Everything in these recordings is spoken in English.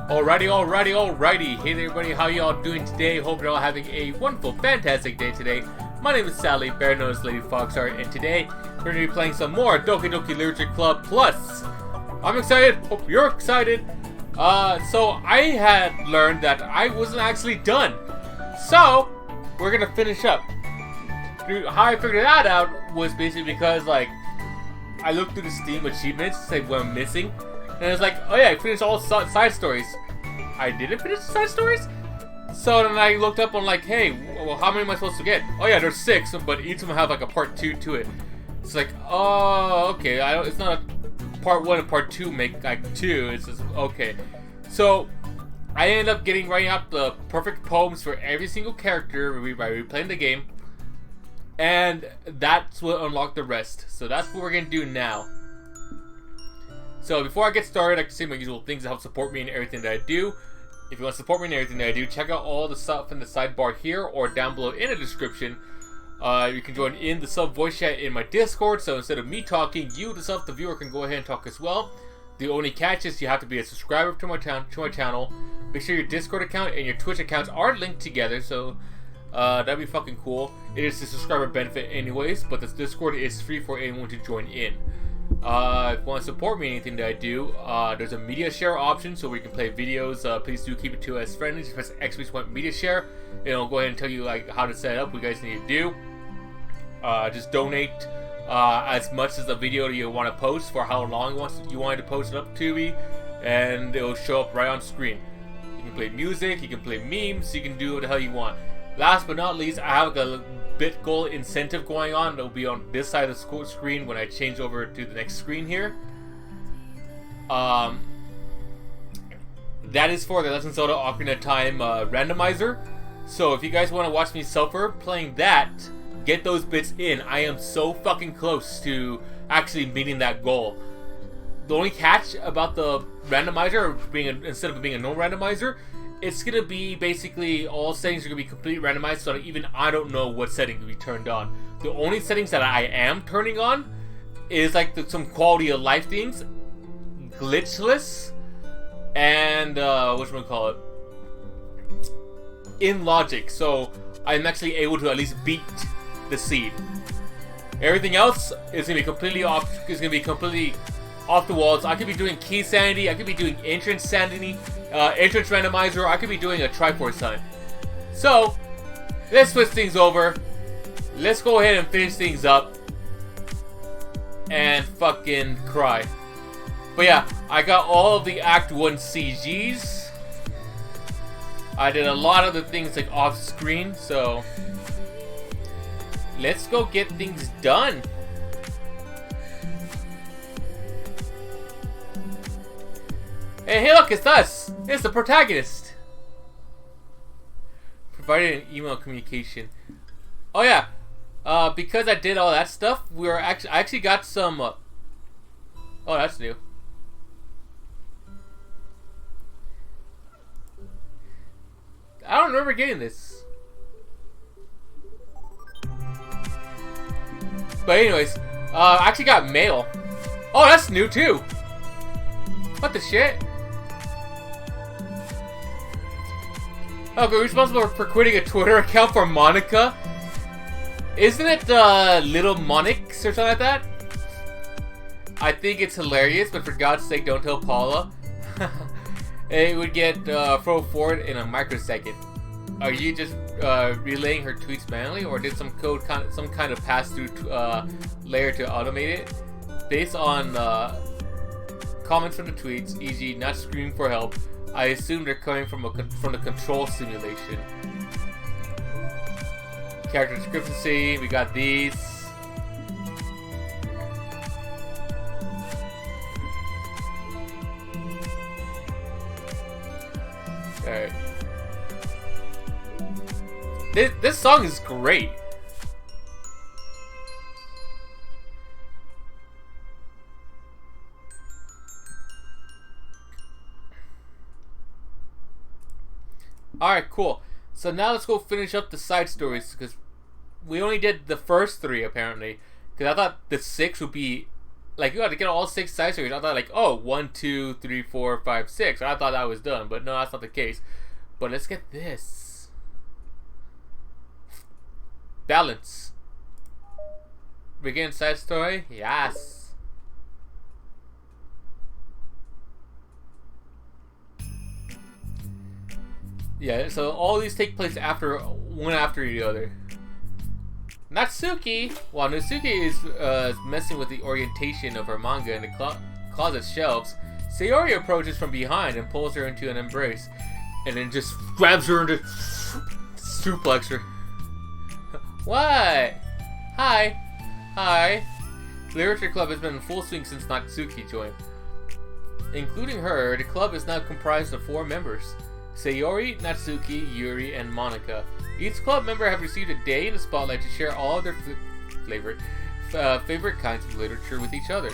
Alrighty. Hey there, everybody, how y'all doing today? Hope you're all having a wonderful, fantastic day today. My name is Sally, better known as Lady Foxheart, and today we're going to be playing some more Doki Doki Literature Club Plus. I'm excited, hope you're excited. So I had learned that I wasn't actually done. So, we're going to finish up. How I figured that out was basically because, like, I looked through the Steam achievements, like what I'm missing, and it was like, oh yeah, I finished all side stories. I didn't finish the side stories? So then I looked up on like, hey, well, how many am I supposed to get? Oh yeah, there's 6, but each of them have like a part 2 to it. It's like, oh, okay, it's not a part 1 and part 2 make like 2, it's just, okay. So, I ended up writing out the perfect poems for every single character by replaying the game. And that's what unlocked the rest. So that's what we're going to do now. So before I get started, I can say my usual things to help support me in everything that I do. If you want to support me in everything that I do, check out all the stuff in the sidebar here or down below in the description. You can join in the sub voice chat in my Discord, so instead of me talking, you, the viewer, can go ahead and talk as well. The only catch is you have to be a subscriber to my channel. Make sure your Discord account and your Twitch accounts are linked together, so that'd be fucking cool. It is the subscriber benefit anyways, but this Discord is free for anyone to join in. If you want to support me in anything that I do, there's a media share option, so we can play videos. Please do keep it to as friendly. Just press X media share, and it'll go ahead and tell you like how to set it up. What you guys need to do. Just donate as much as the video that you want to post for how long you wanted to post it up to me, and it'll show up right on screen. You can play music, you can play memes, you can do what the hell you want. Last but not least, I have a bit goal incentive going on that will be on this side of the screen when I change over to the next screen here. That is for the Legend of Zelda Ocarina of Time randomizer. So if you guys want to watch me suffer playing that, get those bits in. I am so fucking close to actually meeting that goal. The only catch about the randomizer, instead of being a no randomizer, it's going to be basically all settings are going to be completely randomized, so that even I don't know what setting to be turned on. The only settings that I am turning on is like some quality of life things, glitchless, and whatchamacallit, in logic, so I'm actually able to at least beat the seed. Everything else is going to be completely off. Is going to be completely off the walls. I could be doing key sanity. I could be doing entrance sanity. Entrance randomizer, I could be doing a Triforce Hunt. So, let's switch things over. Let's go ahead and finish things up. And fucking cry. But yeah, I got all of the Act 1 CGs. I did a lot of the things like off screen, so let's go get things done. Hey look, it's us! It's the protagonist! Provided an email communication. Oh yeah, because I did all that stuff, I actually got some, oh, that's new. I don't remember getting this. But anyways, I actually got mail. Oh, that's new too! What the shit? Okay, responsible for quitting a Twitter account for Monica. Isn't it Little Monix or something like that? I think it's hilarious, but for God's sake, don't tell Paula. It would get thrown forward in a microsecond. Are you just relaying her tweets manually, or did some kind of pass-through layer to automate it? Based on comments from the tweets, e.g., not screaming for help, I assume they're coming from the control simulation. Character discrepancy, we got these. Alright. This song is great. Alright, cool. So now let's go finish up the side stories, because we only did the first 3 apparently. Because I thought the 6 would be like you had to get all 6 side stories. I thought like, oh, 1, 2, 3, 4, 5, 6. I thought that was done, but no, that's not the case. But let's get this. Balance. Begin side story? Yes. Yeah, so all these take place one after the other. Natsuki, while Natsuki is messing with the orientation of her manga in the closet shelves, Sayori approaches from behind and pulls her into an embrace, and then just grabs her and just suplex her. What? Hi. Hi. The Literature Club has been in full swing since Natsuki joined. Including her, the club is now comprised of 4 members: Sayori, Natsuki, Yuri, and Monica. Each club member have received a day in the spotlight to share all of their favorite kinds of literature with each other.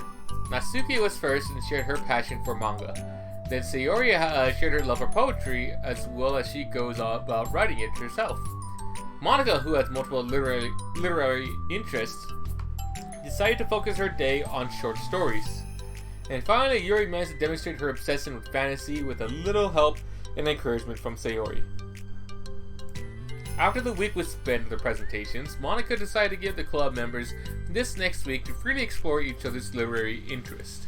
Natsuki was first and shared her passion for manga. Then Sayori shared her love for poetry, as well as she goes on about writing it herself. Monica, who has multiple literary interests, decided to focus her day on short stories. And finally, Yuri managed to demonstrate her obsession with fantasy with a little help and encouragement from Sayori. After the week was spent with the presentations, Monica decided to give the club members this next week to freely explore each other's literary interest.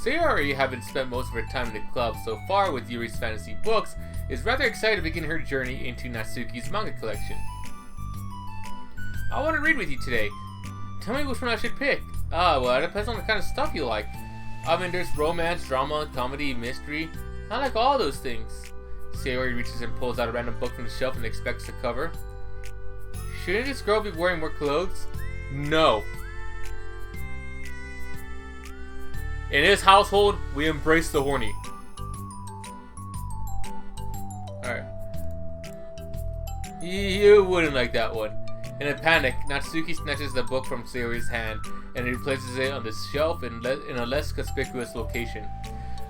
Sayori, having spent most of her time in the club so far with Yuri's fantasy books, is rather excited to begin her journey into Natsuki's manga collection. I want to read with you today. Tell me which one I should pick. Well, it depends on the kind of stuff you like. I mean, there's romance, drama, comedy, mystery. I like all those things. Sayori reaches and pulls out a random book from the shelf and expects the cover. Shouldn't this girl be wearing more clothes? No. In this household, we embrace the horny. Alright. You wouldn't like that one. In a panic, Natsuki snatches the book from Sayori's hand and replaces it on the shelf in a less conspicuous location.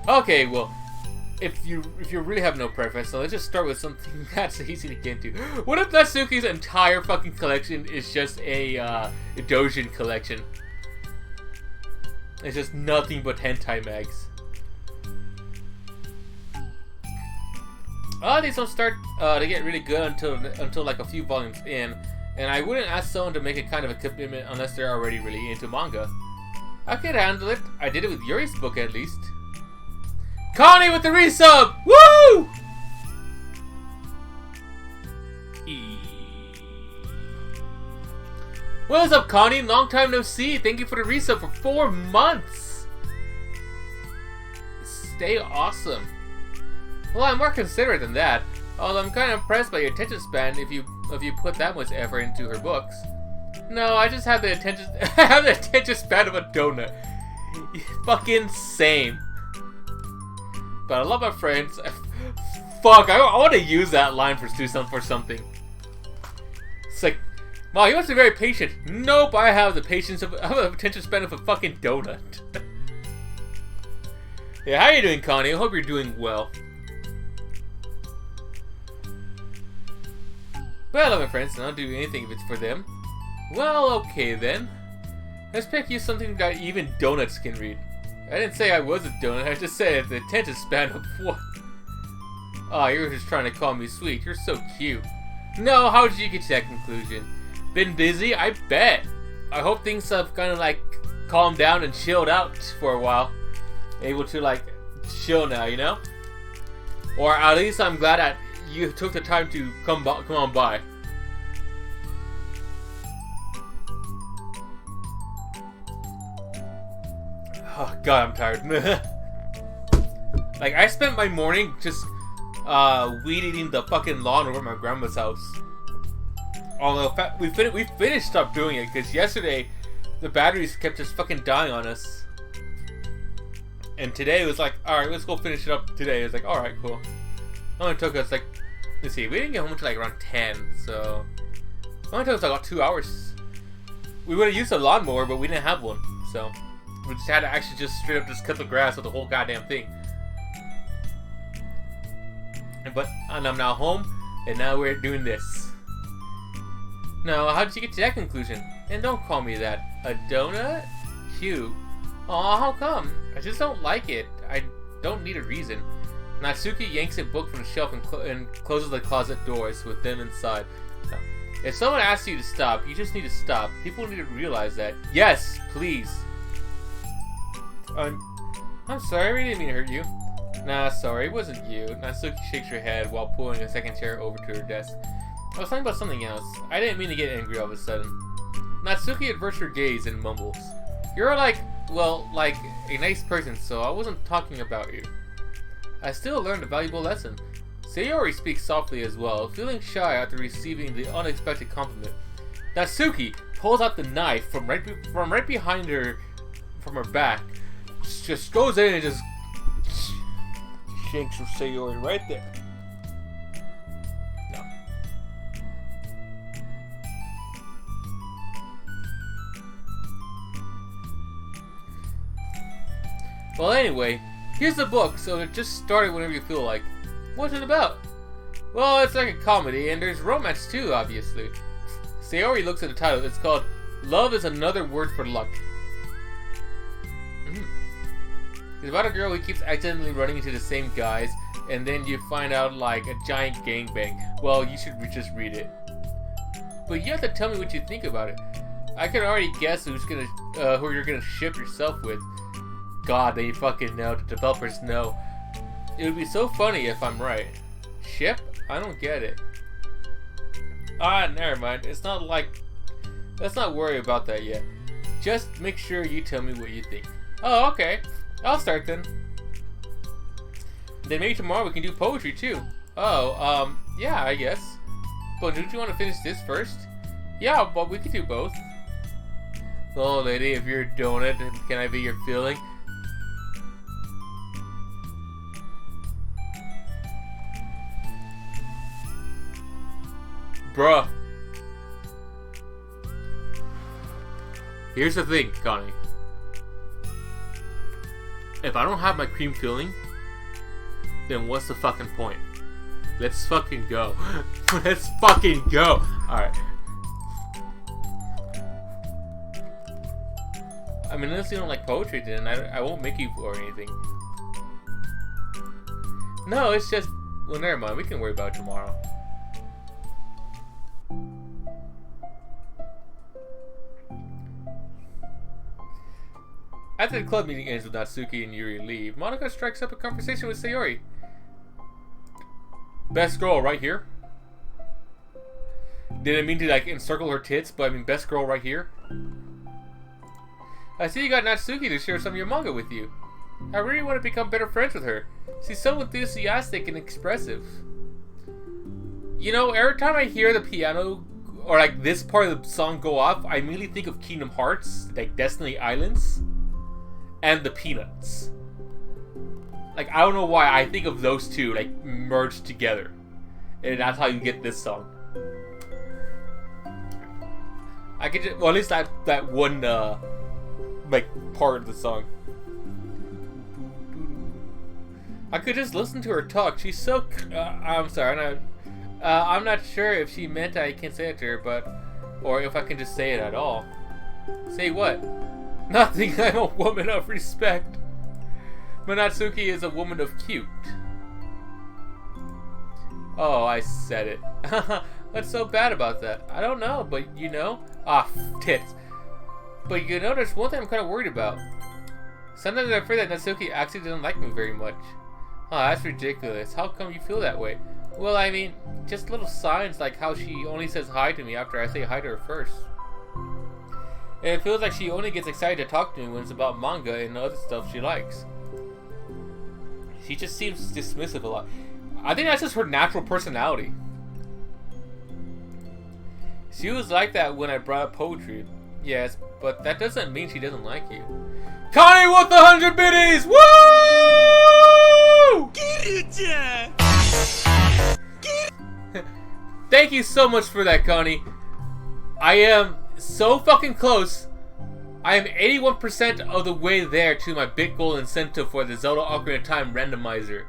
Okay, well, if you really have no preference, so let's just start with something that's easy to get into. What if Natsuki's entire fucking collection is just a Dojin collection? It's just nothing but hentai mags. These don't start to get really good until like a few volumes in, and I wouldn't ask someone to make a kind of a commitment unless they're already really into manga. I could handle it. I did it with Yuri's book at least. Connie with the resub! Woo! What is up, Connie? Long time no see. Thank you for the resub for 4 months. Stay awesome. Well, I'm more considerate than that. Although I'm kind of impressed by your attention span if you put that much effort into her books. No, I just have the attention span of a donut. Fucking same. But I love my friends. Fuck, I want to use that line for something. It's like, wow, you must be very patient. Nope, I have the patience of attention span of a fucking donut. Yeah, how you doing, Connie? I hope you're doing well. But I love my friends, and I'll do anything if it's for them. Well, okay then. Let's pick you something that even donuts can read. I didn't say I was a donut, I just said the attention span of what? Oh, you're just trying to call me sweet. You're so cute. No, how did you get to that conclusion? Been busy? I bet. I hope things have kind of like calmed down and chilled out for a while. Able to like chill now, you know? Or at least I'm glad that you took the time to come on by. Oh god, I'm tired. Like, I spent my morning just weed eating the fucking lawn over at my grandma's house. Although we finished up doing it because yesterday the batteries kept just fucking dying on us. And today it was like, alright, let's go finish it up today. It was like, alright, cool. It only took us like, let's see, we didn't get home until like around 10, so it only took us like about 2 hours. We would have used a lawnmower, but we didn't have one, so we just had to actually just straight up just cut the grass with the whole goddamn thing. And I'm now home, and now we're doing this. Now, how did you get to that conclusion? And don't call me that. A donut? cute. Aw, how come? I just don't like it. I don't need a reason. Natsuki yanks a book from the shelf and closes the closet doors with them inside. No. If someone asks you to stop, you just need to stop. People need to realize that. Yes, please. I'm sorry, I didn't mean to hurt you. Nah, sorry, it wasn't you. Natsuki shakes her head while pulling a second chair over to her desk. I was talking about something else. I didn't mean to get angry all of a sudden. Natsuki averts her gaze and mumbles. You're like a nice person, so I wasn't talking about you. I still learned a valuable lesson. Sayori speaks softly as well, feeling shy after receiving the unexpected compliment. Natsuki pulls out the knife from right behind her, from her back, just goes in and just shanks Sayori right there. No. Well, anyway, here's the book, so just start it whenever you feel like. What's it about? Well, it's like a comedy, and there's romance too, obviously. Sayori looks at the title. It's called Love is Another Word for Luck. It's about a girl who keeps accidentally running into the same guys, and then you find out like a giant gangbang. Well, you should just read it. But you have to tell me what you think about it. I can already guess who you're gonna ship yourself with. God, they fucking know. The developers know. It would be so funny if I'm right. Ship? I don't get it. Ah, never mind. It's not like... Let's not worry about that yet. Just make sure you tell me what you think. Oh, okay. I'll start then. Then maybe tomorrow we can do poetry too. Oh, yeah, I guess. But don't you want to finish this first? Yeah, but we could do both. Oh, lady, if you're a donut, can I be your filling? Bruh. Here's the thing, Connie. If I don't have my cream filling, then what's the fucking point? Let's fucking go. Let's fucking go. Alright. I mean, unless you don't like poetry, then I won't make you or anything. No, it's just... Well, never mind. We can worry about it tomorrow. After the club meeting ends with Natsuki and Yuri leave, Monika strikes up a conversation with Sayori. Best girl right here? Didn't mean to like encircle her tits, but I mean best girl right here. I see you got Natsuki to share some of your manga with you. I really want to become better friends with her. She's so enthusiastic and expressive. You know, every time I hear the piano or like this part of the song go off, I immediately think of Kingdom Hearts, like Destiny Islands. And the Peanuts. Like, I don't know why I think of those two, like, merged together. And that's how you get this song. I could just, well, at least that one, like, part of the song. I could just listen to her talk. She's so, I'm sorry, I'm not sure if she meant I can say it to her, but, or if I can just say it at all. Say what? Nothing, I'm a woman of respect. Natsuki is a woman of cute. Oh, I said it. What's so bad about that? I don't know, but you know... Ah, tits. But you know, there's one thing I'm kind of worried about. Sometimes I'm afraid that Natsuki actually doesn't like me very much. Oh, that's ridiculous. How come you feel that way? Well, I mean, just little signs like how she only says hi to me after I say hi to her first. It feels like she only gets excited to talk to me when it's about manga and other stuff she likes. She just seems dismissive a lot. I think that's just her natural personality. She was like that when I brought up poetry. Yes, but that doesn't mean she doesn't like you. Connie with the 100 biddies! Woo! Thank you so much for that, Connie. I am so fucking close. I am 81% of the way there to my big goal incentive for the Zelda Ocarina of Time randomizer,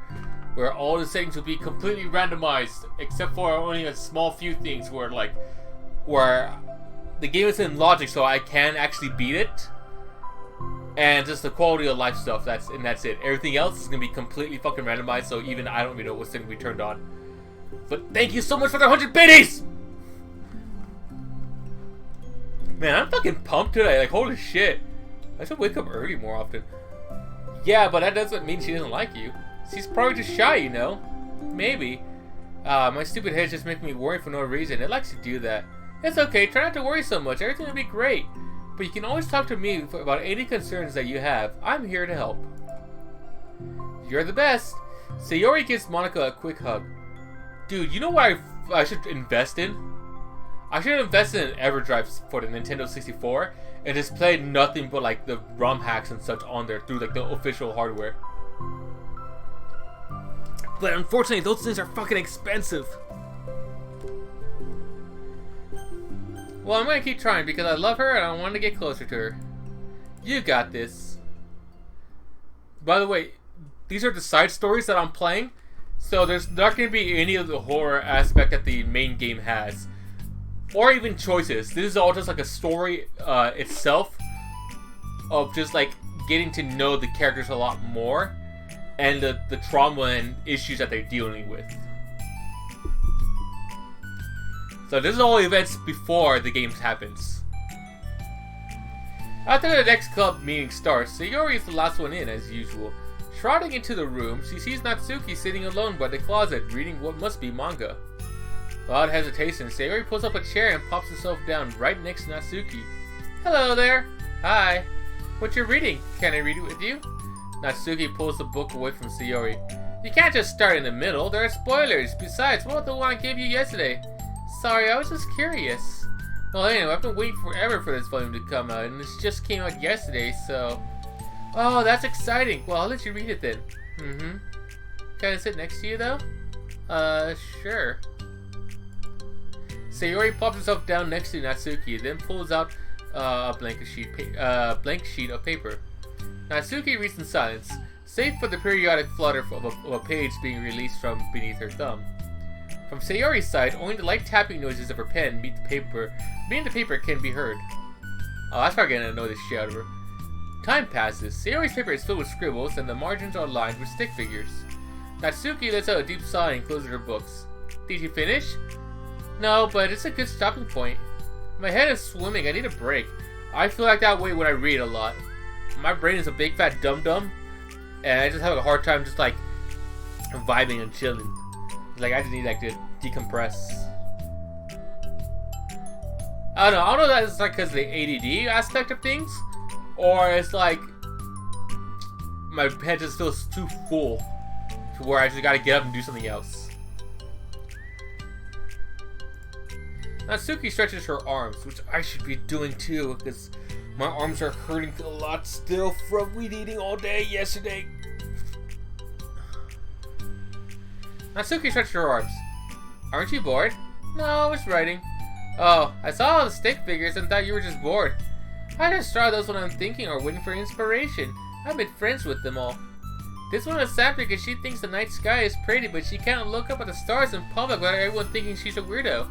where all the settings will be completely randomized, except for only a small few things where the game is in logic, so I can actually beat it. and just the quality of life stuff. That's it. Everything else is gonna be completely fucking randomized. So even I don't even know what's gonna be turned on. But thank you so much for the 100 biddies! Man, I'm fucking pumped today. Like, holy shit. I should wake up early more often. Yeah, but that doesn't mean she doesn't like you. She's probably just shy, you know? Maybe. My stupid head just makes me worry for no reason. It likes to do that. It's okay. Try not to worry so much. Everything will be great. But you can always talk to me about any concerns that you have. I'm here to help. You're the best. Sayori gives Monica a quick hug. Dude, you know what I should invest in? I should invest in an EverDrive for the Nintendo 64 and just play nothing but like the ROM hacks and such on there through like the official hardware. But unfortunately, those things are fucking expensive. Well, I'm gonna keep trying because I love her and I want to get closer to her. You got this. By the way, these are the side stories that I'm playing. So there's not going to be any of the horror aspect that the main game has. Or even choices. This is all just like a story itself. Of just like getting to know the characters a lot more. And the trauma and issues that they're dealing with. So this is all events before the game happens. After the next club meeting starts, Sayori is the last one in as usual. Trotting into the room, she sees Natsuki sitting alone by the closet, reading what must be manga. Without hesitation, Sayori pulls up a chair and pops herself down right next to Natsuki. Hello there. Hi. What you reading? Can I read it with you? Natsuki pulls the book away from Sayori. You can't just start in the middle. There are spoilers. Besides, what about the one I gave you yesterday? Sorry, I was just curious. Well, anyway, I've been waiting forever for this volume to come out, and it just came out yesterday, so... Oh, that's exciting. Well, I'll let you read it then. Can I sit next to you, though? Sure. Sayori pops herself down next to Natsuki, then pulls out a blank sheet of paper. Natsuki reads in silence, save for the periodic flutter of a page being released from beneath her thumb. From Sayori's side, only the light tapping noises of her pen meeting the paper can be heard. Oh, that's probably gonna annoy the shit out of her. Time passes. Sayori's paper is filled with scribbles, and the margins are lined with stick figures. Natsuki lets out a deep sigh and closes her books. Did you finish? No, but it's a good stopping point. My head is swimming. I need a break. I feel like that way when I read a lot. My brain is a big fat dum-dum, and I just have a hard time just like vibing and chilling. Like I just need like to decompress. I don't know if that's like because of the ADD aspect of things, or it's like my head just feels too full to where I just gotta get up and do something else. Natsuki stretches her arms, which I should be doing too, because my arms are hurting a lot still from weed eating all day yesterday. Natsuki stretched her arms. Aren't you bored? No, I was writing. Oh, I saw all the stick figures and thought you were just bored. I just draw those when I'm thinking or waiting for inspiration. I've been friends with them all. This one is sad because she thinks the night sky is pretty, but she can't look up at the stars in public without everyone thinking she's a weirdo.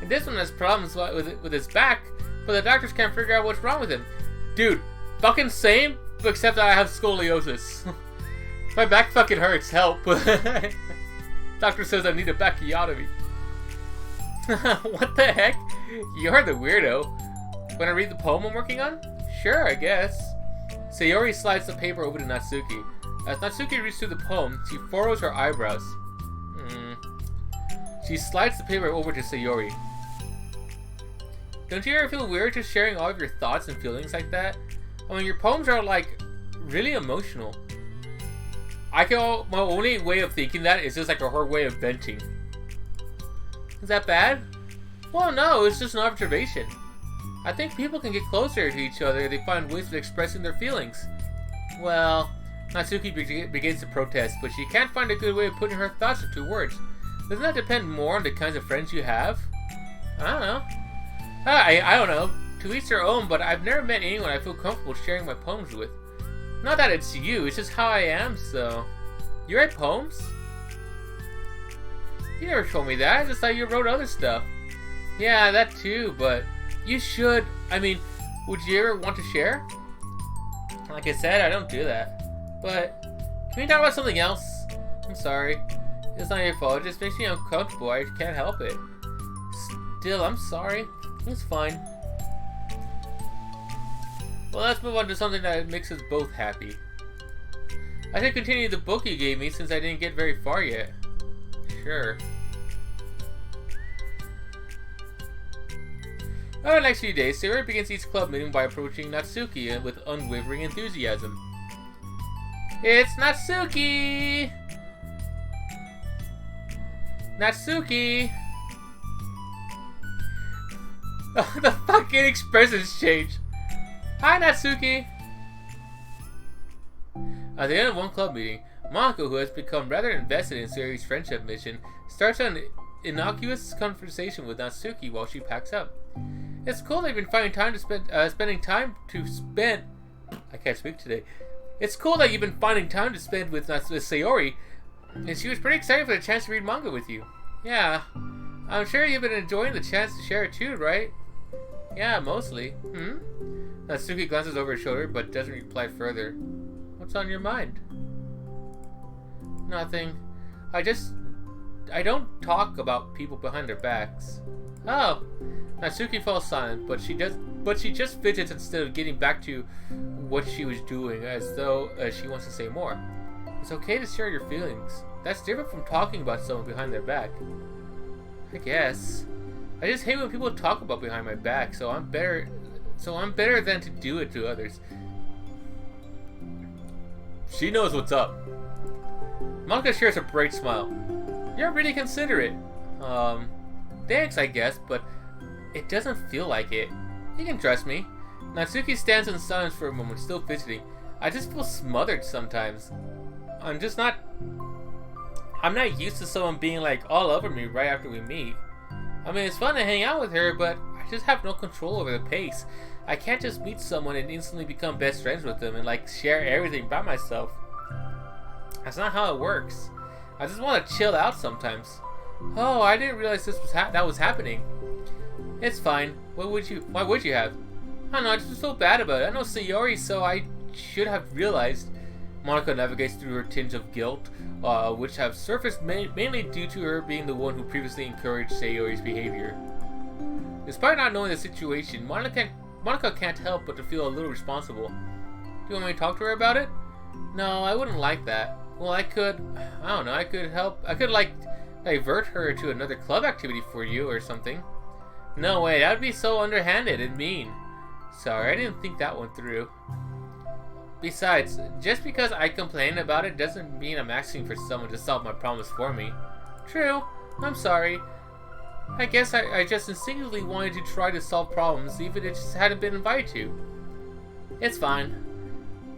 And this one has problems with his back, but the doctors can't figure out what's wrong with him. Dude, fucking same, except that I have scoliosis. My back fucking hurts, help. Doctor says I need a backiotomy. What the heck? You're the weirdo. Wanna read the poem I'm working on? Sure, I guess. Sayori slides the paper over to Natsuki. As Natsuki reads through the poem, she furrows her eyebrows. She slides the paper over to Sayori. Don't you ever feel weird just sharing all of your thoughts and feelings like that? I mean, your poems are like really emotional. My only way of thinking that is just like her way of venting. Is that bad? Well, no, it's just an observation. I think people can get closer to each other if they find ways of expressing their feelings. Well, Natsuki begins to protest, but she can't find a good way of putting her thoughts into words. Doesn't that depend more on the kinds of friends you have? I don't know. I don't know. To each their own, but I've never met anyone I feel comfortable sharing my poems with. Not that it's you, it's just how I am, so... You write poems? You never told me that, I just thought you wrote other stuff. Yeah, that too, but... You should... I mean, would you ever want to share? Like I said, I don't do that. But, can we talk about something else? I'm sorry. It's not your fault. It just makes me uncomfortable. I can't help it. Still, I'm sorry. It's fine. Well, let's move on to something that makes us both happy. I should continue the book you gave me since I didn't get very far yet. Sure. Over the next few days, Sayori begins each club meeting by approaching Natsuki with unwavering enthusiasm. It's Natsuki! Natsuki! The fucking expressions change. Hi, Natsuki! At the end of one club meeting, Monaco, who has become rather invested in Sayori's friendship mission, starts an innocuous conversation with Natsuki while she packs up. It's cool that you've been finding time to spend, I can't speak today. It's cool that you've been finding time to spend with Sayori, and she was pretty excited for the chance to read manga with you. Yeah, I'm sure you've been enjoying the chance to share it too, right? Yeah, mostly. Natsuki glances over her shoulder, but doesn't reply further. What's on your mind? Nothing. I don't talk about people behind their backs. Oh. Natsuki falls silent, but she just fidgets instead of getting back to what she was doing, as though she wants to say more. It's okay to share your feelings. That's different from talking about someone behind their back. I guess. I just hate when people talk about behind my back, so I'm better than to do it to others. She knows what's up. Monica shares a bright smile. You're really considerate. Thanks, I guess, but it doesn't feel like it. You can trust me. Natsuki stands in silence for a moment, still fidgeting. I just feel smothered sometimes. I'm not used to someone being like all over me right after we meet. I mean, it's fun to hang out with her, but I just have no control over the pace. I can't just meet someone and instantly become best friends with them and like share everything by myself. That's not how it works. I just want to chill out sometimes. Oh, I didn't realize that was happening. It's fine. Why would you have? I don't know, I just feel bad about it. I know Sayori, so I should have realized. Monica navigates through her tinge of guilt, which have surfaced mainly due to her being the one who previously encouraged Sayori's behavior. Despite not knowing the situation, Monica can't help but to feel a little responsible. Do you want me to talk to her about it? No, I wouldn't like that. Well, I could help. I could like divert her to another club activity for you or something. No way, that would be so underhanded and mean. Sorry, I didn't think that one through. Besides, just because I complain about it doesn't mean I'm asking for someone to solve my problems for me. True, I'm sorry. I guess I just instinctively wanted to try to solve problems even if I just hadn't been invited to. It's fine.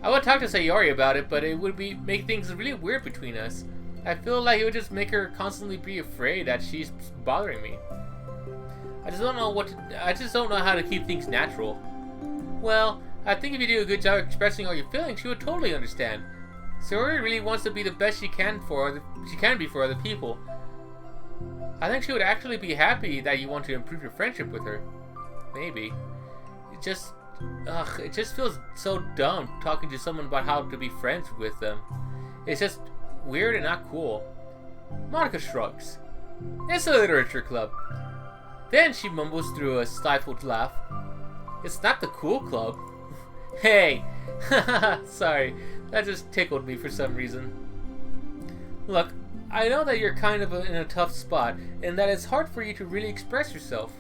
I would talk to Sayori about it, but it would make things really weird between us. I feel like it would just make her constantly be afraid that she's bothering me. I just don't know how to keep things natural. Well, I think if you do a good job expressing all your feelings, she would totally understand. Sayori really wants to be the best she can be for other people. I think she would actually be happy that you want to improve your friendship with her. Maybe. It just feels so dumb talking to someone about how to be friends with them. It's just weird and not cool. Monica shrugs. It's a literature club. Then she mumbles through a stifled laugh. It's not the cool club. Hey! Sorry, that just tickled me for some reason. Look, I know that you're kind of in a tough spot, and that it's hard for you to really express yourself.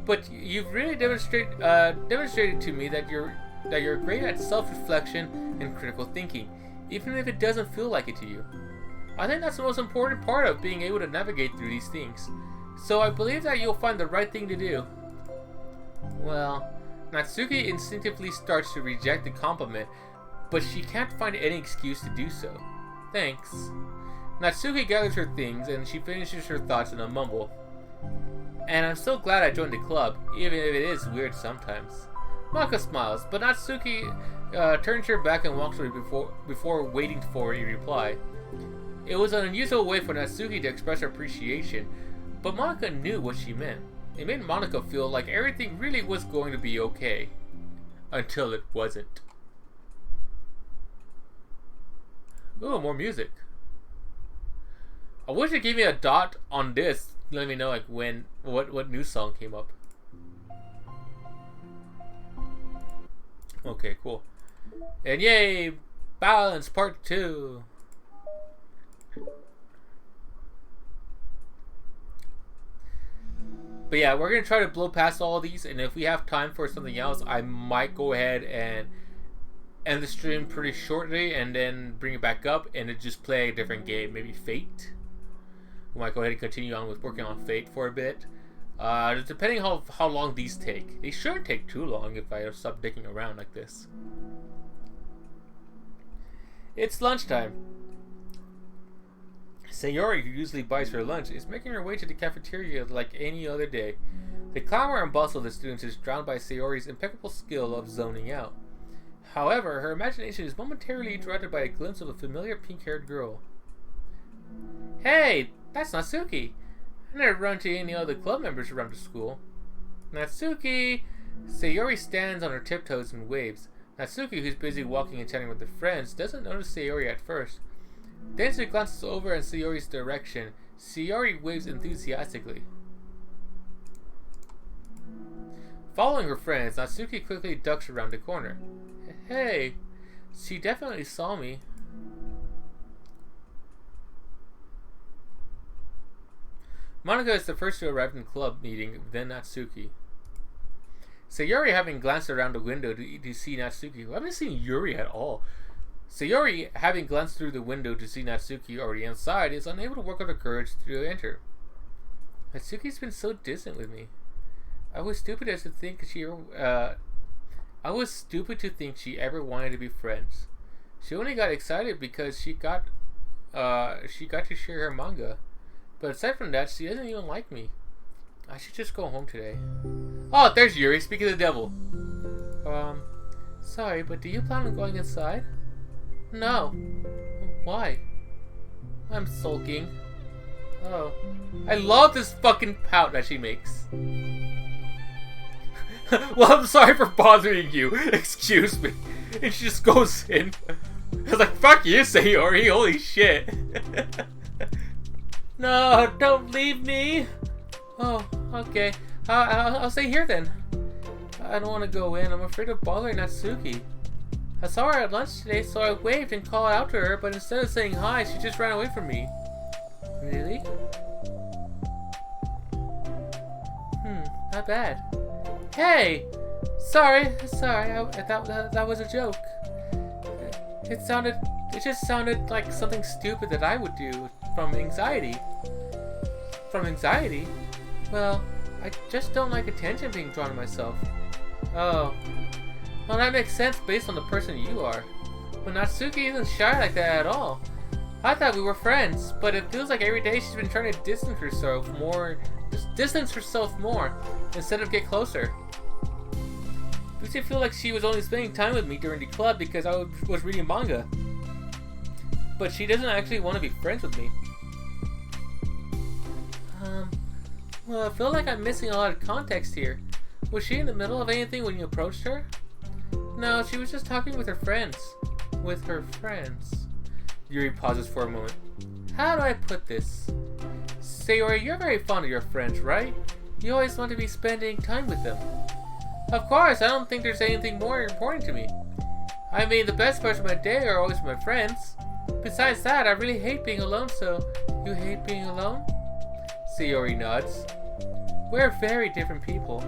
But you've really demonstrated to me that you're great at self-reflection and critical thinking, even if it doesn't feel like it to you. I think that's the most important part of being able to navigate through these things. So I believe that you'll find the right thing to do. Well, Natsuki instinctively starts to reject the compliment, but she can't find any excuse to do so. Thanks. Natsuki gathers her things and she finishes her thoughts in a mumble. And I'm so glad I joined the club, even if it is weird sometimes. Maka smiles, but Natsuki turns her back and walks away before waiting for a reply. It was an unusual way for Natsuki to express her appreciation, but Monica knew what she meant. It made Monica feel like everything really was going to be okay. Until it wasn't. Ooh, more music. I wish it gave me a dot on this. Let me know like when what new song came up. Okay, cool. And yay, Balance Part 2. But yeah, we're gonna try to blow past all of these, and if we have time for something else, I might go ahead and end the stream pretty shortly, and then bring it back up and then just play a different game, maybe Fate. We might go ahead and continue on with working on Fate for a bit. Depending how long these take. They shouldn't take too long if I stop dicking around like this. It's lunchtime. Sayori, who usually buys her lunch, is making her way to the cafeteria like any other day. The clamor and bustle of the students is drowned by Sayori's impeccable skill of zoning out. However, her imagination is momentarily interrupted by a glimpse of a familiar pink-haired girl. Hey, that's Natsuki. I never run into any other club members around the school. Natsuki! Sayori stands on her tiptoes and waves. Natsuki, who's busy walking and chatting with her friends, doesn't notice Sayori at first. Then she glances over in Sayori's direction. Sayori waves enthusiastically. Following her friends, Natsuki quickly ducks around the corner. Hey, she definitely saw me. Monika is the first to arrive in the club meeting, then Natsuki. Sayori, having glanced around the window to see Natsuki, who I haven't seen Yuri at all. Sayori, having glanced through the window to see Natsuki already inside, is unable to work up the courage to enter. Natsuki's been so distant with me. I was stupid to think she ever wanted to be friends. She only got excited because she got to share her manga. But aside from that, she doesn't even like me. I should just go home today. Oh, there's Yuri, speaking of the devil. Sorry, but do you plan on going inside? No. Why? I'm sulking. Oh. I love this fucking pout that she makes. Well, I'm sorry for bothering you. Excuse me. And she just goes in. I was like, fuck you, Sayori. Holy shit. No, don't leave me. Oh, okay. I'll stay here then. I don't want to go in. I'm afraid of bothering Natsuki. I saw her at lunch today, so I waved and called out to her, but instead of saying hi, she just ran away from me. Really? Not bad. Hey! Sorry. That was a joke. It just sounded like something stupid that I would do from anxiety. From anxiety? Well, I just don't like attention being drawn to myself. Oh. Well, that makes sense based on the person you are. But Natsuki isn't shy like that at all. I thought we were friends, but it feels like every day she's been trying to distance herself more instead of get closer. It makes me feel like she was only spending time with me during the club because I was reading manga. But she doesn't actually want to be friends with me. Well, I feel like I'm missing a lot of context here. Was she in the middle of anything when you approached her? No, she was just talking with her friends. With her friends. Yuri pauses for a moment. How do I put this? Sayori, you're very fond of your friends, right? You always want to be spending time with them. Of course, I don't think there's anything more important to me. I mean, the best parts of my day are always my friends. Besides that, I really hate being alone, so... You hate being alone? Sayori nods. We're very different people.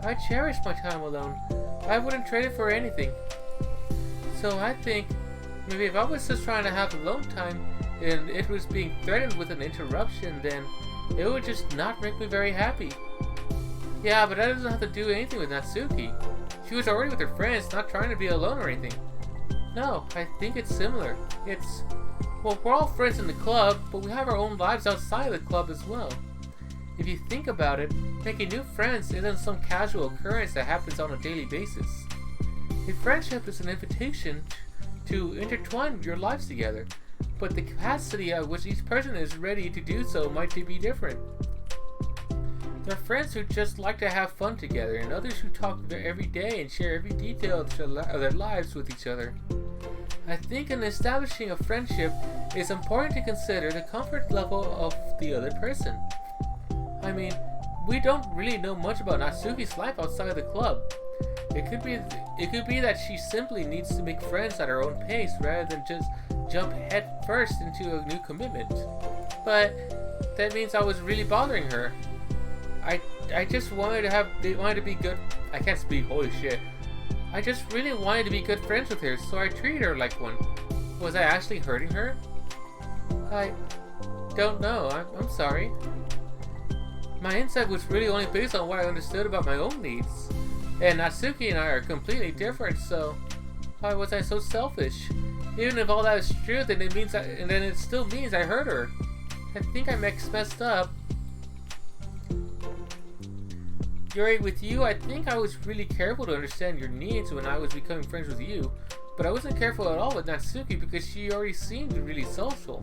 I cherish my time alone. I wouldn't trade it for anything. So I think maybe if I was just trying to have alone time and it was being threatened with an interruption, then it would just not make me very happy. Yeah, but that doesn't have to do anything with Natsuki. She was already with her friends, not trying to be alone or anything. No, I think it's similar. Well, we're all friends in the club, but we have our own lives outside of the club as well. If you think about it, making new friends isn't some casual occurrence that happens on a daily basis. A friendship is an invitation to intertwine your lives together, but the capacity at which each person is ready to do so might be different. There are friends who just like to have fun together, and others who talk every day and share every detail of their lives with each other. I think in establishing a friendship, it's important to consider the comfort level of the other person. I mean, we don't really know much about Natsuki's life outside of the club. It could be that she simply needs to make friends at her own pace rather than just jump head first into a new commitment. But that means I was really bothering her. I just wanted to be good. I can't speak. Holy shit. I just really wanted to be good friends with her, so I treated her like one. Was I actually hurting her? I don't know. I'm sorry. My insight was really only based on what I understood about my own needs. And Natsuki and I are completely different, so why was I so selfish? Even if all that is true, then it still means I hurt her. I think I messed up. Yuri, with you, I think I was really careful to understand your needs when I was becoming friends with you, but I wasn't careful at all with Natsuki because she already seemed really social.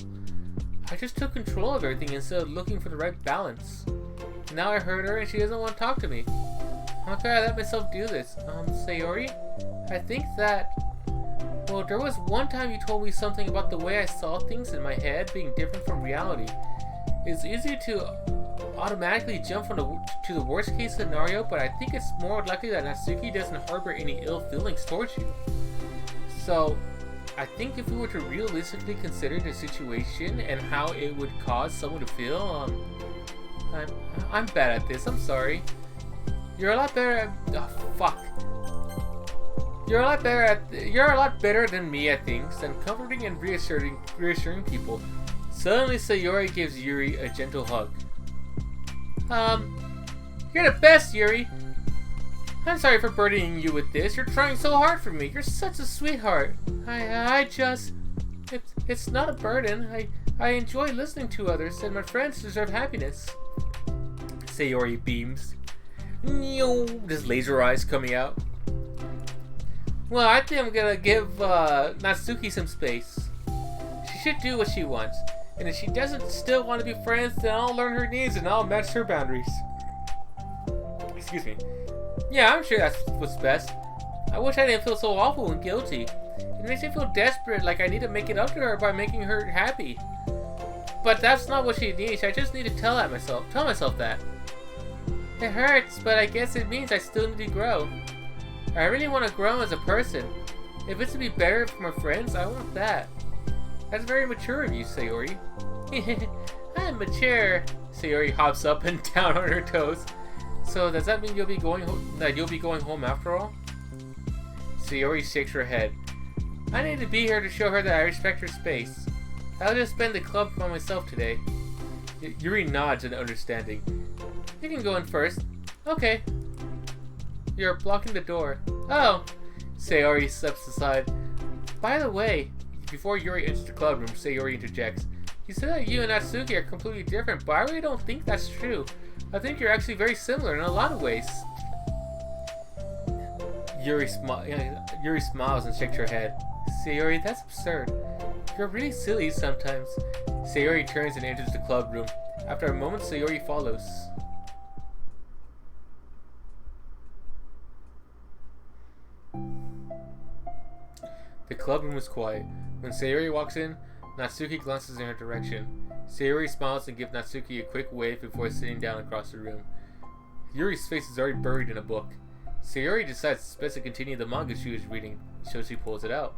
I just took control of everything instead of looking for the right balance. Now I hurt her and she doesn't want to talk to me. How could I let myself do this? Sayori? I think that... Well, there was one time you told me something about the way I saw things in my head being different from reality. It's easy to automatically jump to the worst case scenario, but I think it's more likely that Natsuki doesn't harbor any ill feelings towards you. So, I think if we were to realistically consider the situation and how it would cause someone to feel, I'm bad at this, I'm sorry. You're a lot better at... Oh, fuck. You're a lot better than me at things, and comforting and reassuring people. Suddenly Sayori gives Yuri a gentle hug. You're the best, Yuri. I'm sorry for burdening you with this. You're trying so hard for me. You're such a sweetheart. It's not a burden. I enjoy listening to others, and my friends deserve happiness. Sayori beams. Just laser eyes coming out. Well, I think I'm gonna give Natsuki some space. She should do what she wants. And if she doesn't still want to be friends, then I'll learn her needs and I'll match her boundaries. Excuse me. Yeah, I'm sure that's what's best. I wish I didn't feel so awful and guilty. It makes me feel desperate, like I need to make it up to her by making her happy. But that's not what she needs. I just need to tell myself that. It hurts, but I guess it means I still need to grow. I really want to grow as a person. If it's to be better for my friends, I want that. That's very mature of you, Sayori. I'm mature. Sayori hops up and down on her toes. So does that mean you'll be going home after all? Sayori shakes her head. I need to be here to show her that I respect her space. I'll just spend the club by myself today. Yuri nods in understanding. You can go in first. Okay. You're blocking the door. Oh. Sayori steps aside. By the way, before Yuri enters the club room, Sayori interjects. You said that you and Natsuki are completely different, but I really don't think that's true. I think you're actually very similar in a lot of ways. Yuri smiles and shakes her head. Sayori, that's absurd. You're really silly sometimes. Sayori turns and enters the club room. After a moment, Sayori follows. The club room is quiet. When Sayori walks in, Natsuki glances in her direction. Sayori smiles and gives Natsuki a quick wave before sitting down across the room. Yuri's face is already buried in a book. Sayori decides it's best to continue the manga she was reading, so she pulls it out.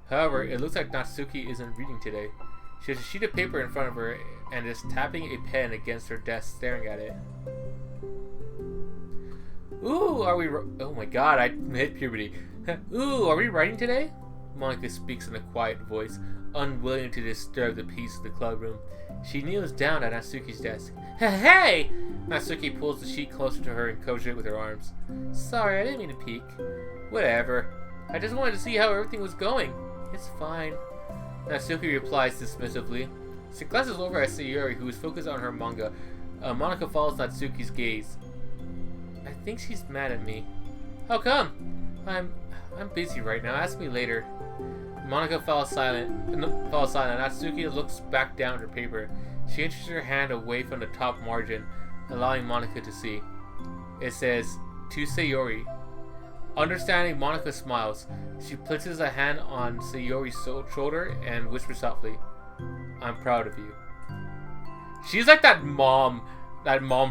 However, it looks like Natsuki isn't reading today. She has a sheet of paper in front of her and is tapping a pen against her desk, staring at it. Ooh, oh my god, I hit puberty. Ooh, are we writing today? Monica speaks in a quiet voice, unwilling to disturb the peace of the club room. She kneels down at Natsuki's desk. Hey! Natsuki pulls the sheet closer to her and covers it with her arms. Sorry, I didn't mean to peek. Whatever. I just wanted to see how everything was going. It's fine. Natsuki replies dismissively. She glances over at Sayori, who is focused on her manga. Monica follows Natsuki's gaze. I think she's mad at me. How come? I'm busy right now. Ask me later. Monica falls silent. Natsuki looks back down at her paper. She inches her hand away from the top margin, allowing Monica to see. It says, to Sayori. Understanding, Monica smiles. She places a hand on Sayori's shoulder and whispers softly, "I'm proud of you." She's like that mom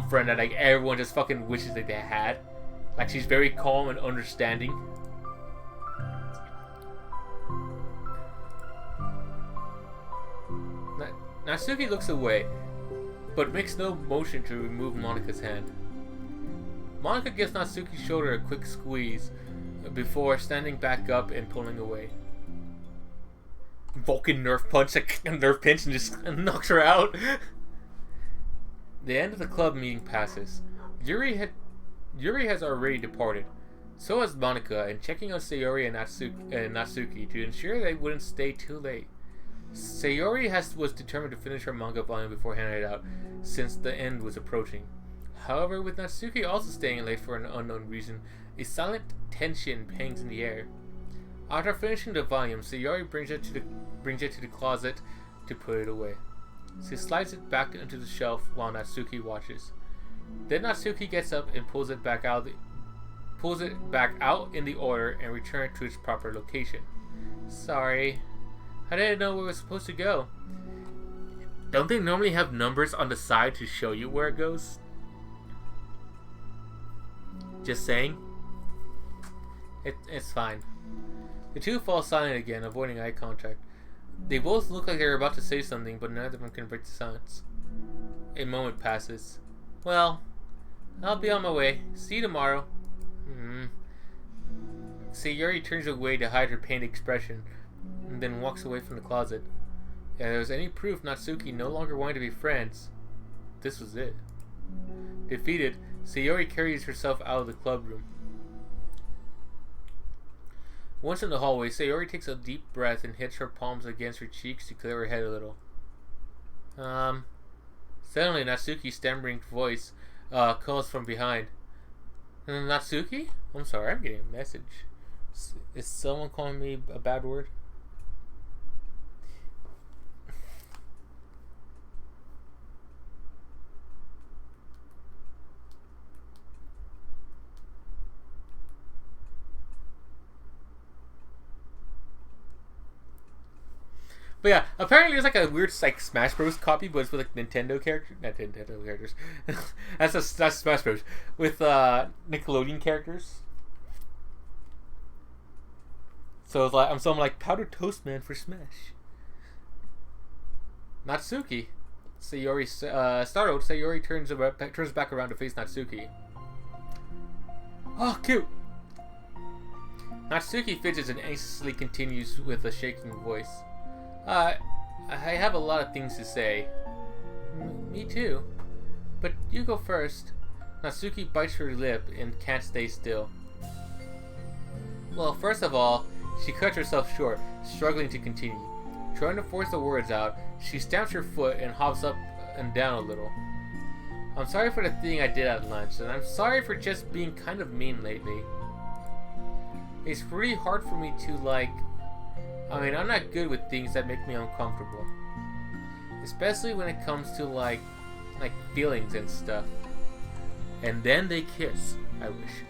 friend that like everyone just fucking wishes that they had. Like she's very calm and understanding. Natsuki looks away, but makes no motion to remove Monica's hand. Monica gives Natsuki's shoulder a quick squeeze before standing back up and pulling away. Vulcan nerve pinch and just knocks her out. The end of the club meeting passes. Yuri has already departed. So has Monica, and checking on Sayori and Natsuki to ensure they wouldn't stay too late. Sayori was determined to finish her manga volume before handing it out, since the end was approaching. However, with Natsuki also staying late for an unknown reason, a silent tension hangs in the air. After finishing the volume, Sayori brings it to the closet to put it away. She slides it back into the shelf while Natsuki watches. Then Natsuki gets up and pulls it back out in the order and returns to its proper location. Sorry, I didn't know where it was supposed to go. Don't they normally have numbers on the side to show you where it goes? Just saying. It's fine. The two fall silent again, avoiding eye contact. They both look like they're about to say something, but neither of them can break the silence. A moment passes. Well, I'll be on my way. See you tomorrow. Sayori turns away to hide her pained expression, and then walks away from the closet. If there was any proof Natsuki no longer wanted to be friends, this was it. Defeated, Sayori carries herself out of the club room. Once in the hallway, Sayori takes a deep breath and hits her palms against her cheeks to clear her head a little. Suddenly, Natsuki's stammering voice calls from behind. Natsuki? I'm sorry, I'm getting a message. Is someone calling me a bad word? But yeah, apparently there's like a weird like Smash Bros copy, but it's with like Nintendo characters. Not Nintendo characters. that's Smash Bros. With Nickelodeon characters. So it's like I'm like Powdered Toast Man for Smash. Natsuki. Sayori startled. Sayori turns back around to face Natsuki. Oh, cute. Natsuki fidgets and anxiously continues with a shaking voice. I have a lot of things to say. Me too. But you go first. Natsuki bites her lip and can't stay still. Well, first of all, she cuts herself short, struggling to continue. Trying to force the words out, she stamps her foot and hops up and down a little. I'm sorry for the thing I did at lunch, and I'm sorry for just being kind of mean lately. It's really hard for me to I'm not good with things that make me uncomfortable. Especially when it comes to like feelings and stuff. And then they kiss, I wish.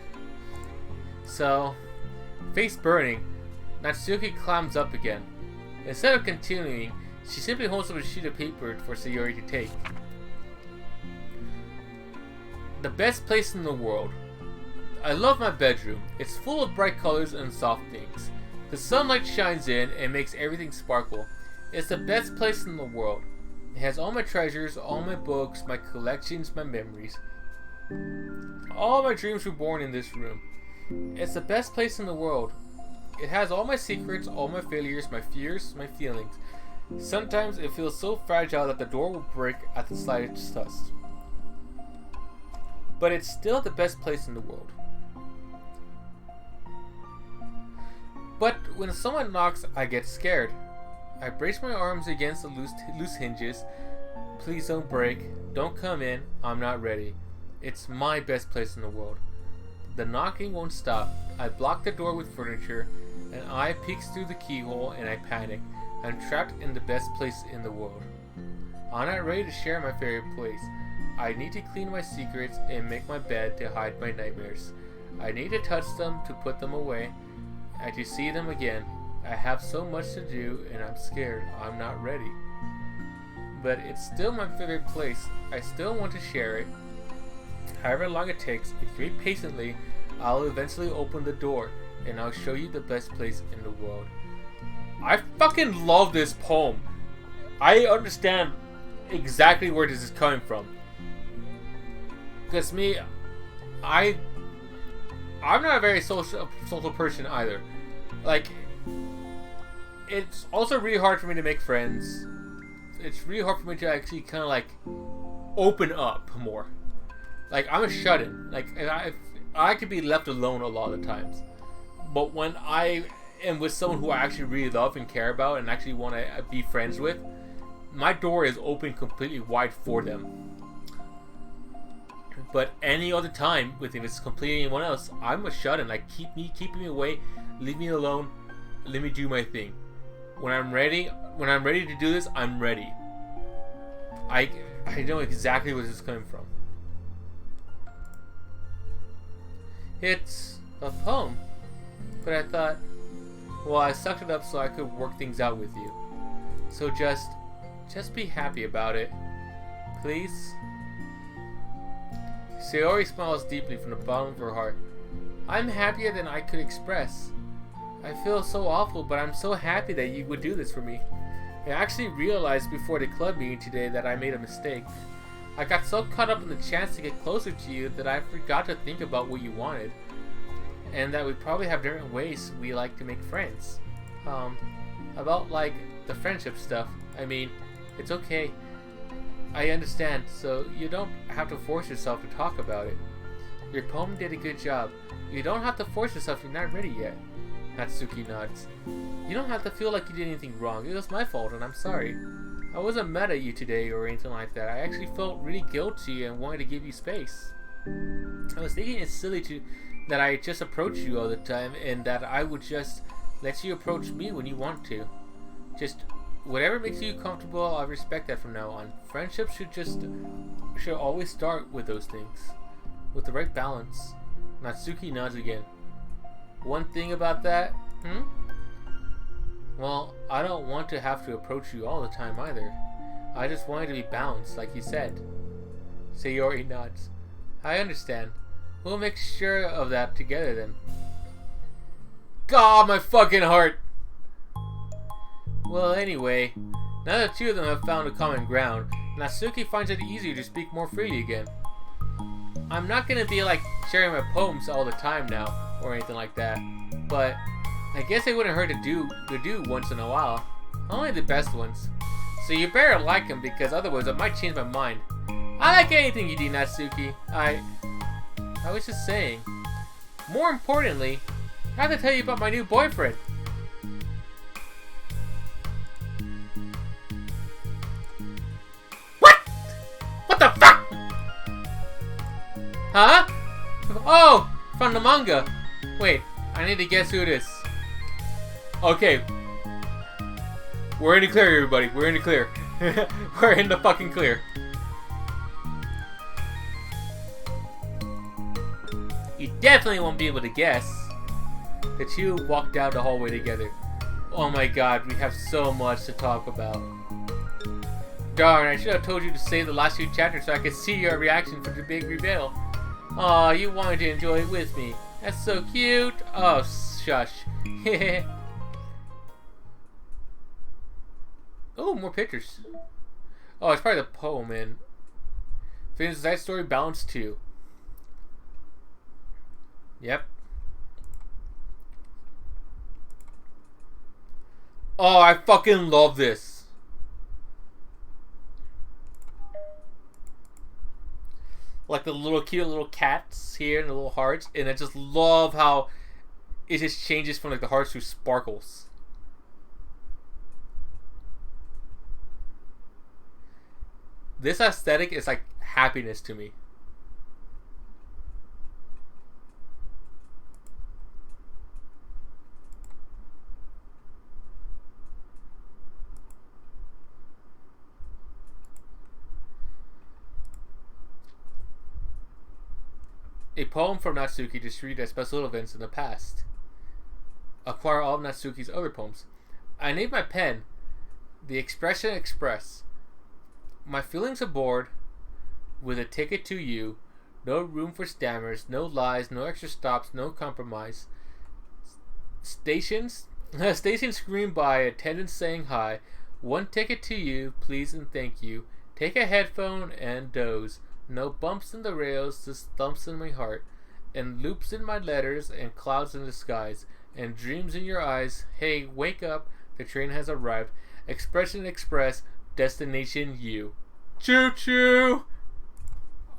So, face burning, Natsuki climbs up again. Instead of continuing, she simply holds up a sheet of paper for Sayori to take. The best place in the world. I love my bedroom. It's full of bright colors and soft things. The sunlight shines in and makes everything sparkle. It's the best place in the world. It has all my treasures, all my books, my collections, my memories. All my dreams were born in this room. It's the best place in the world. It has all my secrets, all my failures, my fears, my feelings. Sometimes it feels so fragile that the door will break at the slightest gust. But it's still the best place in the world. But when someone knocks, I get scared. I brace my arms against the loose hinges. Please don't break. Don't come in. I'm not ready. It's my best place in the world. The knocking won't stop. I block the door with furniture. An eye peeks through the keyhole and I panic. I'm trapped in the best place in the world. I'm not ready to share my favorite place. I need to clean my secrets and make my bed to hide my nightmares. I need to touch them to put them away. I to see them again. I have so much to do and I'm scared. I'm not ready. But it's still my favorite place. I still want to share it. However long it takes, if you wait patiently, I'll eventually open the door and I'll show you the best place in the world. I fucking love this poem. I understand exactly where this is coming from. Because me, I'm not a very social person either. Like, it's also really hard for me to make friends. It's really hard for me to actually kind of like open up more. Like, I'm a shut-in. Like, I could be left alone a lot of times. But when I am with someone who I actually really love and care about and actually want to be friends with, my door is open completely wide for them. But any other time, if it's completely anyone else, I'm a shut-in. Like, keep me away, leave me alone, let me do my thing. When I'm ready to do this, I'm ready. I know exactly where this is coming from. It's a poem, but I thought, well, I sucked it up so I could work things out with you. So just be happy about it, please. Sayori smiles deeply from the bottom of her heart. I'm happier than I could express. I feel so awful, but I'm so happy that you would do this for me. I actually realized before the club meeting today that I made a mistake. I got so caught up in the chance to get closer to you that I forgot to think about what you wanted. And that we probably have different ways we like to make friends. About like the friendship stuff. I mean, it's okay. I understand, so you don't have to force yourself to talk about it. Your poem did a good job. You don't have to force yourself if you're not ready yet. Natsuki nods. You don't have to feel like you did anything wrong. It was my fault and I'm sorry. I wasn't mad at you today or anything like that. I actually felt really guilty and wanted to give you space. I was thinking it's silly that I just approach you all the time and that I would just let you approach me when you want to. Just whatever makes you comfortable, I respect that from now on. Friendship should always start with those things. With the right balance. Natsuki nods again. One thing about that, well, I don't want to have to approach you all the time either. I just wanted to be balanced, like you said. Sayori nods. I understand. We'll make sure of that together then. God, my fucking heart! Well, anyway, now that two of them have found a common ground, Natsuki finds it easier to speak more freely again. I'm not gonna be like sharing my poems all the time now, or anything like that, but I guess it wouldn't hurt to do once in a while. Only the best ones. So you better like them because otherwise I might change my mind. I like anything you do, Natsuki. I was just saying. More importantly, I have to tell you about my new boyfriend. What? What the fuck? Huh? Oh, from the manga. Wait, I need to guess who it is. Okay. We're in the clear, everybody. We're in the clear. We're in the fucking clear. You definitely won't be able to guess. The two walk down the hallway together. Oh my god, we have so much to talk about. Darn, I should have told you to save the last few chapters so I could see your reaction for the big reveal. Aw, you wanted to enjoy it with me. That's so cute. Oh, shush. Oh, more pictures. Oh, it's probably the poem, man. Finishes that story balanced too. Yep. Oh, I fucking love this. Like the little cute little cats here and the little hearts, and I just love how it just changes from like the hearts to sparkles. This aesthetic is like happiness to me. A poem from Natsuki distributed at special events in the past. Acquire all of Natsuki's other poems. I named my pen The Expression Express. My feelings are bored with a ticket to you. No room for stammers, no lies, no extra stops, no compromise. Stations screened by attendants saying hi. One ticket to you, please and thank you. Take a headphone and doze. No bumps in the rails, just thumps in my heart. And loops in my letters and clouds in the skies. And dreams in your eyes. Hey, wake up, the train has arrived. Expression Express, destination you. Choo choo!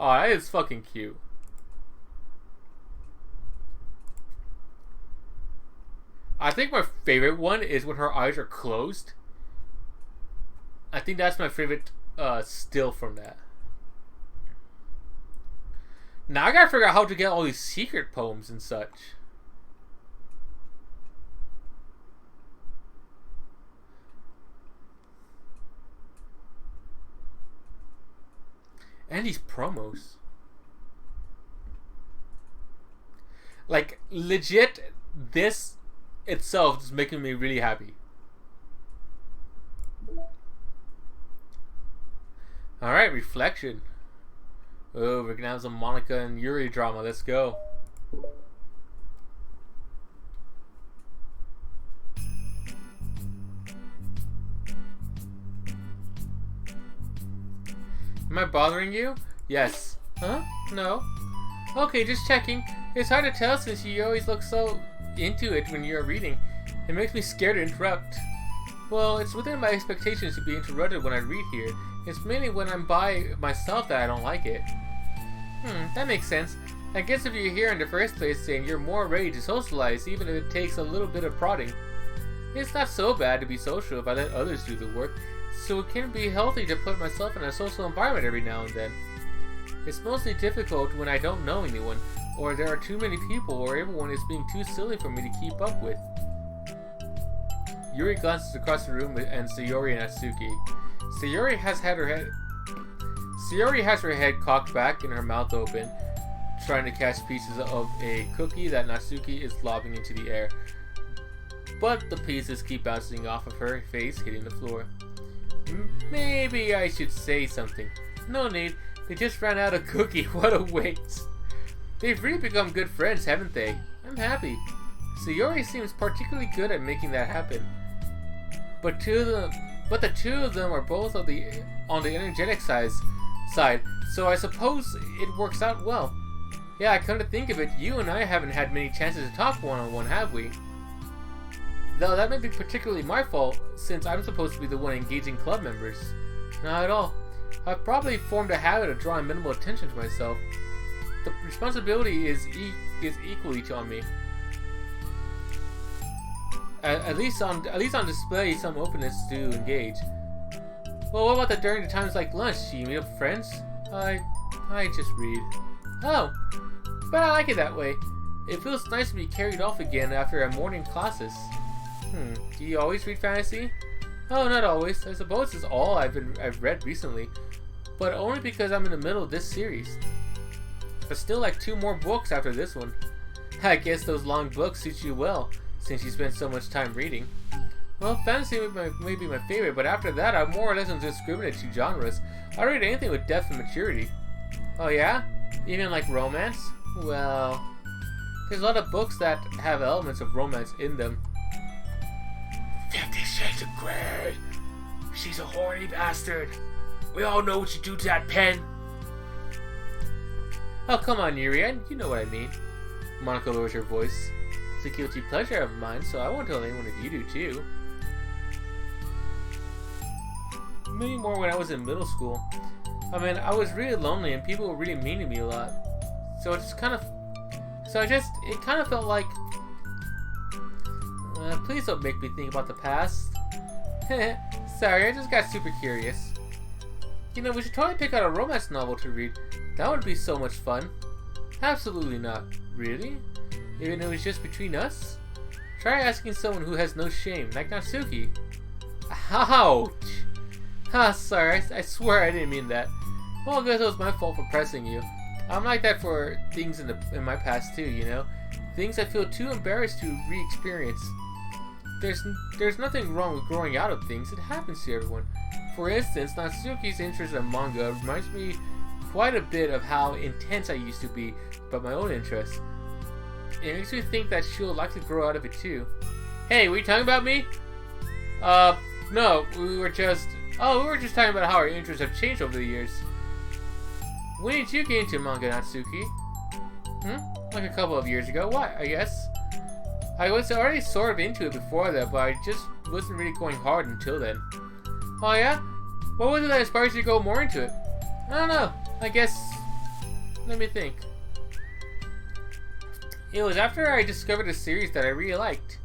Oh, that is fucking cute. I think my favorite one is when her eyes are closed. I think that's my favorite still from that. Now I gotta figure out how to get all these secret poems and such. And these promos. Like, legit, this itself is making me really happy. Alright, reflection. Oh, we're gonna have some Monica and Yuri drama. Let's go. Am I bothering you? Yes. Huh? No. Okay, just checking. It's hard to tell since you always look so into it when you're reading. It makes me scared to interrupt. Well, it's within my expectations to be interrupted when I read here. It's mainly when I'm by myself that I don't like it. That makes sense. I guess if you're here in the first place, then you're more ready to socialize, even if it takes a little bit of prodding. It's not so bad to be social if I let others do the work, so it can be healthy to put myself in a social environment every now and then. It's mostly difficult when I don't know anyone, or there are too many people, or everyone is being too silly for me to keep up with. Yuri glances across the room and Sayori and Natsuki. Sayori has her head cocked back and her mouth open, trying to catch pieces of a cookie that Natsuki is lobbing into the air. But the pieces keep bouncing off of her face, hitting the floor. Maybe I should say something. No need. They just ran out of cookie. What a waste. They've really become good friends, haven't they? I'm happy. Sayori seems particularly good at making that happen. But the two of them are both on the energetic side, so I suppose it works out well. Yeah, I come to think of it, you and I haven't had many chances to talk one-on-one, have we? Though that may be particularly my fault, since I'm supposed to be the one engaging club members. Not at all. I've probably formed a habit of drawing minimal attention to myself. The responsibility is equally on me. At least on display some openness to engage. Well, what about during the times like lunch? Do you meet up with friends? I just read. Oh, but I like it that way. It feels nice to be carried off again after a morning classes. Do you always read fantasy? Oh, not always. I suppose it's all I've read recently, but only because I'm in the middle of this series. But still like 2 more books after this one. I guess those long books suit you well, since you spend so much time reading. Well, fantasy may be my favorite, but after that I'm more or less indiscriminate to genres. I read anything with depth and maturity. Oh yeah? Even like romance? Well, there's a lot of books that have elements of romance in them. 50 Shades of Grey! She's a horny bastard! We all know what you do to that pen! Oh, come on, Yuri, you know what I mean. Monica lowers her voice. It's a guilty pleasure of mine, so I won't tell anyone if you do too. Many more when I was in middle school. I mean, I was really lonely and people were really mean to me a lot. So it kind of felt like, please don't make me think about the past. Sorry, I just got super curious. You know, we should totally pick out a romance novel to read. That would be so much fun. Absolutely not. Really? Even though it's just between us? Try asking someone who has no shame, like Natsuki. Ouch! Sorry, I swear I didn't mean that. Well, I guess it was my fault for pressing you. I'm like that for things in my past too, you know? Things I feel too embarrassed to re-experience. There's nothing wrong with growing out of things. It happens to everyone. For instance, Natsuki's interest in manga reminds me quite a bit of how intense I used to be about my own interests. It makes me think that she'll likely grow out of it too. Hey, were you talking about me? No, we were just talking about how our interests have changed over the years. When did you get into manga, Natsuki? Like a couple of years ago. Why, I guess. I was already sort of into it before that, but I just wasn't really going hard until then. Oh yeah? What was it that inspired you to go more into it? I don't know. I guess... Let me think. It was after I discovered a series that I really liked.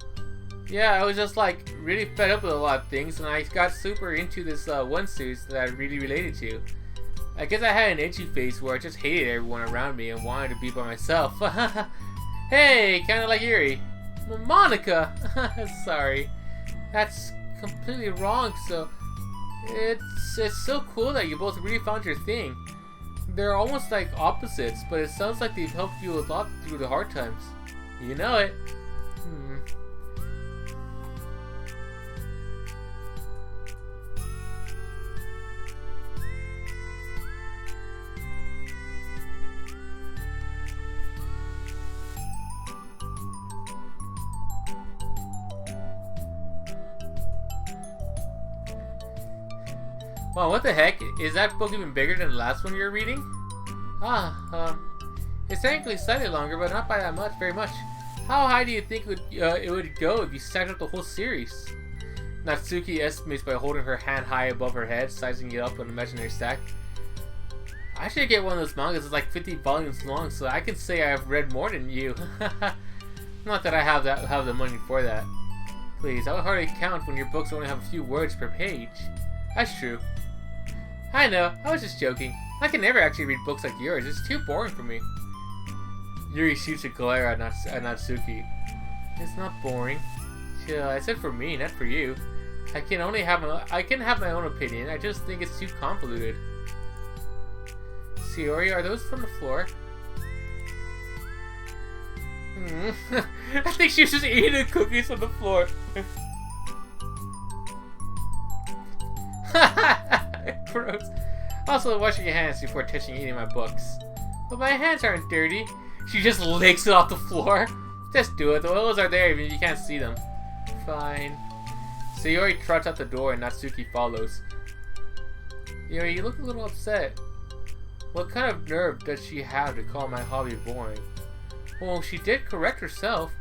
Yeah, I was just like really fed up with a lot of things, and I got super into this one series that I really related to. I guess I had an edgy phase where I just hated everyone around me and wanted to be by myself. Hey, kinda like Yuri. Monica! Sorry. That's completely wrong, so... It's so cool that you both really found your thing. They're almost like opposites, but it sounds like they've helped you a lot through the hard times. You know it. Wow, what the heck? Is that book even bigger than the last one you were reading? It's technically slightly longer, but not by that much, very much. How high do you think it would go if you stacked up the whole series? Natsuki estimates by holding her hand high above her head, sizing it up on an imaginary stack. I should get one of those mangas that's like 50 volumes long, so I can say I've read more than you. Not that I have the money for that. Please, I would hardly count when your books only have a few words per page. That's true. I know, I was just joking. I can never actually read books like yours, it's too boring for me. Yuri shoots a glare at Natsuki. It's not boring. Chill, I said for me, not for you. I can have my own opinion, I just think it's too convoluted. Sayori, are those from the floor? I think she was just eating the cookies on the floor. Gross. Also, washing your hands before touching any of my books. But my hands aren't dirty. She just licks it off the floor. Just do it. The oils are there even if you can't see them. Fine. Sayori trots out the door and Natsuki follows. Yuri, you look a little upset. What kind of nerve does she have to call my hobby boring? Well, she did correct herself.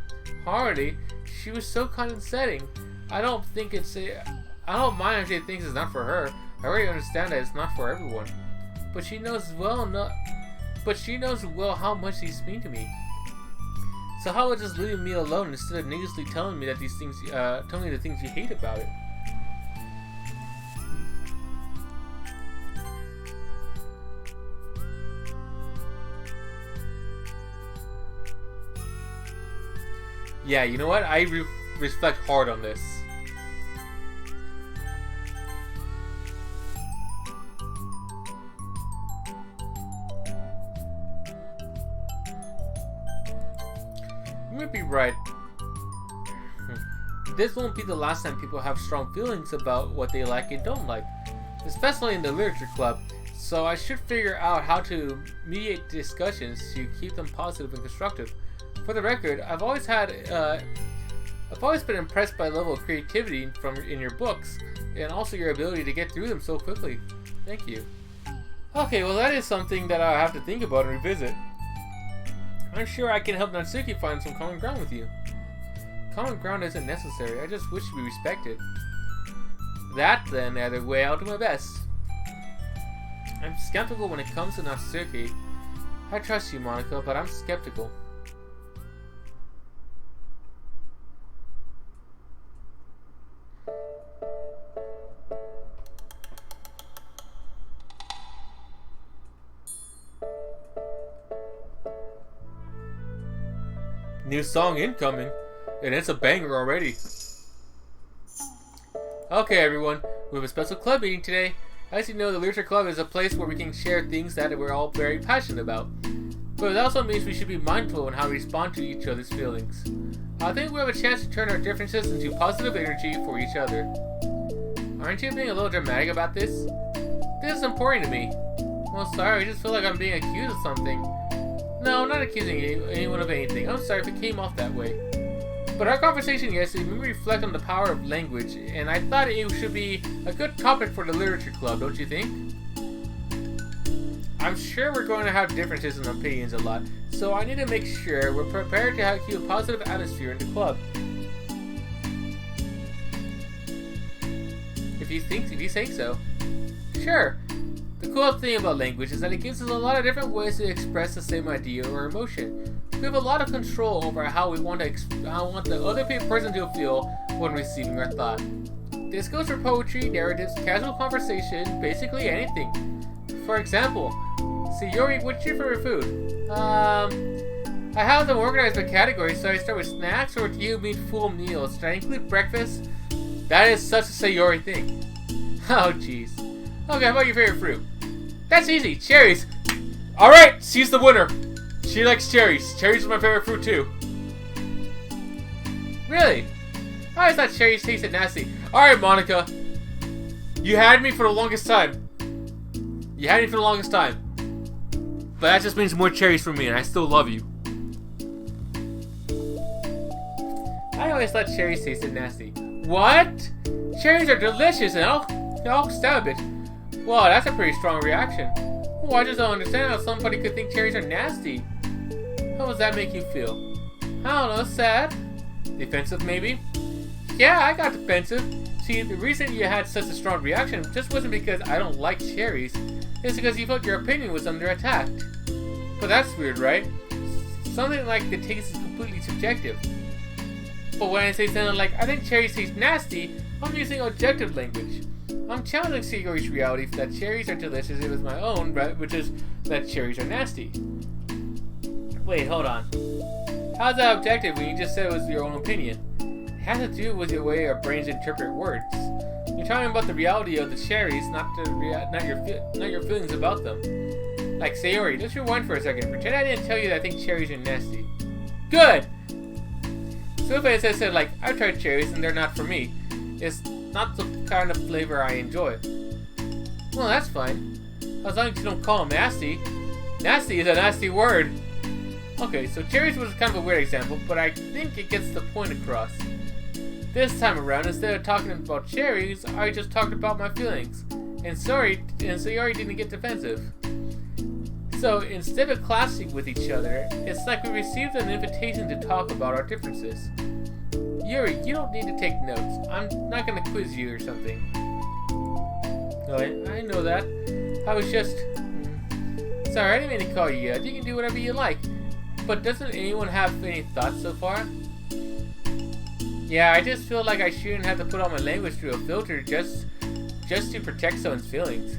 Hardly. She was so condescending. I don't mind if she thinks it's not for her. I already understand that it's not for everyone. But she knows well how much these mean to me. So how about just leaving me alone instead of needlessly telling me that these things, telling me the things you hate about it? Yeah, you know what? I reflect hard on this. You might be right. This won't be the last time people have strong feelings about what they like and don't like, especially in the literature club, so I should figure out how to mediate discussions to keep them positive and constructive. For the record, I've always been impressed by the level of creativity in your books, and also your ability to get through them so quickly. Thank you. Okay, well that is something that I'll have to think about and revisit. I'm sure I can help Natsuki find some common ground with you. Common ground isn't necessary, I just wish to be respected. That then, either way, I'll do my best. I'm skeptical when it comes to Natsuki. I trust you, Monica, but I'm skeptical. New song incoming, and it's a banger already. Okay everyone, we have a special club meeting today. As you know, the Literature Club is a place where we can share things that we're all very passionate about. but it also means we should be mindful in how we respond to each other's feelings. I think we have a chance to turn our differences into positive energy for each other. Aren't you being a little dramatic about this? This is important to me. Well, sorry, I just feel like I'm being accused of something. No, I'm not accusing anyone of anything. I'm sorry if it came off that way. But our conversation yesterday made me reflect on the power of language, and I thought it should be a good topic for the literature club, don't you think? I'm sure we're going to have differences in opinions a lot, so I need to make sure we're prepared to keep a positive atmosphere in the club. If you think so. Sure. The cool thing about language is that it gives us a lot of different ways to express the same idea or emotion. We have a lot of control over how we want the other person to feel when receiving our thought. This goes for poetry, narratives, casual conversation, basically anything. For example, Sayori, what's your favorite food? I have them organized by category, so I start with snacks, or do you mean full meals? Should I include breakfast? That is such a Sayori thing. Oh, jeez. Okay, how about your favorite fruit? That's easy, cherries. Alright, she's the winner. She likes cherries. Cherries are my favorite fruit too. Really? I always thought cherries tasted nasty. Alright, Monica. You had me for the longest time. But that just means more cherries for me, and I still love you. I always thought cherries tasted nasty. What? Cherries are delicious, and I'll stab it. Wow, that's a pretty strong reaction. Oh, I just don't understand how somebody could think cherries are nasty. How does that make you feel? I don't know, sad? Defensive, maybe? Yeah, I got defensive. See, the reason you had such a strong reaction just wasn't because I don't like cherries. It's because you felt your opinion was under attack. But that's weird, right? Something like the taste is completely subjective. But when I say something like, I think cherries taste nasty, I'm using objective language. I'm challenging Sayori's reality that cherries are delicious if it's my own, right? Which is that cherries are nasty. Wait, hold on. How's that objective when you just said it was your own opinion? It has to do with the way our brains interpret words. You're talking about the reality of the cherries, not your feelings about them. Like, Sayori, just rewind for a second. Pretend I didn't tell you that I think cherries are nasty. Good! So if I said like, I've tried cherries and they're not for me, it's not the kind of flavor I enjoy. Well, that's fine. As long as you don't call them nasty. Nasty is a nasty word. Okay, so cherries was kind of a weird example, but I think it gets the point across. This time around, instead of talking about cherries, I just talked about my feelings. And Sayori didn't get defensive. So instead of clashing with each other, it's like we received an invitation to talk about our differences. Yuri, you don't need to take notes. I'm not going to quiz you or something. No, I know that. I was just... Sorry, I didn't mean to call you out. You can do whatever you like. But doesn't anyone have any thoughts so far? Yeah, I just feel like I shouldn't have to put all my language through a filter just to protect someone's feelings.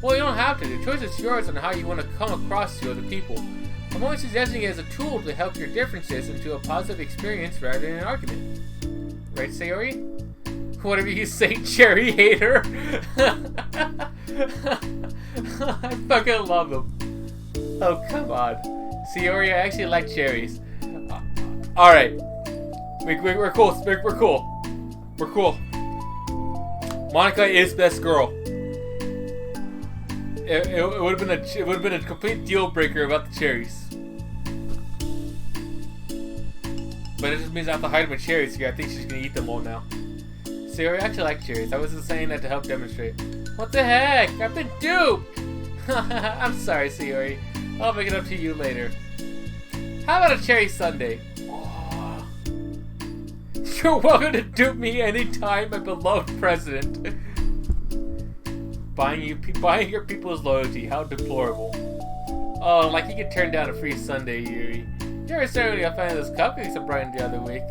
Well, you don't have to. The choice is yours on how you want to come across to other people. I'm only suggesting it as a tool to help your differences into a positive experience rather than an argument. Right, Sayori? Whatever you say, cherry hater. I fucking love them. Oh, come on. Sayori, I actually like cherries. Alright. We're cool. We're cool. We're cool. Monica is best girl. It would have been a complete deal breaker about the cherries. But it just means I have to hide my cherries here. I think she's gonna eat them all now. Sayori, I actually like cherries. I wasn't saying that to help demonstrate. What the heck? I've been duped! I'm sorry, Sayori. I'll make it up to you later. How about a cherry sundae? Oh. You're welcome to dupe me anytime, my beloved president. Buying your people's loyalty. How deplorable. Oh, like you could turn down a free sundae, Yuri. You were certainly a fan of those cupcakes I brought in the other week.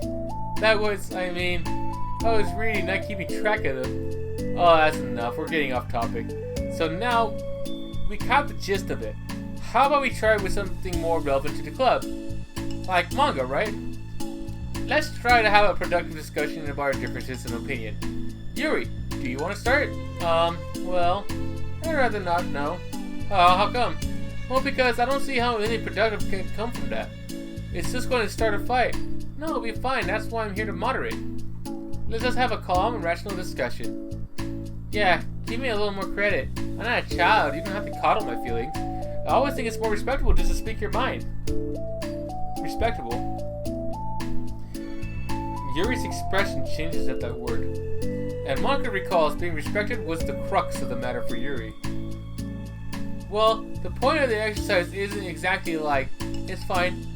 That was, I was reading, not keeping track of them. Oh, that's enough. We're getting off topic. So now, we caught the gist of it. How about we try with something more relevant to the club? Like manga, right? Let's try to have a productive discussion about our differences in opinion. Yuri, do you want to start? Well, I'd rather not know. How come? Well, because I don't see how anything productive can come from that. It's just going to start a fight. No, it'll be fine. That's why I'm here to moderate. Let's just have a calm and rational discussion. Yeah, give me a little more credit. I'm not a child. You don't have to coddle my feelings. I always think it's more respectable just to speak your mind. Respectable. Yuri's expression changes at that word. And Monika recalls being respected was the crux of the matter for Yuri. Well, the point of the exercise isn't exactly like, it's fine.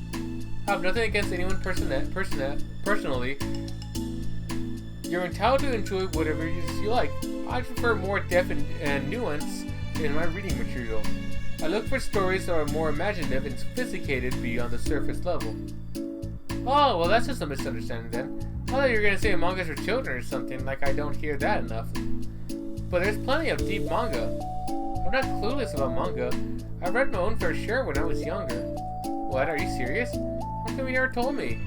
I have nothing against anyone personally. You're entitled to enjoy whatever you like. I prefer more depth and nuance in my reading material. I look for stories that are more imaginative and sophisticated beyond the surface level. Oh, well that's just a misunderstanding then. I thought you were going to say mangas for children or something, like I don't hear that enough. But there's plenty of deep manga. I'm not clueless about manga. I read my own fair share when I was younger. What, are you serious? How come you never told me?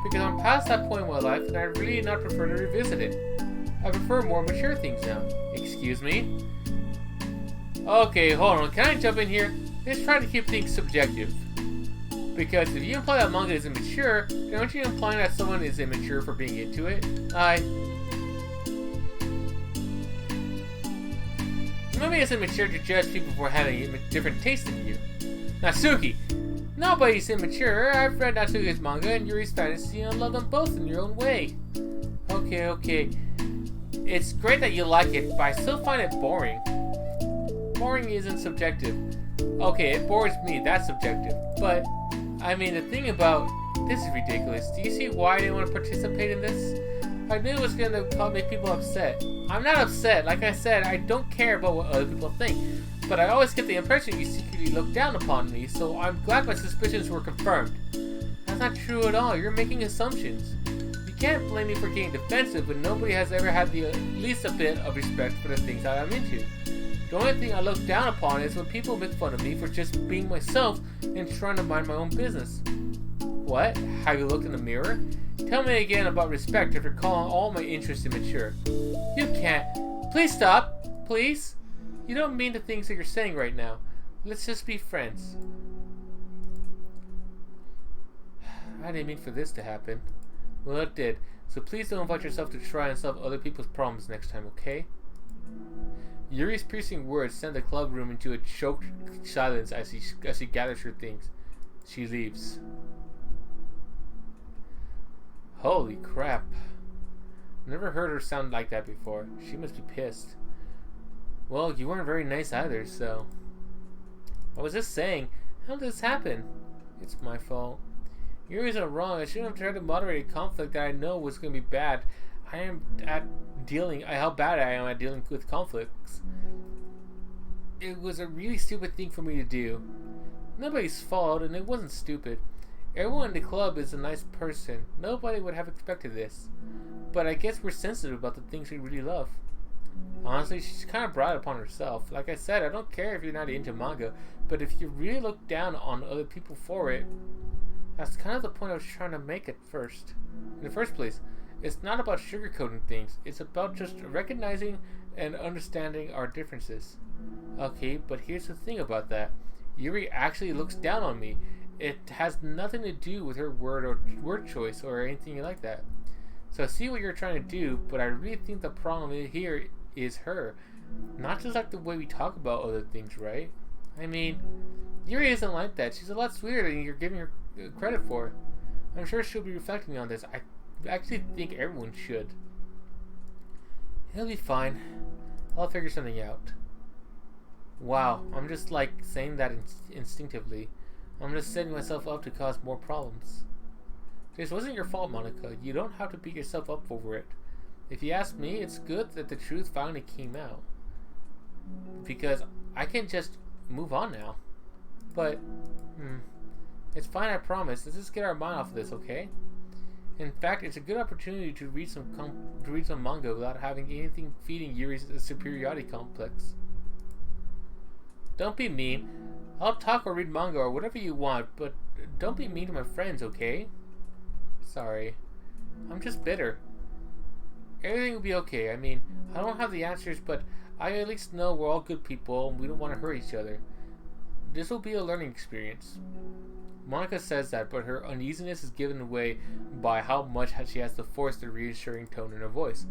Because I'm past that point in my life and I really not prefer to revisit it. I prefer more mature things now. Excuse me? Okay, hold on. Can I jump in here? Let's try to keep things subjective. Because if you imply that manga is immature, then aren't you implying that someone is immature for being into it? Maybe it's immature to judge people for having a different taste than you. Natsuki! Nobody's immature. I've read Natsuki's manga and Yuri's fantasy and love them both in your own way. Okay. It's great that you like it, but I still find it boring. Boring isn't subjective. Okay, it bores me, that's subjective. But, I mean, the thing about this is ridiculous. Do you see why I didn't want to participate in this? I knew it was going to make people upset. I'm not upset. Like I said, I don't care about what other people think. But I always get the impression you secretly look down upon me, so I'm glad my suspicions were confirmed. That's not true at all. You're making assumptions. You can't blame me for getting defensive when nobody has ever had the least a bit of respect for the things that I'm into. The only thing I look down upon is when people make fun of me for just being myself and trying to mind my own business. What? Have you looked in the mirror? Tell me again about respect after calling all my interests immature. You can't. Please stop. Please. You don't mean the things that you're saying right now. Let's just be friends. I didn't mean for this to happen. Well, it did. So please don't invite yourself to try and solve other people's problems next time, okay? Yuri's piercing words send the club room into a choked silence as she gathers her things. She leaves. Holy crap. Never heard her sound like that before. She must be pissed. Well, you weren't very nice either, so... I was just saying, how did this happen? It's my fault. Yuri's not wrong. I shouldn't have tried to moderate a conflict that I know was going to be bad. How bad I am at dealing with conflicts. It was a really stupid thing for me to do. Nobody's fault, and it wasn't stupid. Everyone in the club is a nice person. Nobody would have expected this. But I guess we're sensitive about the things we really love. Honestly, she's kind of brought it upon herself. Like I said, I don't care if you're not into manga, but if you really look down on other people for it, that's kind of the point I was trying to make at first. In the first place, it's not about sugarcoating things. It's about just recognizing and understanding our differences. Okay, but here's the thing about that. Yuri actually looks down on me. It has nothing to do with her word choice or anything like that. So I see what you're trying to do, but I really think the problem here is her. Not just like the way we talk about other things, right? I mean, Yuri isn't like that. She's a lot sweeter than you're giving her credit for. I'm sure she'll be reflecting on this. I actually think everyone should. It'll be fine. I'll figure something out. Wow, I'm just like saying that instinctively. I'm just setting myself up to cause more problems. This wasn't your fault, Monika. You don't have to beat yourself up over it. If you ask me, it's good that the truth finally came out. Because I can just move on now. But, it's fine, I promise. Let's just get our mind off of this, okay? In fact, it's a good opportunity to read some manga without having anything feeding Yuri's superiority complex. Don't be mean. I'll talk or read manga or whatever you want, but don't be mean to my friends, okay? Sorry. I'm just bitter. Everything will be okay. I mean, I don't have the answers, but I at least know we're all good people and we don't want to hurt each other. This will be a learning experience. Monica says that, but her uneasiness is given away by how much she has to force the reassuring tone in her voice.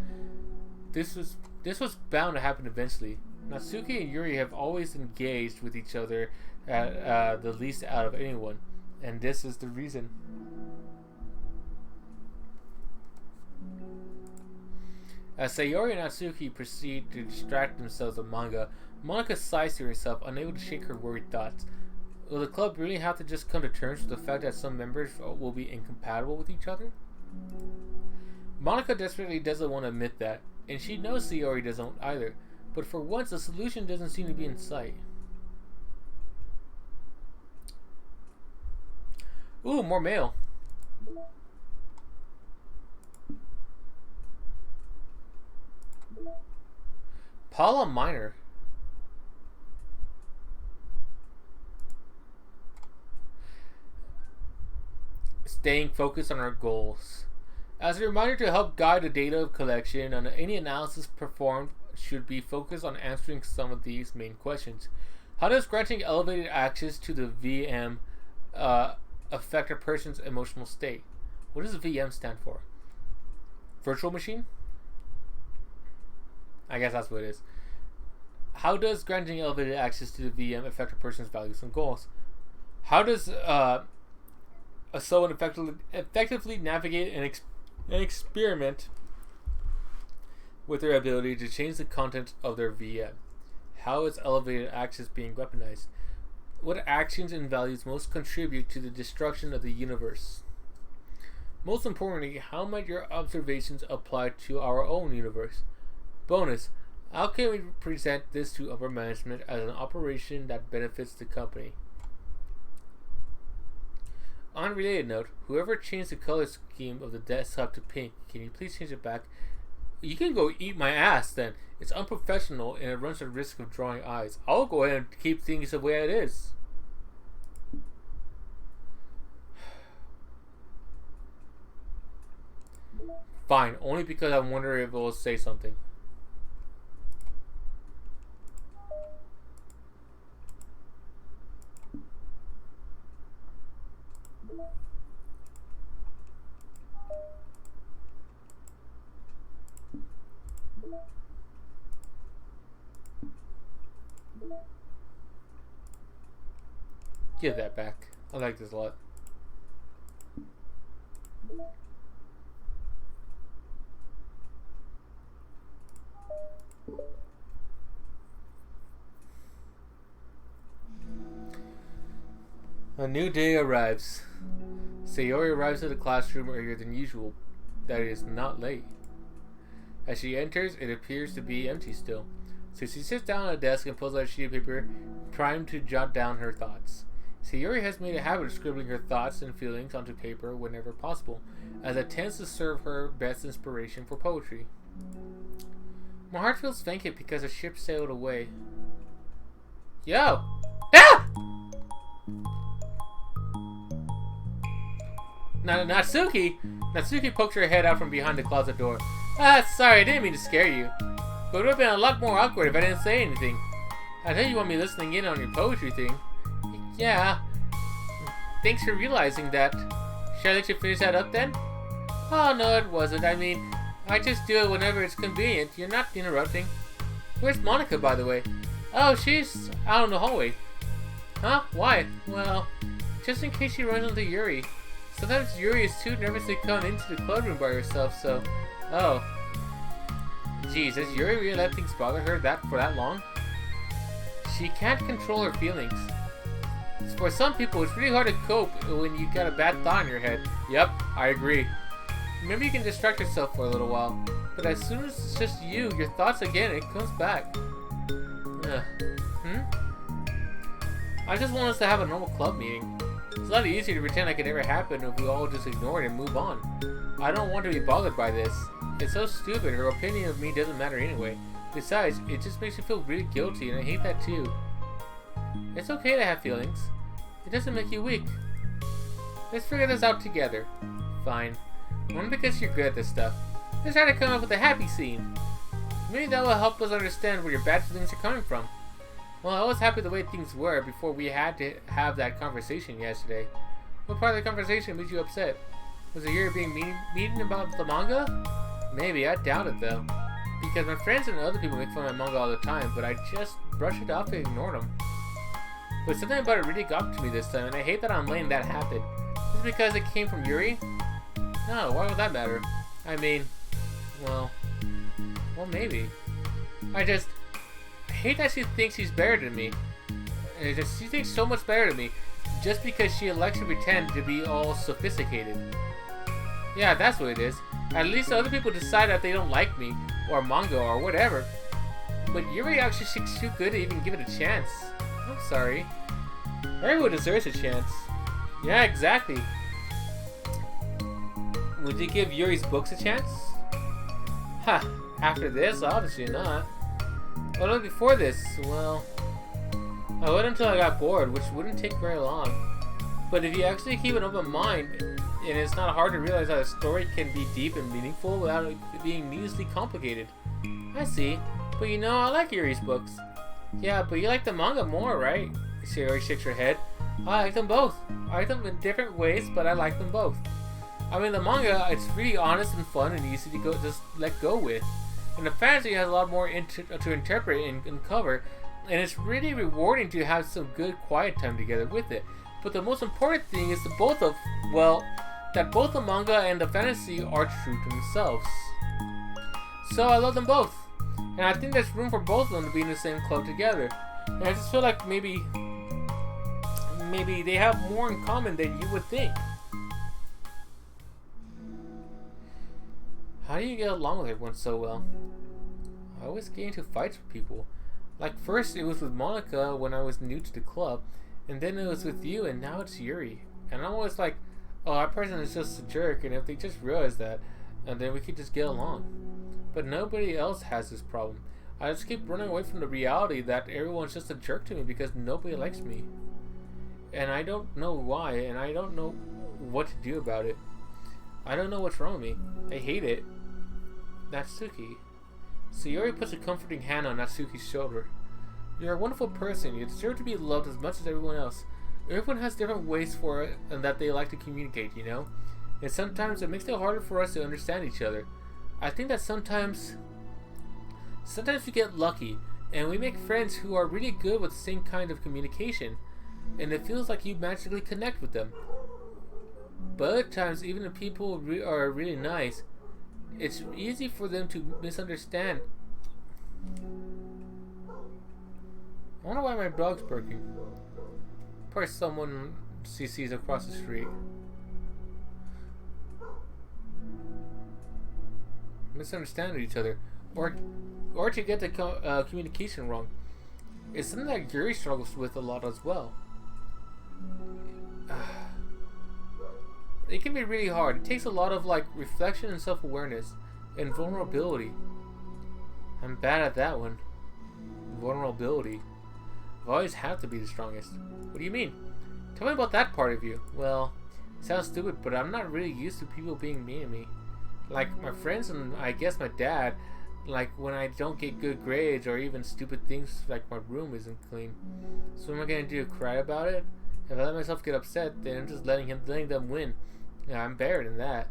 This was bound to happen eventually. Natsuki and Yuri have always engaged with each other at the least out of anyone, and this is the reason. As Sayori and Natsuki proceed to distract themselves with manga, Monica sighs to herself, unable to shake her worried thoughts. Will the club really have to just come to terms with the fact that some members will be incompatible with each other? Monica desperately doesn't want to admit that, and she knows Sayori doesn't either, but for once a solution doesn't seem to be in sight. Ooh, more mail. Paula Minor. Staying focused on our goals. As a reminder to help guide the data collection, and any analysis performed should be focused on answering some of these main questions. How does granting elevated access to the VM affect a person's emotional state? What does VM stand for? Virtual machine? I guess that's what it is. How does granting elevated access to the VM affect a person's values and goals? How does someone effectively navigate an experiment with their ability to change the content of their VM? How is elevated access being weaponized? What actions and values most contribute to the destruction of the universe? Most importantly, how might your observations apply to our own universe? Bonus, how can we present this to upper management as an operation that benefits the company? On a related note, whoever changed the color scheme of the desktop to pink, can you please change it back? You can go eat my ass then. It's unprofessional and it runs the risk of drawing eyes. I'll go ahead and keep things the way it is. Fine, only because I'm wondering if it will say something. Give that back. I like this a lot. A new day arrives. Sayori arrives at the classroom earlier than usual. That is not late. As she enters, it appears to be empty still. So she sits down at a desk and pulls out a sheet of paper, primed to jot down her thoughts. Sayori has made a habit of scribbling her thoughts and feelings onto paper whenever possible, as it tends to serve her best inspiration for poetry. My heart feels vacant because the ship sailed away. Yo! Ah! Natsuki! Natsuki pokes her head out from behind the closet door. Ah, sorry, I didn't mean to scare you. But it would have been a lot more awkward if I didn't say anything. I know you want me listening in on your poetry thing. Yeah. Thanks for realizing that. Should I let you finish that up then? Oh, no, it wasn't. I mean, I just do it whenever it's convenient. You're not interrupting. Where's Monica, by the way? Oh, she's out in the hallway. Huh? Why? Well, just in case she runs into Yuri. Sometimes Yuri is too nervous to come into the club room by herself, so... Oh. Geez, has Yuri really let things bother her for that long? She can't control her feelings. For some people, it's really hard to cope when you got a bad thought in your head. Yep, I agree. Maybe you can distract yourself for a little while, but as soon as it's just you, your thoughts again, it comes back. I just want us to have a normal club meeting. It's a lot easier to pretend like it never happened if we all just ignore it and move on. I don't want to be bothered by this. It's so stupid, her opinion of me doesn't matter anyway. Besides, it just makes me feel really guilty, and I hate that too. It's okay to have feelings. It doesn't make you weak. Let's figure this out together. Fine. Only because you're good at this stuff. Let's try to come up with a happy scene. Maybe that will help us understand where your bad feelings are coming from. Well, I was happy the way things were before we had to have that conversation yesterday. What part of the conversation made you upset? Was it Yuri being mean about the manga? Maybe, I doubt it though. Because my friends and other people make fun of my manga all the time, but I just brush it off and ignore them. But something about it really got to me this time, and I hate that I'm letting that happen. Is it because it came from Yuri? No, why would that matter? I mean, well maybe. I hate that she thinks she's better than me. She thinks so much better than me, just because she elects to pretend to be all sophisticated. Yeah, that's what it is. At least other people decide that they don't like me, or manga, or whatever. But Yuri actually thinks too good to even give it a chance. I'm sorry. Everyone deserves a chance. Yeah, exactly. Would you give Yuri's books a chance? Ha! After this, obviously not. Although before this, well, I would until I got bored, which wouldn't take very long. But if you actually keep an open mind, and it's not hard to realize that a story can be deep and meaningful without it being needlessly complicated. I see. But you know, I like Yuri's books. Yeah, but you like the manga more, right? Yuri shakes her head. I like them both. I like them in different ways, but I like them both. I mean, the manga, it's really honest and fun and easy to just let go with. And the fantasy has a lot more to interpret and cover, and it's really rewarding to have some good quiet time together with it. But the most important thing is that both the manga and the fantasy are true to themselves. So I love them both. And I think there's room for both of them to be in the same club together. And I just feel like maybe they have more in common than you would think. How do you get along with everyone so well? I always get into fights with people. Like first it was with Monica when I was new to the club, and then it was with you, and now it's Yuri. And I'm always like, oh, that person is just a jerk, and if they just realize that, and then we could just get along. But nobody else has this problem. I just keep running away from the reality that everyone's just a jerk to me because nobody likes me. And I don't know why, and I don't know what to do about it. I don't know what's wrong with me. I hate it. Natsuki. Sayori puts a comforting hand on Natsuki's shoulder. You're a wonderful person. You deserve to be loved as much as everyone else. Everyone has different ways for it and that they like to communicate, you know? And sometimes it makes it harder for us to understand each other. I think that sometimes we get lucky and we make friends who are really good with the same kind of communication, and it feels like you magically connect with them. But other times, even if people are really nice, it's easy for them to misunderstand. I wonder why my dog's barking. Probably someone she sees across the street. Misunderstand each other, or to get the communication wrong. It's something that Yuri struggles with a lot as well. It can be really hard. It takes a lot of reflection and self-awareness and vulnerability. I'm bad at that one. Vulnerability. I've always had to be the strongest. What do you mean? Tell me about that part of you. Well, it sounds stupid, but I'm not really used to people being mean to me. Like my friends and I guess my dad, like when I don't get good grades or even stupid things like my room isn't clean. So what am I gonna do? Cry about it? If I let myself get upset, then I'm just letting them win. Yeah, I'm better than that.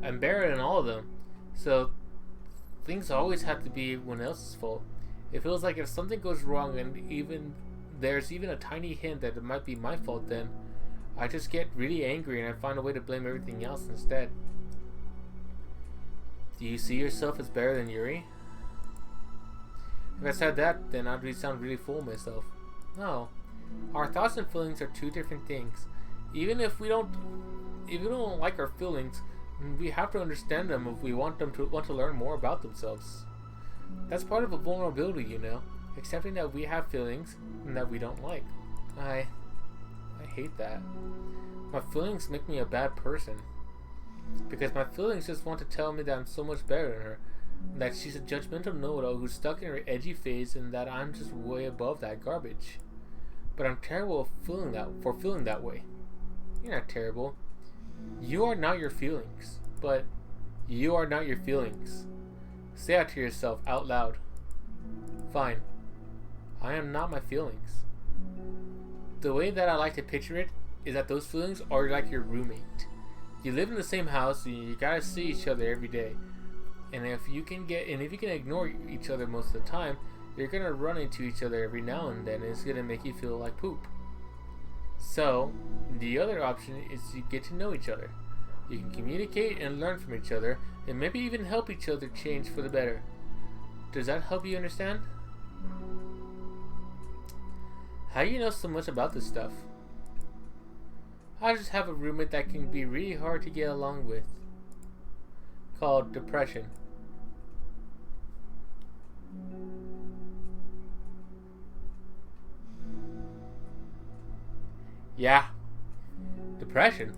I'm better than all of them. So things always have to be everyone else's fault. It feels like if something goes wrong and there's even a tiny hint that it might be my fault, then I just get really angry and I find a way to blame everything else instead. Do you see yourself as better than Yuri? If I said that, then I'd sound really full of myself. No. Our thoughts and feelings are two different things. Even if we don't like our feelings, we have to understand them if we want to learn more about themselves. That's part of a vulnerability, you know, accepting that we have feelings and that we don't like. I hate that. My feelings make me a bad person. Because my feelings just want to tell me that I'm so much better than her. That she's a judgmental know-it-all who's stuck in her edgy phase and that I'm just way above that garbage. But I'm terrible for feeling that way. You're not terrible. You are not your feelings. But you are not your feelings. Say that to yourself out loud. Fine. I am not my feelings. The way that I like to picture it is that those feelings are like your roommate. You live in the same house and you gotta see each other every day. And if you can ignore each other most of the time, you're gonna run into each other every now and then, and it's gonna make you feel like poop. So, the other option is you get to know each other. You can communicate and learn from each other, and maybe even help each other change for the better. Does that help you understand? How do you know so much about this stuff? I just have a roommate that can be really hard to get along with. Called depression. Yeah. Depression?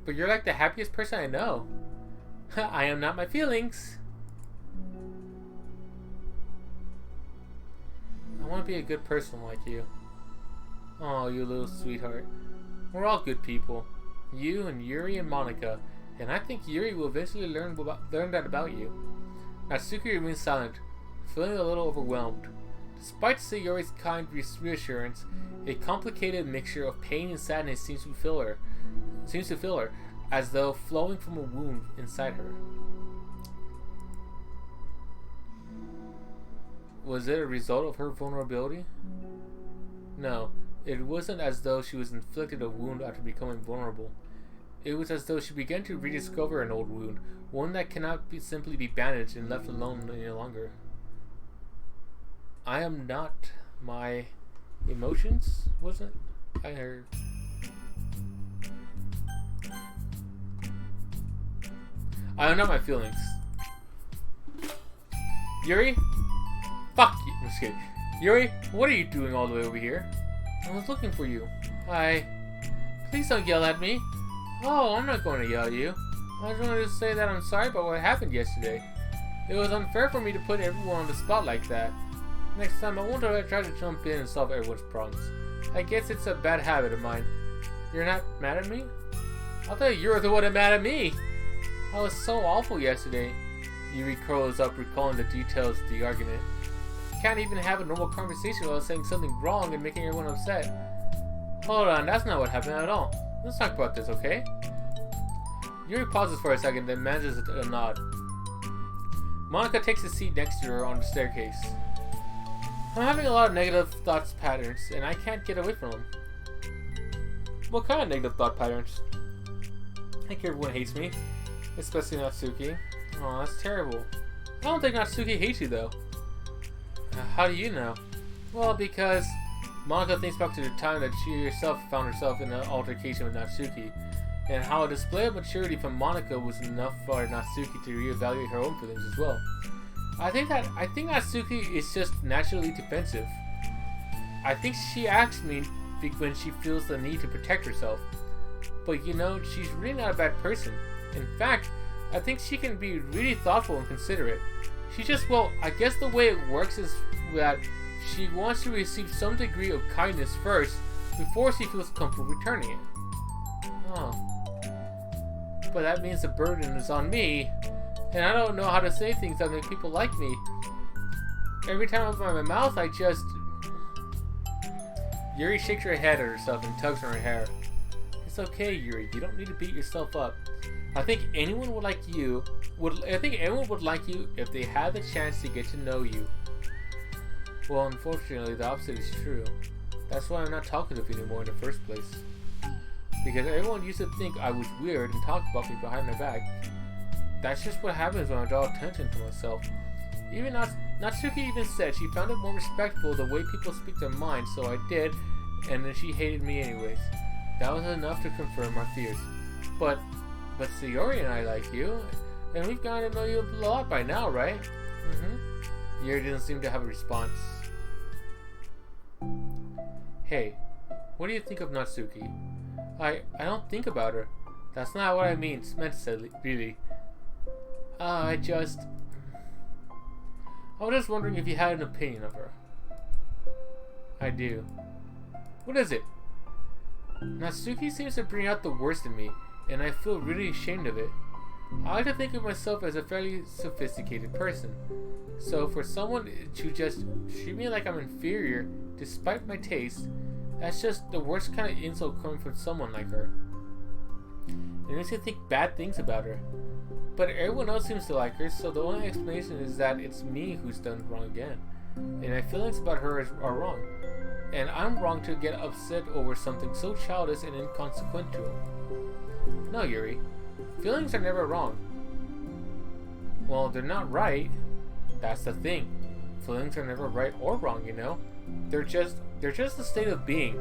But you're like the happiest person I know. I am not my feelings. I want to be a good person like you. Oh, you little sweetheart. We're all good people. You and Yuri and Monica. And I think Yuri will eventually learn that about you. Natsuki remains silent, feeling a little overwhelmed. Despite Sayori's kind reassurance, a complicated mixture of pain and sadness seems to fill her, as though flowing from a wound inside her. Was it a result of her vulnerability? No, it wasn't as though she was inflicted a wound after becoming vulnerable. It was as though she began to rediscover an old wound, one that cannot simply be bandaged and left alone any longer. I am not my emotions, wasn't I heard? I am not my feelings. Yuri? Fuck you. I'm just kidding. Yuri, what are you doing all the way over here? I was looking for you. Please don't yell at me. Oh, I'm not going to yell at you. I just wanted to say that I'm sorry about what happened yesterday. It was unfair for me to put everyone on the spot like that. Next time, I won't try to jump in and solve everyone's problems. I guess it's a bad habit of mine. You're not mad at me? I thought you were the one that mad at me. I was so awful yesterday. Yuri curls up, recalling the details of the argument. You can't even have a normal conversation without saying something wrong and making everyone upset. Hold on, that's not what happened at all. Let's talk about this, okay? Yuri pauses for a second, then manages a nod. Monica takes a seat next to her on the staircase. I'm having a lot of negative thoughts patterns, and I can't get away from them. What kind of negative thought patterns? I think everyone hates me, especially Natsuki. Oh, that's terrible. I don't think Natsuki hates you, though. How do you know? Well, because Monica thinks back to the time that she herself found herself in an altercation with Natsuki, and how a display of maturity from Monica was enough for Natsuki to reevaluate her own feelings as well. I think Natsuki is just naturally defensive. I think she acts mean when she feels the need to protect herself. But you know, she's really not a bad person. In fact, I think she can be really thoughtful and considerate. She just, well, I guess the way it works is that she wants to receive some degree of kindness first before she feels comfortable returning it. Oh. But that means the burden is on me, and I don't know how to say things that make people like me. Every time I open my mouth, I just... Yuri shakes her head at herself and tugs on her hair. It's okay, Yuri. You don't need to beat yourself up. I think anyone would like you if they had the chance to get to know you. Well, unfortunately, the opposite is true. That's why I'm not talkative anymore in the first place. Because everyone used to think I was weird and talk about me behind my back. That's just what happens when I draw attention to myself. Even Natsuki even said she found it more respectful the way people speak their minds, so I did, and then she hated me anyways. That was enough to confirm my fears. But Sayori and I like you, and we've gotten to know you a lot by now, right? Mm-hmm. Yuri didn't seem to have a response. Hey, what do you think of Natsuki? I don't think about her. That's not what I meant really. I was just wondering if you had an opinion of her. I do. What is it? Natsuki seems to bring out the worst in me, and I feel really ashamed of it. I like to think of myself as a fairly sophisticated person. So for someone to just treat me like I'm inferior despite my taste, that's just the worst kind of insult coming from someone like her. It makes me think bad things about her. But everyone else seems to like her, so the only explanation is that it's me who's done wrong again. And my feelings about her are wrong. And I'm wrong to get upset over something so childish and inconsequential. No, Yuri. Feelings are never wrong. Well, they're not right. That's the thing. Feelings are never right or wrong, you know? They're just a state of being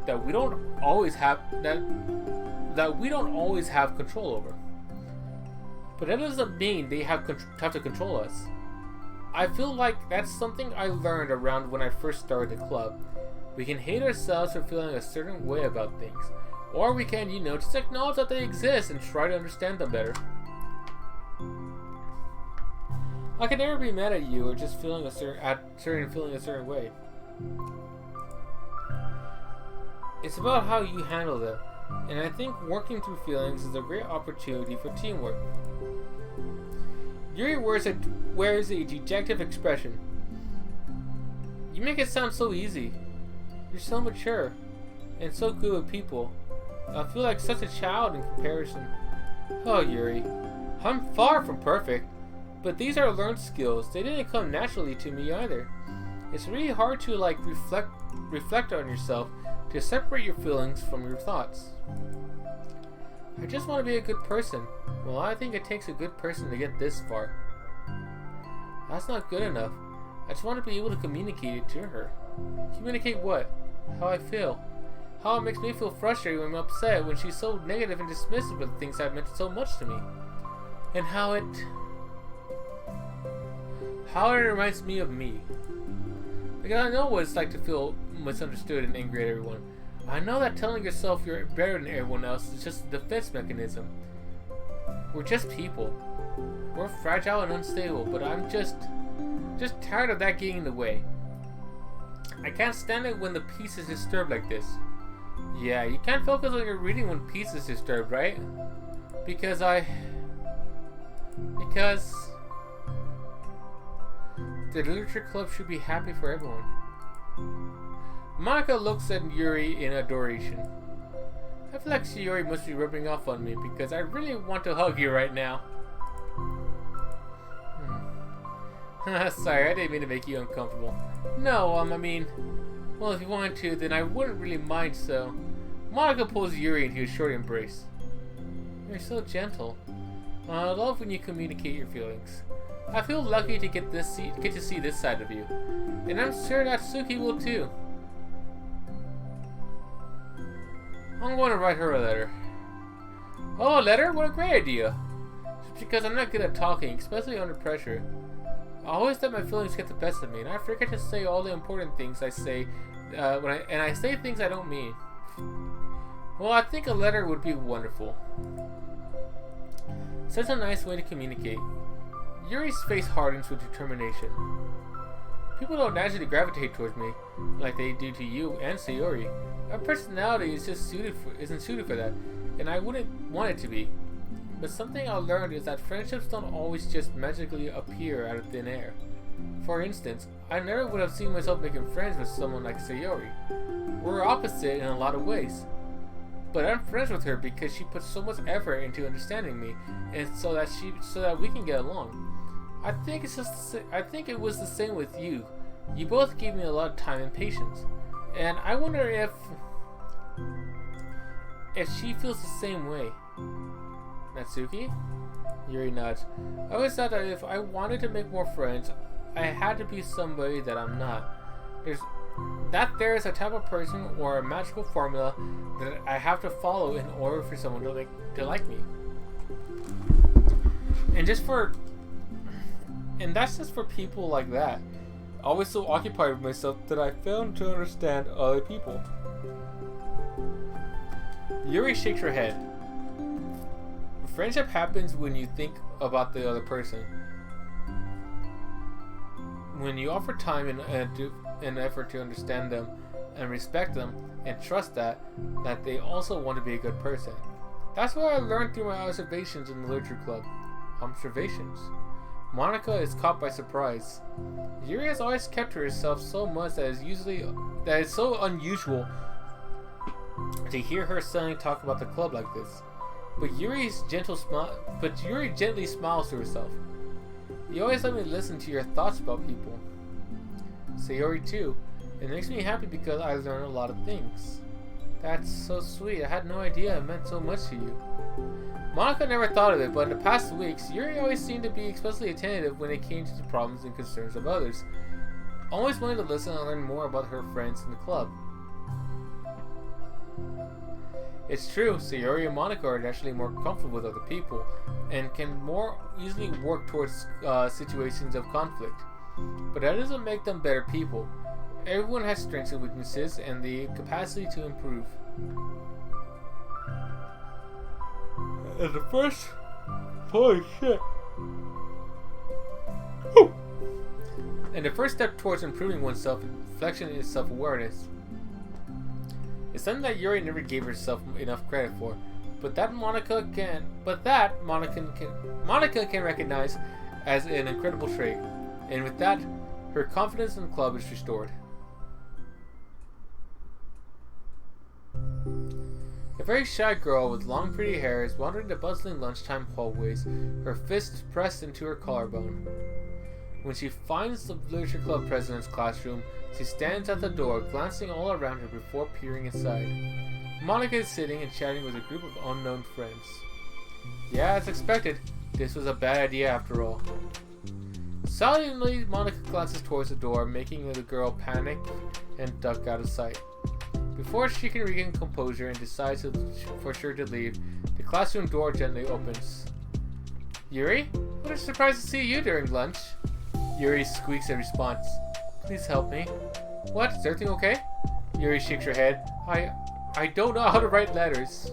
that we don't always have that we don't always have control over. But that doesn't mean they have to control us. I feel like that's something I learned around when I first started the club. We can hate ourselves for feeling a certain way about things. Or we can, you know, just acknowledge that they exist and try to understand them better. I can never be mad at you or just feeling a certain way. It's about how you handle them, and I think working through feelings is a great opportunity for teamwork. Yuri wears a dejected expression. You make it sound so easy. You're so mature and so good with people. I feel like such a child in comparison. Oh, Yuri, I'm far from perfect, but these are learned skills. They didn't come naturally to me either. It's really hard to reflect on yourself, to separate your feelings from your thoughts. I just want to be a good person. Well, I think it takes a good person to get this far. That's not good enough. I just want to be able to communicate it to her. Communicate what? How I feel. How it makes me feel frustrated when I'm upset when she's so negative and dismissive of the things that meant so much to me. And how it reminds me of me. Because I know what it's like to feel misunderstood and angry at everyone. I know that telling yourself you're better than everyone else is just a defense mechanism. We're just people. We're fragile and unstable, but I'm just tired of that getting in the way. I can't stand it when the peace is disturbed like this. Yeah, you can't focus on your reading when peace is disturbed, right? Because the literature club should be happy for everyone. Monica looks at Yuri in adoration. I feel like Yuri must be rubbing off on me because I really want to hug you right now. Sorry, I didn't mean to make you uncomfortable. No, I mean, well, if you wanted to, then I wouldn't really mind, so... Monica pulls Yuri into a short embrace. You're so gentle. I love when you communicate your feelings. I feel lucky to get to see this side of you. And I'm sure Natsuki will too. I'm going to write her a letter. Oh, a letter? What a great idea. Just because I'm not good at talking, especially under pressure. I always let my feelings get the best of me, and I forget to say all the important things I say when I say things I don't mean. Well, I think a letter would be wonderful. Such a nice way to communicate. Yuri's face hardens with determination. People don't naturally gravitate towards me like they do to you and Sayori. My personality is just isn't suited for that, and I wouldn't want it to be. But something I learned is that friendships don't always just magically appear out of thin air. For instance, I never would have seen myself making friends with someone like Sayori. We're opposite in a lot of ways. But I'm friends with her because she puts so much effort into understanding me, and so that we can get along. I think it was the same with you. You both gave me a lot of time and patience, and I wonder if she feels the same way. Natsuki? Yuri nods. I always thought that if I wanted to make more friends, I had to be somebody that I'm not. There is a type of person or a magical formula that I have to follow in order for someone to like me. And that's just for people like that. Always so occupied with myself that I failed to understand other people. Yuri shakes her head. Friendship happens when you think about the other person. When you offer time and effort to understand them and respect them and trust that they also want to be a good person. That's what I learned through my observations in the literature club. Observations. Monika is caught by surprise. Yuri has always kept to herself so much that it's so unusual to hear her suddenly talk about the club like this. But Yuri gently smiles to herself. You always let me listen to your thoughts about people. Sayori too. It makes me happy because I learn a lot of things. That's so sweet. I had no idea it meant so much to you. Monika never thought of it, but in the past weeks, Yuri always seemed to be especially attentive when it came to the problems and concerns of others. Always wanted to listen and learn more about her friends in the club. It's true, Sayori and Monika are naturally more comfortable with other people and can more easily work towards situations of conflict. But that doesn't make them better people. Everyone has strengths and weaknesses and the capacity to improve. And the first... Holy shit. Whew. And the first step towards improving oneself in reflection is self-awareness. It's something that Yuri never gave herself enough credit for, but that Monika can recognize as an incredible trait. And with that, her confidence in the club is restored. A very shy girl with long pretty hair is wandering the bustling lunchtime hallways, her fists pressed into her collarbone. When she finds the literature club president's classroom, she stands at the door, glancing all around her before peering inside. Monika is sitting and chatting with a group of unknown friends. Yeah, as expected, this was a bad idea after all. Silently, Monika glances towards the door, making the girl panic and duck out of sight. Before she can regain composure and decides for sure to leave, the classroom door gently opens. Yuri? What a surprise to see you during lunch. Yuri squeaks in response. Please help me. What? Is everything okay? Yuri shakes her head. I don't know how to write letters.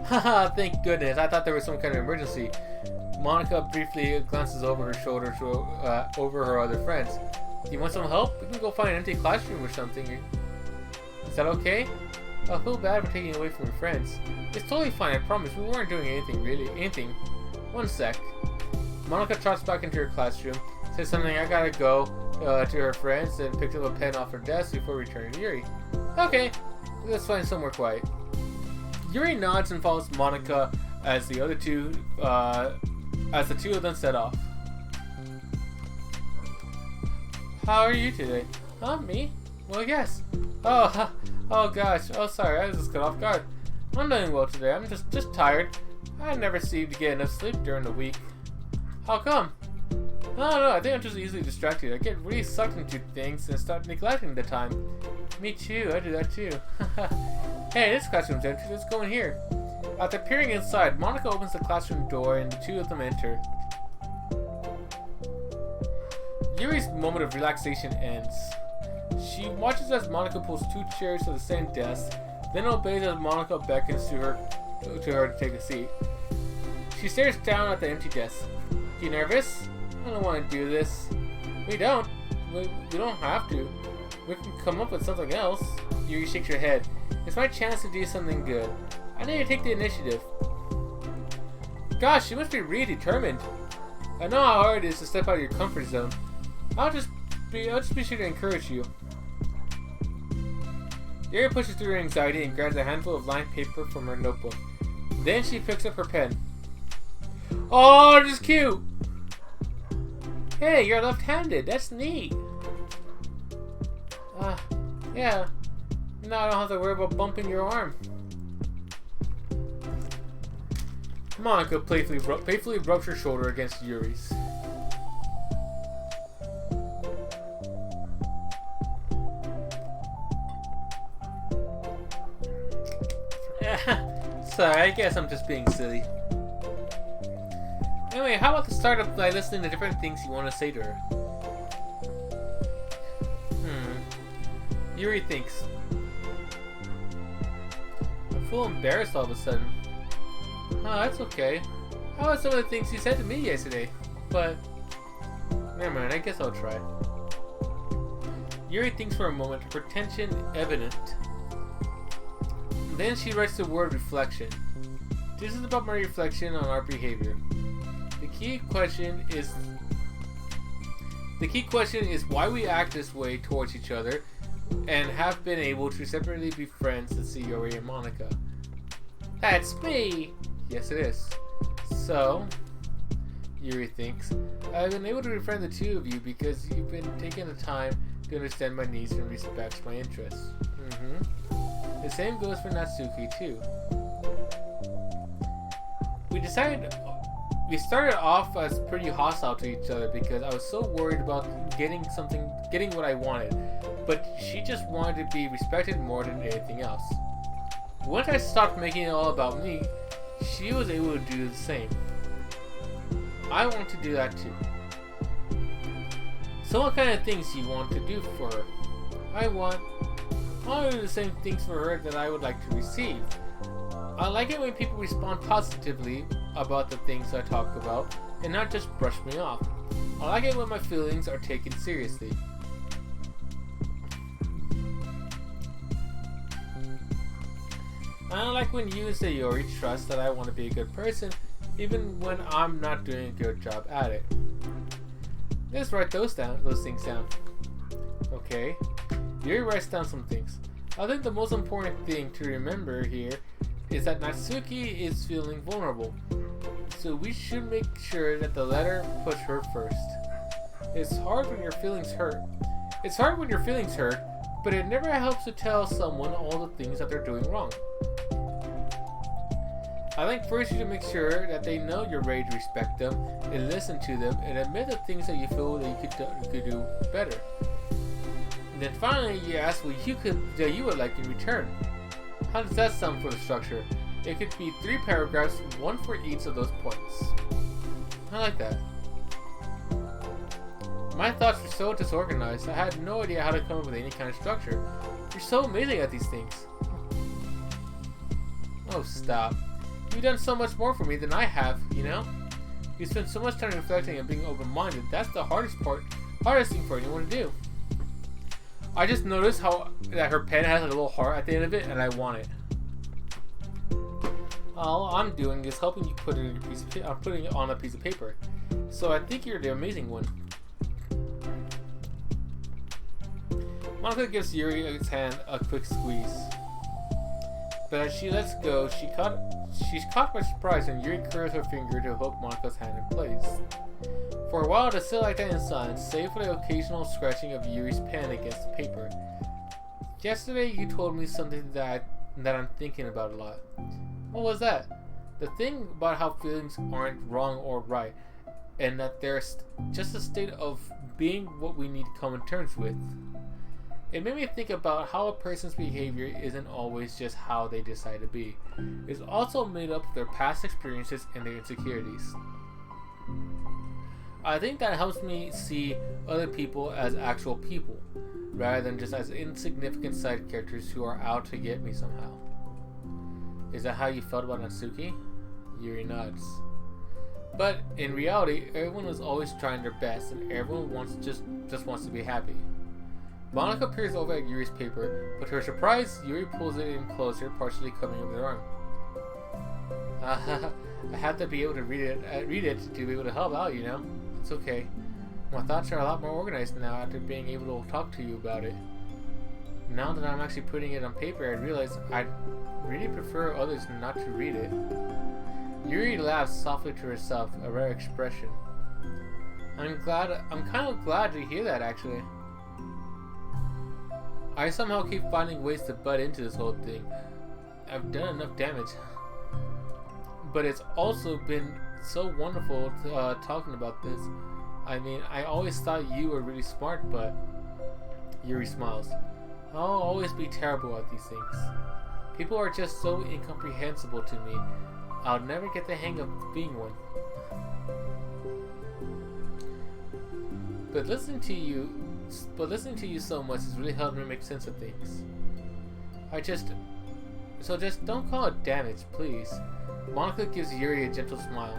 Haha, thank goodness. I thought there was some kind of emergency. Monika briefly glances over her shoulder to over her other friends. You want some help? We can go find an empty classroom or something. Is that okay? I feel bad for taking you away from your friends. It's totally fine, I promise. We weren't doing anything. One sec. Monika trots back into her classroom, says something, I gotta go, to her friends, and picks up a pen off her desk before returning to Yuri. Okay, let's find somewhere quiet. Yuri nods and follows Monika as the two of them set off. How are you today? Me? Well, yes. Oh gosh. Oh, sorry. I was just caught off guard. I'm doing well today. I'm just tired. I never seem to get enough sleep during the week. How come? I don't know. I think I'm just easily distracted. I get really sucked into things and start neglecting the time. Me too. I do that too. Hey, this classroom's empty. Let's go in here. After peering inside, Monika opens the classroom door and the two of them enter. Yuri's moment of relaxation ends. She watches as Monika pulls two chairs to the same desk, then obeys as Monika beckons to her to take a seat. She stares down at the empty desk. You nervous? I don't want to do this. We don't. We don't have to. We can come up with something else. Yuri shakes her head. It's my chance to do something good. I need to take the initiative. Gosh, you must be really determined. I know how hard it is to step out of your comfort zone. I'll just be sure to encourage you. Yuri pushes through her anxiety and grabs a handful of lined paper from her notebook. Then she picks up her pen. Oh, this is cute! Hey, you're left-handed. That's neat. Yeah. Now I don't have to worry about bumping your arm. Monika playfully rubs her shoulder against Yuri's. Sorry, I guess I'm just being silly. Anyway, how about the start of by listening to different things you want to say to her? Yuri thinks. I feel embarrassed all of a sudden. Oh, that's okay. How about some of the things you said to me yesterday? But, never mind, I guess I'll try. Yuri thinks for a moment, her tension evident. Then she writes the word reflection. This is about my reflection on our behavior. The key question is why we act this way towards each other and have been able to separately be friends to see Yuri and Monica. That's me! Yes, it is. So, Yuri thinks, I've been able to befriend the two of you because you've been taking the time to understand my needs and respect my interests. The same goes for Natsuki too. We started off as pretty hostile to each other because I was so worried about getting what I wanted, but she just wanted to be respected more than anything else. Once I stopped making it all about me, she was able to do the same. I want to do that too. So what kind of things do you want to do for her? I want to do the same things for her that I would like to receive. I like it when people respond positively about the things I talk about and not just brush me off. I like it when my feelings are taken seriously. I like when you and Sayori trust that I want to be a good person even when I'm not doing a good job at it. Let's write those things down. Okay. Yuri writes down some things. I think the most important thing to remember here is that Natsuki is feeling vulnerable. So we should make sure that the letter puts her first. It's hard when your feelings hurt. But it never helps to tell someone all the things that they're doing wrong. I think first you should make sure that they know you're ready to respect them and listen to them and admit the things that you feel that you could do better. And then finally you ask what you would like in return. How does that sound for the structure? It could be 3 paragraphs, one for each of those points. I like that. My thoughts were so disorganized, I had no idea how to come up with any kind of structure. You're so amazing at these things. Oh, stop. You've done so much more for me than I have, you know? You spend so much time reflecting and being open-minded. That's the hardest thing for anyone to do. I just noticed that her pen has a little heart at the end of it, and I want it. All I'm doing is helping you put it in I'm putting it on a piece of paper. So I think you're the amazing one. Monica gives Yuri's hand a quick squeeze. But as she lets go, she's caught by surprise and Yuri curves her finger to hook Monica's hand in place. For a while, it is still like that in silence, save for the occasional scratching of Yuri's pen against the paper. Yesterday, you told me something that I'm thinking about a lot. What was that? The thing about how feelings aren't wrong or right, and that they're just a state of being what we need to come to terms with. It made me think about how a person's behavior isn't always just how they decide to be. It's also made up of their past experiences and their insecurities. I think that helps me see other people as actual people, rather than just as insignificant side characters who are out to get me somehow. Is that how you felt about Natsuki? Yuri nods. But in reality, everyone was always trying their best, and everyone just wants to be happy. Monica peers over at Yuri's paper, but to her surprise, Yuri pulls it in closer, partially covering over their arm. I have to be able to read it to be able to help out, you know? It's okay. My thoughts are a lot more organized now after being able to talk to you about it. Now that I'm actually putting it on paper, I realize I'd really prefer others not to read it. Yuri laughs softly to herself, a rare expression. I'm kind of glad to hear that, actually. I somehow keep finding ways to butt into this whole thing. I've done enough damage. But it's also been so wonderful talking about this. I mean, I always thought you were really smart, but... Yuri smiles. I'll always be terrible at these things. People are just so incomprehensible to me. I'll never get the hang of being one. But listening to you so much has really helped me make sense of things. So just don't call it damage, please. Monica gives Yuri a gentle smile.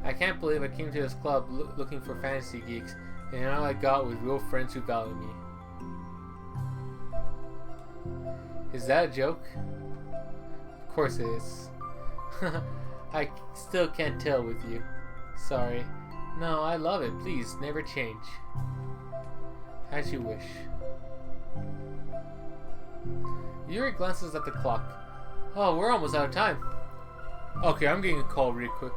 I can't believe I came to this club looking for fantasy geeks, and all I got was real friends who value me. Is that a joke? Of course it is. I still can't tell with you. Sorry. No, I love it. Please, never change. As you wish. Yuri glances at the clock. Oh, we're almost out of time. Okay, I'm getting a call really quick.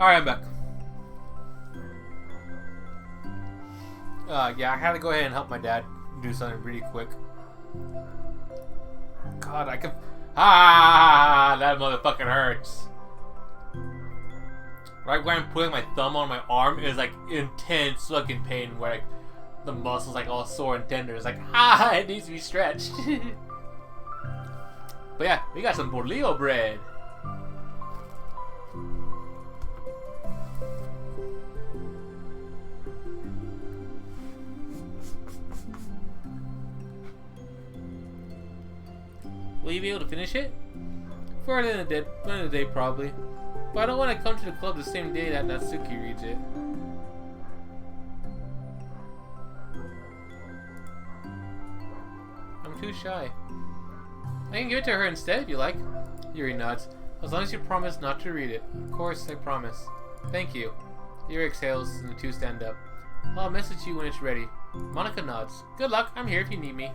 Alright, I'm back. Yeah, I had to go ahead and help my dad do something really quick. God, I can... Ah, that motherfucking hurts. Right when I'm putting my thumb on my arm is like intense fucking pain where like The muscles like all sore and tender. It's like, ah, it needs to be stretched. But yeah, we got some bolillo bread. Will you be able to finish it? For the end of the day, probably. But I don't want to come to the club the same day that Natsuki reads it. I'm too shy. I can give it to her instead if you like. Yuri nods. As long as you promise not to read it. Of course, I promise. Thank you. Yuri exhales and the two stand up. I'll message you when it's ready. Monica nods. Good luck. I'm here if you need me.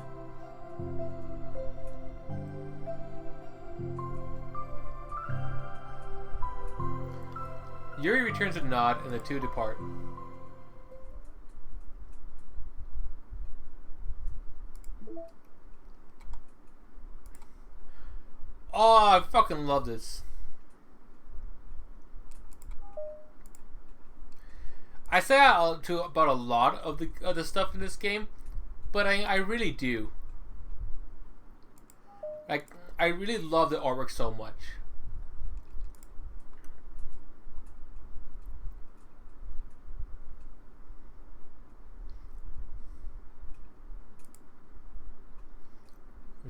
Yuri returns a nod and the two depart. Oh, I fucking love this. I say that about a lot of the stuff in this game, but I really do. Like, I really love the artwork so much.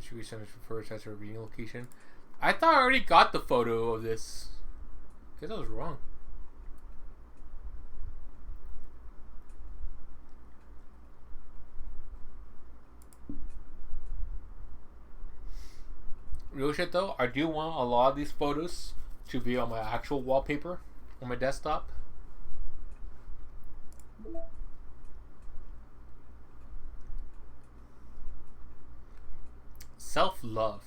Should we send it first as a reading location? I thought I already got the photo of this. Because I was wrong. Real shit though, I do want a lot of these photos to be on my actual wallpaper on my desktop. Self-love.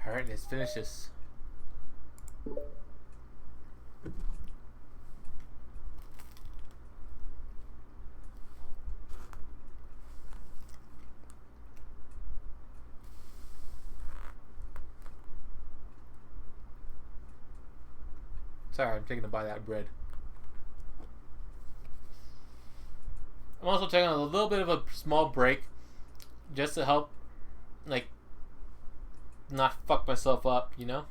Alright, let's finish this. Sorry, I'm taking to buy that bread. I'm also taking a little bit of a small break just to help, like, not fuck myself up, you know?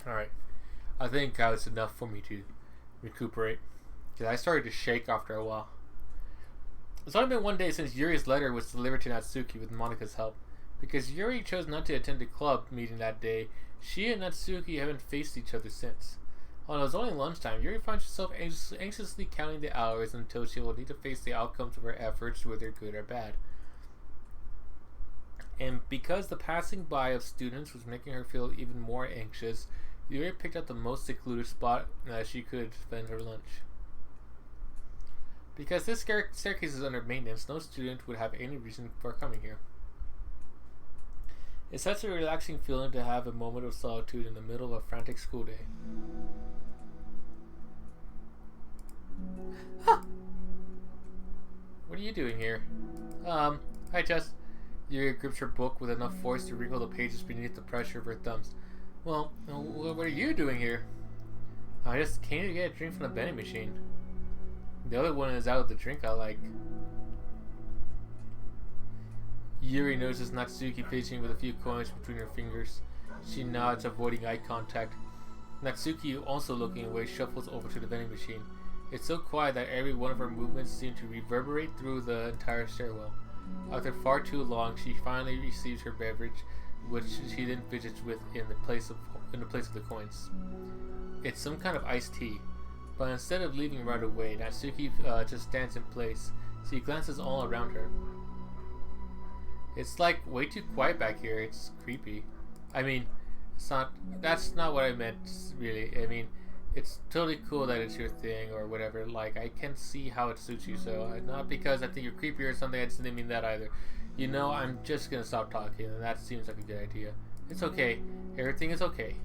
Alright, I think that was enough for me to recuperate, because I started to shake after a while. It's only been one day since Yuri's letter was delivered to Natsuki with Monika's help. Because Yuri chose not to attend the club meeting that day, she and Natsuki haven't faced each other since. While it was only lunchtime, Yuri finds herself anxiously counting the hours until she will need to face the outcomes of her efforts, whether good or bad. And because the passing by of students was making her feel even more anxious, Yuri picked out the most secluded spot that she could spend her lunch. Because this staircase is under maintenance, no student would have any reason for coming here. It's such a relaxing feeling to have a moment of solitude in the middle of a frantic school day. Huh. What are you doing here? Hi Jess. Yuri grips her book with enough force to wrinkle the pages beneath the pressure of her thumbs. Well, what are you doing here? I just came to get a drink from the vending machine. The other one is out of the drink I like. Yuri notices Natsuki fidgeting with a few coins between her fingers. She nods, avoiding eye contact. Natsuki, also looking away, shuffles over to the vending machine. It's so quiet that every one of her movements seems to reverberate through the entire stairwell. After far too long, she finally receives her beverage, which she then fidgets with in the place of the coins. It's some kind of iced tea, but instead of leaving right away, Natsuki just stands in place. She glances all around her. It's like way too quiet back here. It's creepy. I mean, that's not what I meant, really. I mean, it's totally cool that it's your thing or whatever. Like, I can see how it suits you, so not because I think you're creepy or something. I just didn't mean that either. You know, I'm just gonna stop talking, and that seems like a good idea. It's okay. Everything is okay.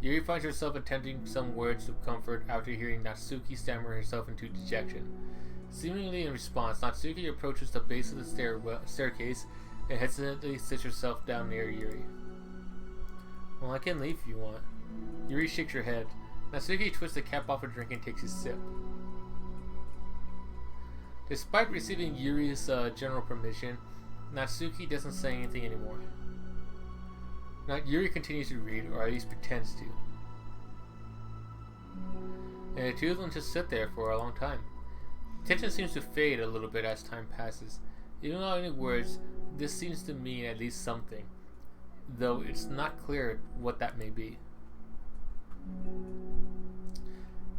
Yuri finds herself attempting some words of comfort after hearing Natsuki stammer herself into dejection. Seemingly in response, Natsuki approaches the base of the staircase and hesitantly sits herself down near Yuri. Well, I can leave if you want. Yuri shakes her head. Natsuki twists the cap off her drink and takes a sip. Despite receiving Yuri's general permission, Natsuki doesn't say anything anymore. Yuri continues to read, or at least pretends to. And the two of them just sit there for a long time. Tension seems to fade a little bit as time passes. Even without any words, this seems to mean at least something, though it's not clear what that may be.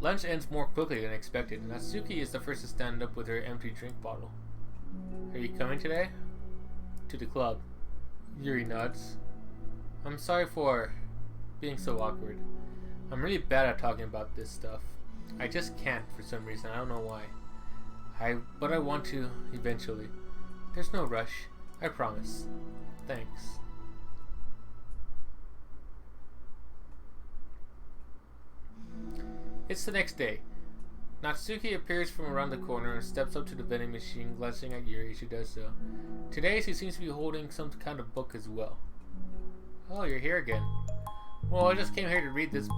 Lunch ends more quickly than expected. Natsuki is the first to stand up with her empty drink bottle. Are you coming today? To the club. Yuri nods. I'm sorry for being so awkward. I'm really bad at talking about this stuff. I just can't for some reason. I don't know why. But I want to eventually. There's no rush. I promise. Thanks. It's the next day. Natsuki appears from around the corner and steps up to the vending machine, glancing at Yuri as she does so. Today she seems to be holding some kind of book as well. Oh, you're here again. Well, I just came here to read this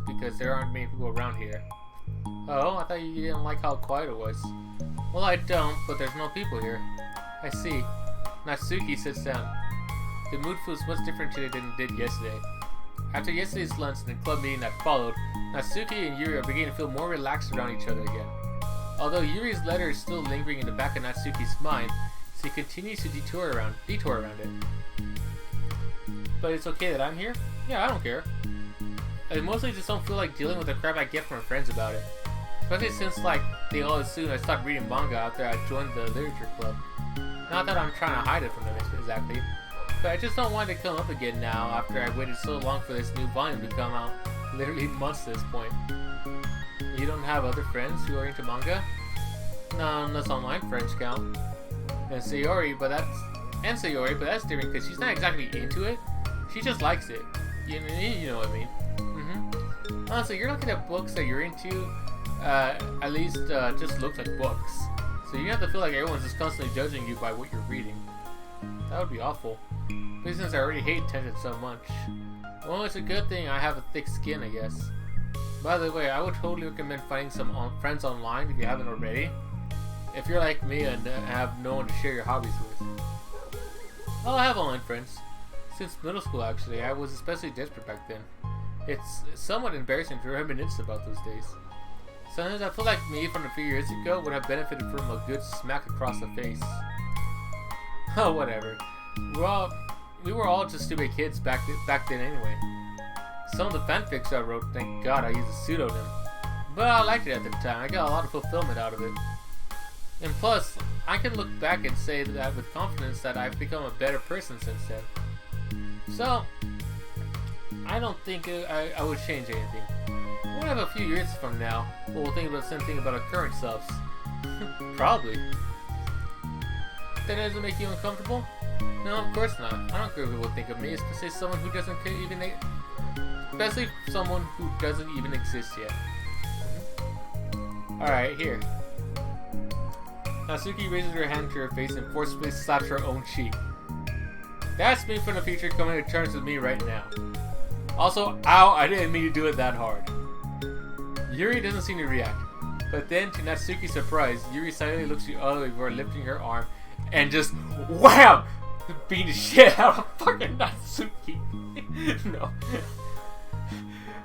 because there aren't many people around here. Oh, I thought you didn't like how quiet it was. Well, I don't, but there's no people here. I see. Natsuki sits down. The mood feels much different today than it did yesterday. After yesterday's lunch and the club meeting that followed, Natsuki and Yuri are beginning to feel more relaxed around each other again. Although Yuri's letter is still lingering in the back of Natsuki's mind, she continues to detour around it. But it's okay that I'm here? Yeah, I don't care. I mostly just don't feel like dealing with the crap I get from my friends about it. Especially since, like, they all assume I stopped reading manga after I joined the literature club. Not that I'm trying to hide it from them exactly, but I just don't want it to come up again now after I waited so long for this new volume to come out. Literally months at this point. You don't have other friends who are into manga? No, unless online friends count. And Sayori, but that's different because she's not exactly into it. She just likes it. You know what I mean. Honestly, you're looking at books that you're into, at least just looks like books. So you have to feel like everyone's just constantly judging you by what you're reading. That would be awful. But since I already hate tension so much. Well, it's a good thing I have a thick skin, I guess. By the way, I would totally recommend finding some friends online if you haven't already. If you're like me and have no one to share your hobbies with. Well, I have online friends. Since middle school, actually. I was especially desperate back then. It's somewhat embarrassing to reminisce about those days. Sometimes I feel like me from a few years ago would have benefited from a good smack across the face. Oh, whatever. We were all just stupid kids back then anyway. Some of the fanfics I wrote, thank God I used a pseudonym. But I liked it at the time. I got a lot of fulfillment out of it. And plus, I can look back and say that with confidence that I've become a better person since then. So, I don't think I would change anything. We'll have a few years from now, but we'll think about something about our current selves. Probably. That doesn't make you uncomfortable? No, of course not. I don't care what people think of me, especially someone who doesn't even exist yet. Alright, here. Natsuki raises her hand to her face and forcefully slaps her own cheek. That's me from the future coming to terms with me right now. Also, ow, I didn't mean to do it that hard. Yuri doesn't seem to react. But then, to Natsuki's surprise, Yuri silently looks the other way before lifting her arm and just wham! Beat the shit out of fucking Natsuki. No.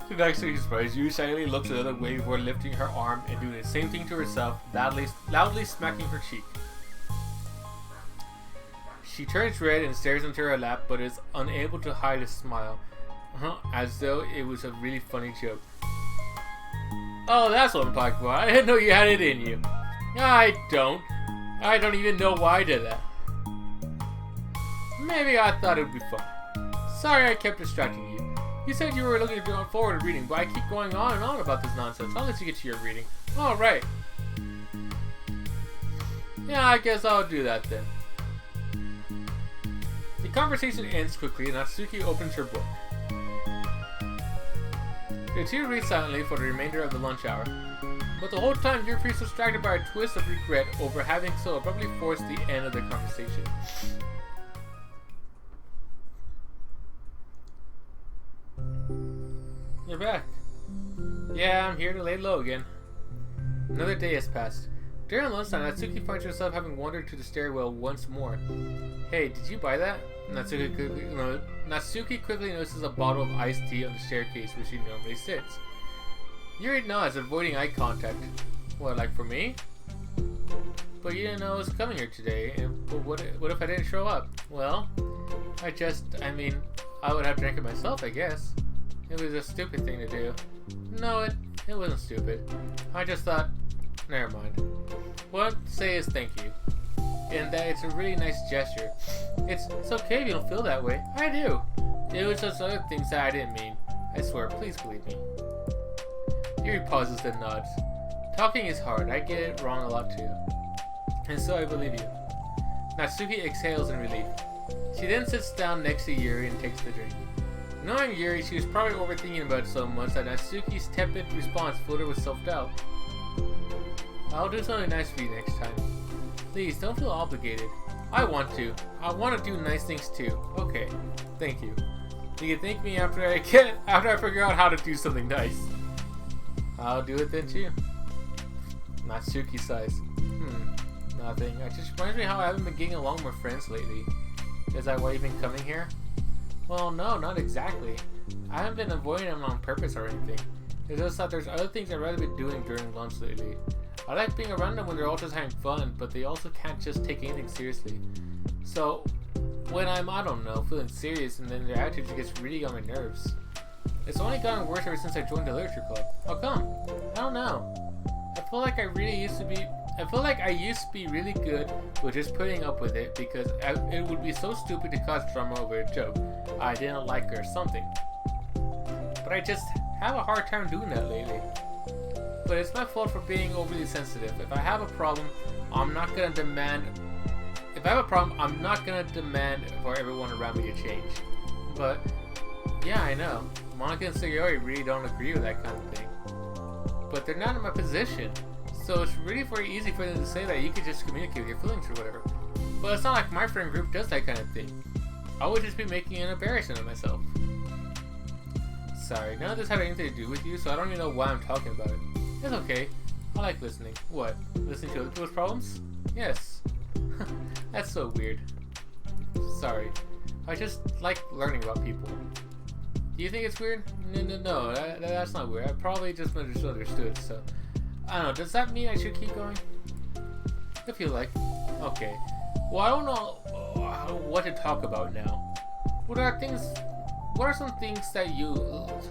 To Natsuki's surprise, Yuri silently looks the other way before lifting her arm and doing the same thing to herself, loudly smacking her cheek. She turns red and stares into her lap, but is unable to hide a smile, as though it was a really funny joke. Oh, that's what I'm talking about. I didn't know you had it in you. I don't even know why I did that. Maybe I thought it would be fun. Sorry I kept distracting you. You said you were looking to go forward to reading, but I keep going on and on about this nonsense. I'll let you get to your reading. Alright. Yeah, I guess I'll do that then. The conversation ends quickly and Natsuki opens her book. The two read silently for the remainder of the lunch hour, but the whole time Yuri feels distracted by a twist of regret over having so abruptly forced the end of their conversation. You're back. Yeah, I'm here to lay low again. Another day has passed. During lunchtime, Natsuki finds herself having wandered to the stairwell once more. Hey, did you buy that? Natsuki quickly notices a bottle of iced tea on the staircase where she normally sits. Yuri nods, avoiding eye contact. What, like for me? But you didn't know I was coming here today, but what if I didn't show up? Well, I would have drank it myself, I guess. It was a stupid thing to do. No, it wasn't stupid. I just thought, never mind. What I'd say is thank you. And that it's a really nice gesture. It's okay if you don't feel that way. I do. It was just other things that I didn't mean. I swear, please believe me. Yuri pauses then nods. Talking is hard. I get it wrong a lot too. And so I believe you. Natsuki exhales in relief. She then sits down next to Yuri and takes the drink. Knowing Yuri, she was probably overthinking about it so much that Natsuki's tepid response filled her with self-doubt. I'll do something nice for you next time. Please, don't feel obligated. I want to. I want to do nice things too. Okay, thank you. You can thank me after I figure out how to do something nice. I'll do it then too. Natsuki sighs. Nothing. It just reminds me how I haven't been getting along with friends lately. Is that why you've been coming here? Well, no, not exactly. I haven't been avoiding them on purpose or anything. It's just that there's other things I'd rather be doing during lunch lately. I like being around them when they're all just having fun, but they also can't just take anything seriously. So, when I'm, feeling serious and then their attitude just gets really on my nerves. It's only gotten worse ever since I joined the literature club. How come? I don't know. I feel like I used to be really good with just putting up with it because it would be so stupid to cause drama over a joke I didn't like or something. But I just have a hard time doing that lately. But it's my fault for being overly sensitive. If I have a problem, I'm not gonna demand for everyone around me to change. But yeah, I know. Monica and Sayori really don't agree with that kind of thing. But they're not in my position. So it's really very easy for them to say that you could just communicate with your feelings or whatever. But it's not like my friend group does that kind of thing. I would just be making an embarrassment of myself. Sorry, none of this had anything to do with you, so I don't even know why I'm talking about it. It's okay. I like listening. What? Listening to other people's problems? Yes. That's so weird. Sorry. I just like learning about people. Do you think it's weird? No, that's not weird. I probably just misunderstood, so... I don't know, does that mean I should keep going? If you like. Okay. Well, I don't know what to talk about now. What are some things that you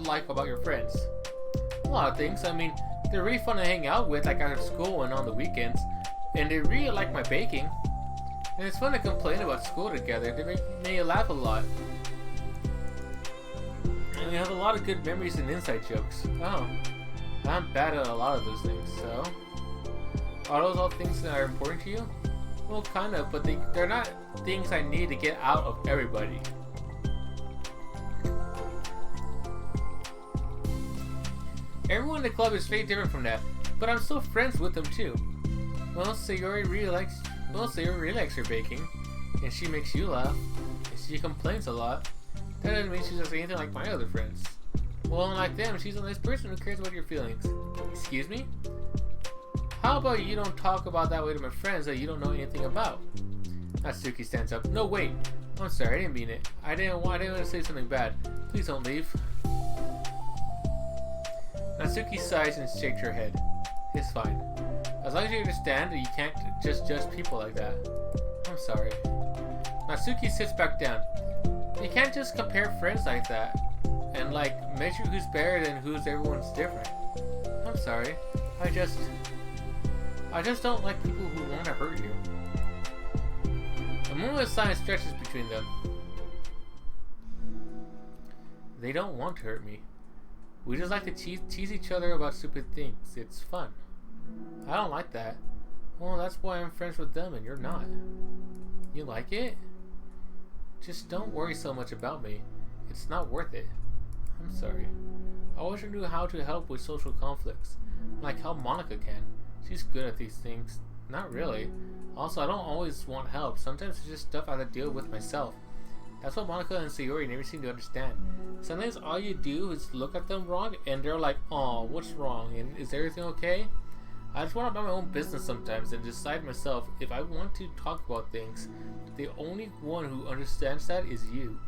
like about your friends? A lot of things. I mean, they're really fun to hang out with, like after school and on the weekends. And they really like my baking. And it's fun to complain about school together. They make me laugh a lot. And we have a lot of good memories and inside jokes. Oh. I'm bad at a lot of those things, so... Are those all things that are important to you? Well, kind of, but they're not things I need to get out of everybody. Everyone in the club is very different from that, but I'm still friends with them too. Well, Sayori really likes her baking, and she makes you laugh, and she complains a lot. That doesn't mean she's just anything like my other friends. Well, unlike them, she's a nice person who cares about your feelings. Excuse me? How about you don't talk about that way to my friends that you don't know anything about? Natsuki stands up. No, wait. I'm sorry, I didn't mean it. I didn't want to say something bad. Please don't leave. Natsuki sighs and shakes her head. It's fine. As long as you understand that you can't just judge people like that. I'm sorry. Natsuki sits back down. You can't just compare friends like that. And like, measure who's better than who's everyone's different. I'm sorry. I just don't like people who want to hurt you. A moment of silence stretches between them. They don't want to hurt me. We just like to tease each other about stupid things. It's fun. I don't like that. Well, that's why I'm friends with them and you're not. You like it? Just don't worry so much about me. It's not worth it. I'm sorry. I wish I knew how to help with social conflicts. Like how Monica can. She's good at these things. Not really. Also, I don't always want help. Sometimes it's just stuff I have to deal with myself. That's what Monica and Sayori never seem to understand. Sometimes all you do is look at them wrong and they're like, "Oh, what's wrong? And is everything okay?" I just want to mind my own business sometimes and decide myself if I want to talk about things. The only one who understands that is you.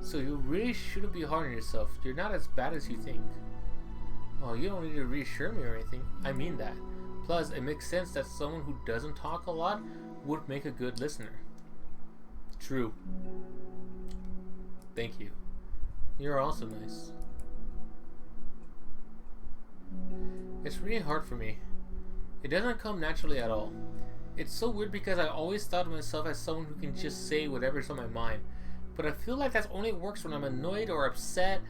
So you really shouldn't be hard on yourself. You're not as bad as you think. Oh, you don't need to reassure me or anything. I mean that. Plus, it makes sense that someone who doesn't talk a lot would make a good listener. True. Thank you. You're also nice. It's really hard for me. It doesn't come naturally at all. It's so weird because I always thought of myself as someone who can just say whatever's on my mind. But I feel like that only works when I'm annoyed or upset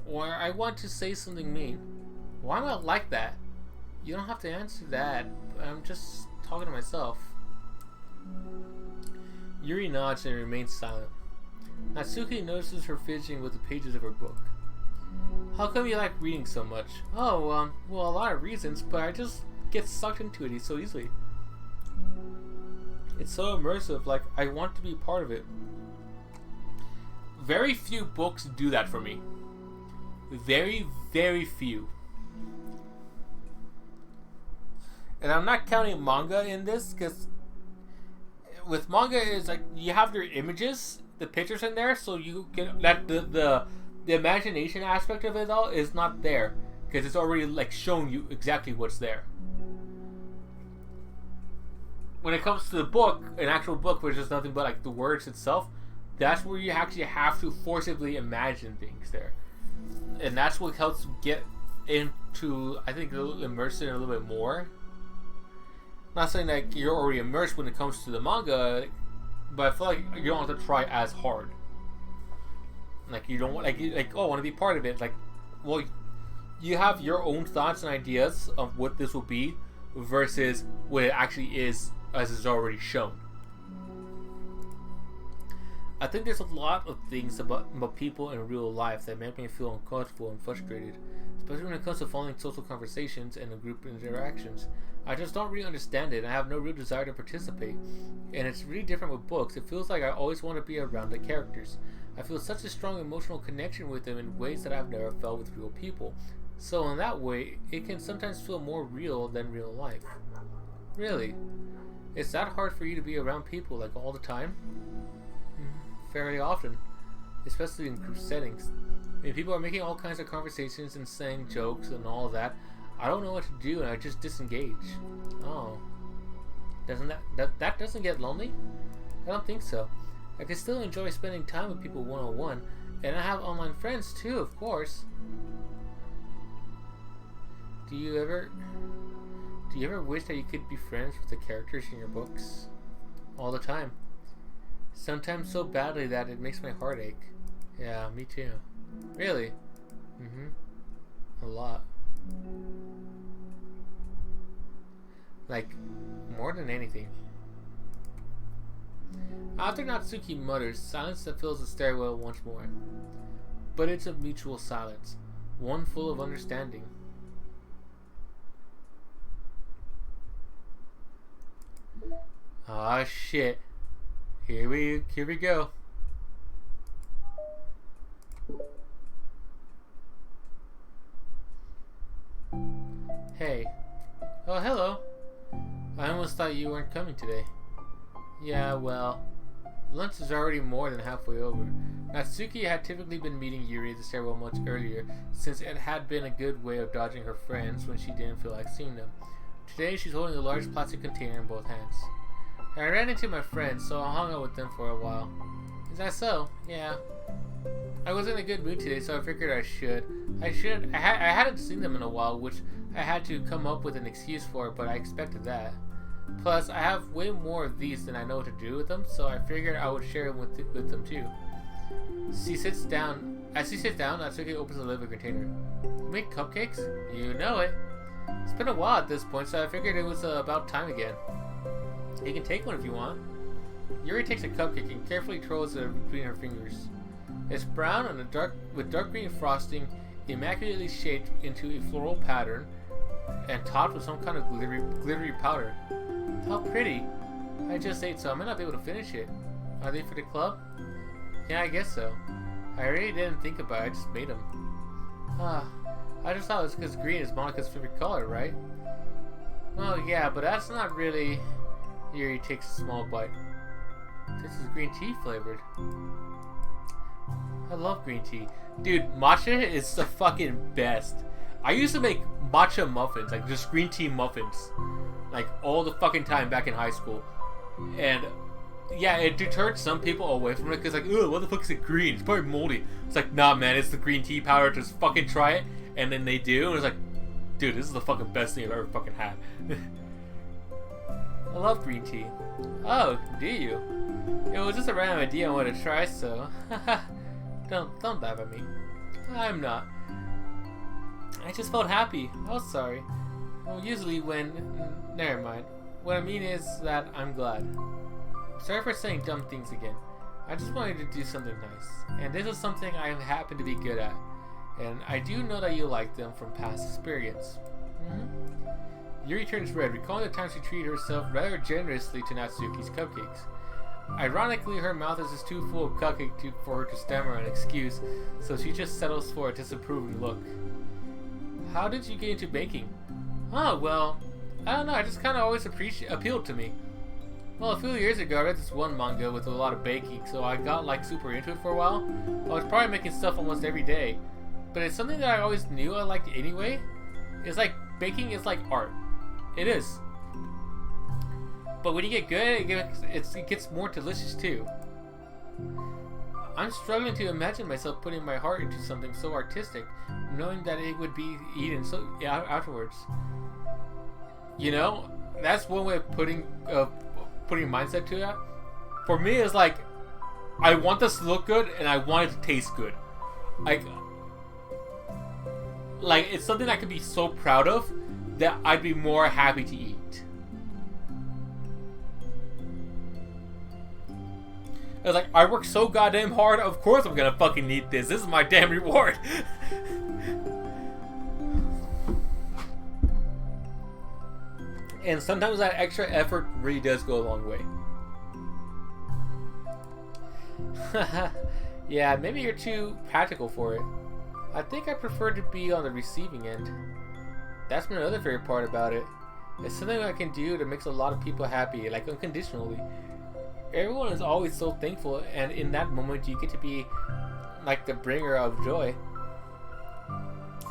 or I want to say something mean. Why am I like that? You don't have to answer that. I'm just talking to myself. Yuri nods and remains silent. Natsuki notices her fidgeting with the pages of her book. How come you like reading so much? Oh, well, a lot of reasons, but I just get sucked into it so easily. It's so immersive, like I want to be part of it. Very few books do that for me. Very, very few. And I'm not counting manga in this, because with manga it's like you have your images, the pictures in there, so you can that the imagination aspect of it all is not there because it's already like showing you exactly what's there. When it comes to the book, an actual book, which is nothing but like the words itself, that's where you actually have to forcibly imagine things there, and that's what helps get into, I think, immerse it a little bit more. Not saying that you're already immersed when it comes to the manga, but I feel like you don't have to try as hard. Like you don't want, oh, I want to be part of it. Like, well, you have your own thoughts and ideas of what this will be versus what it actually is, as is already shown. I think there's a lot of things about people in real life that make me feel uncomfortable and frustrated, especially when it comes to following social conversations and group interactions. I just don't really understand it, and I have no real desire to participate. And it's really different with books. It feels like I always want to be around the characters. I feel such a strong emotional connection with them in ways that I've never felt with real people. So in that way, it can sometimes feel more real than real life. Really? It's that hard for you to be around people like all the time? Fairly often, especially in group settings. I mean, people are making all kinds of conversations and saying jokes and all of that. I don't know what to do and I just disengage. Oh. Doesn't that doesn't get lonely? I don't think so. I can still enjoy spending time with people one-on-one, and I have online friends too, of course. Do you ever wish that you could be friends with the characters in your books? All the time. Sometimes so badly that it makes my heart ache. Yeah, me too. Really? A lot. Like, more than anything. After Natsuki mutters, silence that fills the stairwell once more. But it's a mutual silence, one full of understanding. Ah, shit. Here we go. Hey. Oh, hello. I almost thought you weren't coming today. Yeah, well, lunch is already more than halfway over. Natsuki had typically been meeting Yuri at the stairwell much earlier, since it had been a good way of dodging her friends when she didn't feel like seeing them. Today, she's holding a large plastic container in both hands. I ran into my friends, so I hung out with them for a while. Is that so? Yeah. I was in a good mood today, so I figured I should. I hadn't seen them in a while, which I had to come up with an excuse for, but I expected that. Plus, I have way more of these than I know what to do with them, so I figured I would share them with them too. She sits down. As she sits down, Natsuki opens the lid of the container. You make cupcakes? You know it. It's been a while at this point, so I figured it was about time again. You can take one if you want. Yuri takes a cupcake and carefully twirls it between her fingers. It's brown and with dark green frosting, immaculately shaped into a floral pattern, and topped with some kind of glittery powder. How pretty! I just ate, so I might not be able to finish it. Are they for the club? Yeah, I guess so. I really didn't think about it, I just made them. I just thought it was because green is Monica's favorite color, right? Well, yeah, but that's not really... Yuri takes a small bite. This is green tea flavored. I love green tea. Dude, matcha is the fucking best. I used to make matcha muffins, like just green tea muffins, like all the fucking time back in high school. And yeah, it deterred some people away from it because like, ugh, what the fuck is it green? It's probably moldy. It's like, nah man, it's the green tea powder, just fucking try it. And then they do, and it's like, dude, this is the fucking best thing I've ever fucking had. I love green tea. Oh, do you? It was just a random idea I wanted to try, so... don't laugh at me. I'm not. I just felt happy. Oh, sorry. Well, usually when... Never mind. What I mean is that I'm glad. Sorry for saying dumb things again. I just wanted to do something nice. And this is something I happen to be good at. And I do know that you like them from past experience. Yuri turns red, recalling the time she treated herself rather generously to Natsuki's cupcakes. Ironically, her mouth is just too full of cupcake for her to stammer an excuse, so she just settles for a disapproving look. How did you get into baking? Oh, well, I don't know, I just kind of always appealed to me. Well, a few years ago, I read this one manga with a lot of baking, so I got like super into it for a while. I was probably making stuff almost every day, but it's something that I always knew I liked anyway. It's like, baking is like art. It is. But when you get good, it gets more delicious too. I'm struggling to imagine myself putting my heart into something so artistic, knowing that it would be eaten so afterwards. You know, that's one way of putting mindset to that. For me, it's like, I want this to look good and I want it to taste good. Like it's something I could be so proud of that I'd be more happy to eat. I was like, I work so goddamn hard, of course I'm gonna fucking eat this. This is my damn reward. And sometimes that extra effort really does go a long way. Yeah, maybe you're too practical for it. I think I prefer to be on the receiving end. That's my other favorite part about it. It's something I can do that makes a lot of people happy, like unconditionally. Everyone is always so thankful, and in that moment you get to be like the bringer of joy.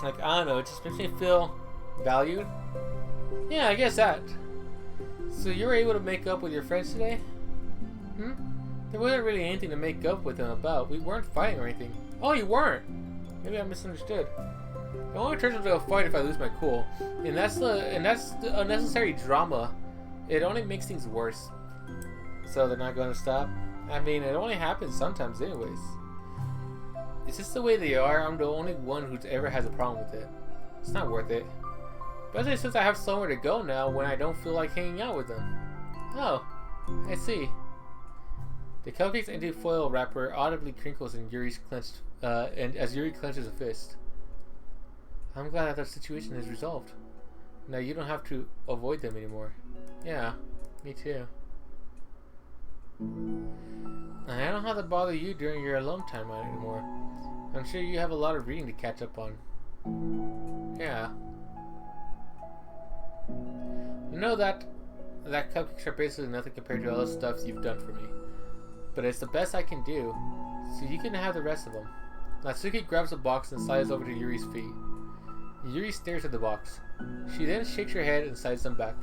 Like, I don't know, it just makes me feel valued. Yeah, I guess that. So you were able to make up with your friends today? There wasn't really anything to make up with them about. We weren't fighting or anything. Oh, you weren't? Maybe I misunderstood. It only turns into a fight if I lose my cool. And that's the unnecessary drama. It only makes things worse. So they're not going to stop? I mean, it only happens sometimes anyways. It's just the way they are. I'm the only one who ever has a problem with it. It's not worth it. Especially since I have somewhere to go now when I don't feel like hanging out with them. Oh, I see. The cupcake's empty foil wrapper audibly crinkles in Yuri's clenched, and as Yuri clenches a fist. I'm glad that the situation is resolved. Now you don't have to avoid them anymore. Yeah, me too. I don't have to bother you during your alone time anymore. I'm sure you have a lot of reading to catch up on. Yeah. Know that that cupcakes are basically nothing compared to all the stuff you've done for me. But it's the best I can do, so you can have the rest of them. Natsuki grabs the box and slides over to Yuri's feet. Yuri stares at the box. She then shakes her head and slides them back.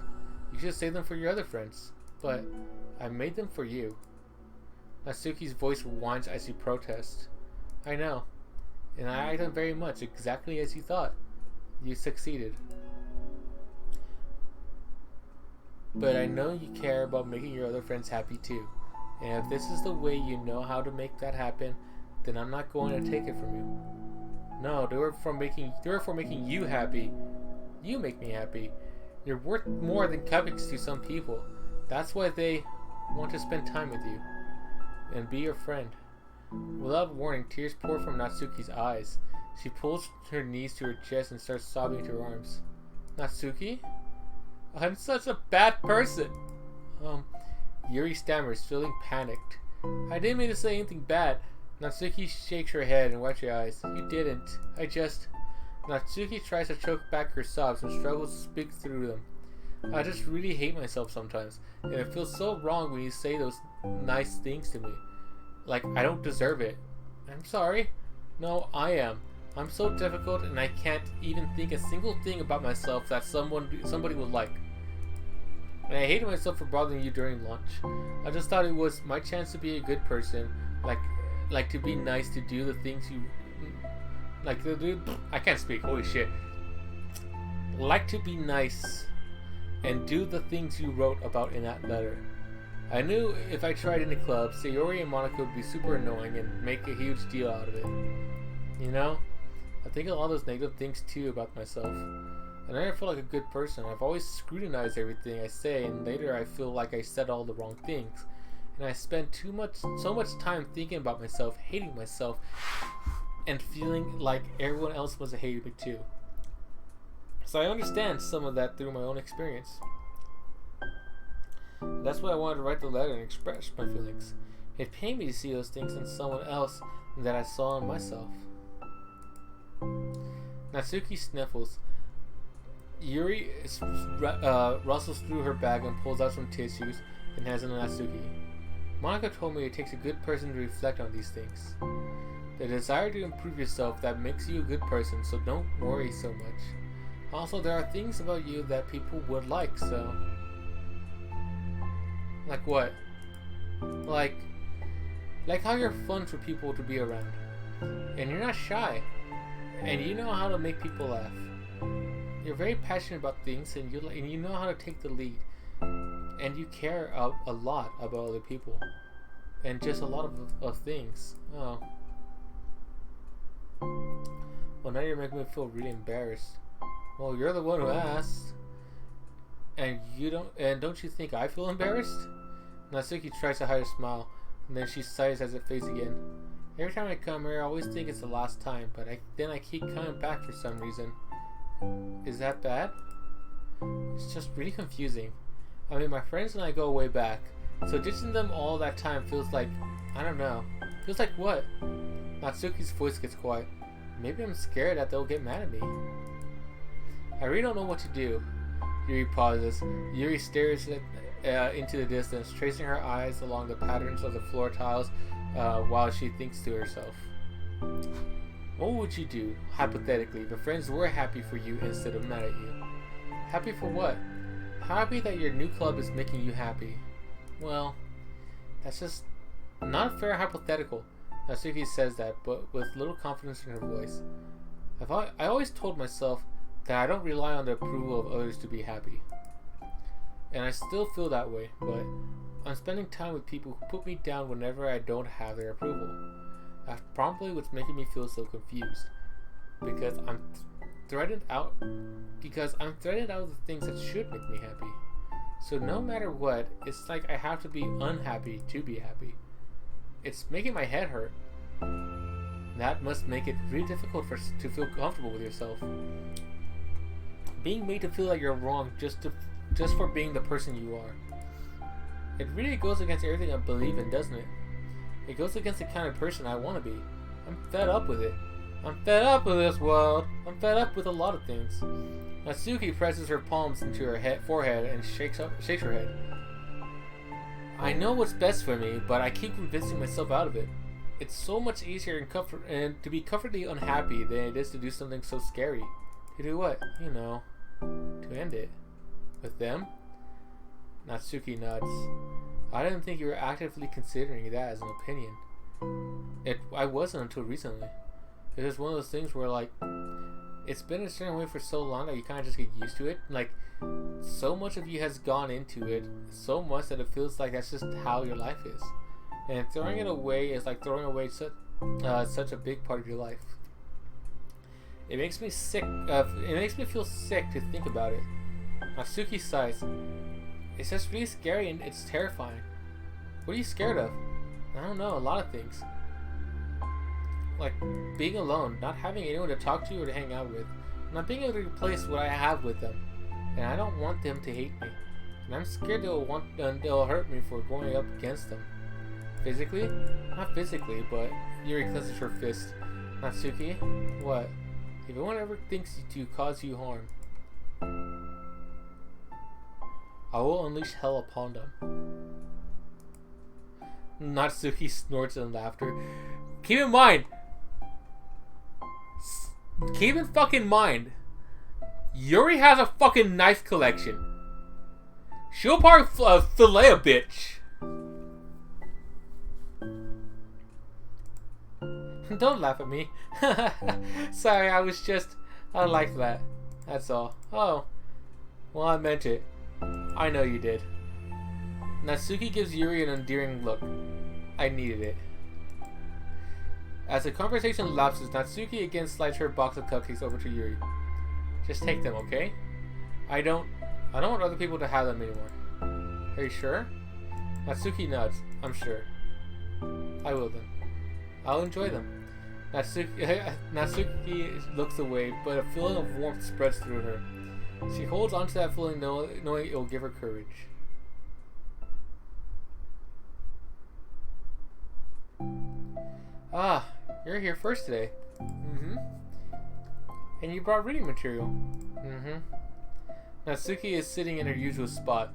You should save them for your other friends. But I made them for you. Natsuki's voice whines as you protest. I know. And I ate them very much, exactly as you thought. You succeeded. But I know you care about making your other friends happy too. And if this is the way you know how to make that happen, then I'm not going to take it from you. No, they were for making you happy. You make me happy. You're worth more than cupcakes to some people. That's why they want to spend time with you and be your friend. Without warning, tears pour from Natsuki's eyes. She pulls her knees to her chest and starts sobbing into her arms. Natsuki? I'm such a bad person. Yuri stammers, feeling panicked. I didn't mean to say anything bad. Natsuki shakes her head and wipes her eyes. You didn't. Natsuki tries to choke back her sobs and struggles to speak through them. I just really hate myself sometimes, and it feels so wrong when you say those nice things to me. Like I don't deserve it. I'm sorry. No, I am. I'm so difficult and I can't even think a single thing about myself that somebody would like. And I hated myself for bothering you during lunch. I just thought it was my chance to be a good person, like to be nice, to do the things you like to do. I can't speak. Holy shit. Like to be nice and do the things you wrote about in that letter. I knew if I tried in the club, Sayori and Monica would be super annoying and make a huge deal out of it. You know? I think of all those negative things too about myself. I never feel like a good person. I've always scrutinized everything I say, and later I feel like I said all the wrong things. And I spend so much time thinking about myself, hating myself, and feeling like everyone else must have hated me too. So I understand some of that through my own experience. That's why I wanted to write the letter and express my feelings. It pained me to see those things in someone else that I saw in myself. Natsuki sniffles. Yuri rustles through her bag and pulls out some tissues and hands them to Natsuki. Monica told me it takes a good person to reflect on these things. The desire to improve yourself that makes you a good person, so don't worry so much. Also, there are things about you that people would like, so... Like what? Like how you're fun for people to be around. And you're not shy. And you know how to make people laugh. You're very passionate about things, and you know how to take the lead. And you care a lot about other people. And just a lot of things. Oh. Well, now you're making me feel really embarrassed. Well, you're the one who asked. And don't you think I feel embarrassed? Natsuki tries to hide a smile, and then she sighs as it fades again. Every time I come here, I always think it's the last time, but then I keep coming back for some reason. Is that bad? It's just really confusing. I mean, my friends and I go way back, so ditching them all that time feels like, I don't know. Feels like what? Natsuki's voice gets quiet. Maybe I'm scared that they'll get mad at me. I really don't know what to do. Yuri pauses. Yuri stares into the distance, tracing her eyes along the patterns of the floor tiles while she thinks to herself. What would you do, hypothetically, if your friends were happy for you instead of mad at you? Happy for what? Happy that your new club is making you happy. Well, that's just not a fair hypothetical. Natsuki says that, but with little confidence in her voice. I always told myself that I don't rely on the approval of others to be happy. And I still feel that way, but I'm spending time with people who put me down whenever I don't have their approval. That's probably what's making me feel so confused. Because I'm threatened out of the things that should make me happy. So no matter what, it's like I have to be unhappy to be happy. It's making my head hurt. That must make it really difficult to feel comfortable with yourself. Being made to feel like you're wrong just for being the person you are. It really goes against everything I believe in, doesn't it? It goes against the kind of person I want to be. I'm fed up with it. I'm fed up with this world. I'm fed up with a lot of things. Natsuki presses her palms into her forehead and shakes her head. I know what's best for me, but I keep convincing myself out of it. It's so much easier and to be comfortably unhappy than it is to do something so scary. To do what? You know, to end it. With them? Natsuki nods. I didn't think you were actively considering that as an opinion. I wasn't until recently. It's just one of those things where, like, it's been a certain way for so long that you kind of just get used to it. Like, so much of you has gone into it, so much that it feels like that's just how your life is. And throwing it away is like throwing away such a big part of your life. It makes me sick. It makes me feel sick to think about it. Natsuki sighs. It's just really scary and it's terrifying. What are you scared of? I don't know, a lot of things. Like being alone, not having anyone to talk to or to hang out with, not being able to replace what I have with them. And I don't want them to hate me. And I'm scared they'll hurt me for going up against them. Physically? Not physically, but Yuri clenches her fist. Natsuki? What? If anyone ever thinks to cause you harm, I will unleash hell upon them. Natsuki snorts in laughter. Keep in mind, Yuri has a fucking knife collection. She'll probably fillet a bitch. Don't laugh at me. Sorry, I like that. That's all. Oh. Well, I meant it. I know you did. Natsuki gives Yuri an endearing look. I needed it. As the conversation lapses, Natsuki again slides her box of cupcakes over to Yuri. Just take them, okay? I don't want other people to have them anymore. Are you sure? Natsuki nods. I'm sure. I will then. I'll enjoy them. Natsuki looks away, but a feeling of warmth spreads through her. She holds onto that feeling knowing it will give her courage. Ah, you're here first today. And you brought reading material. Natsuki is sitting in her usual spot.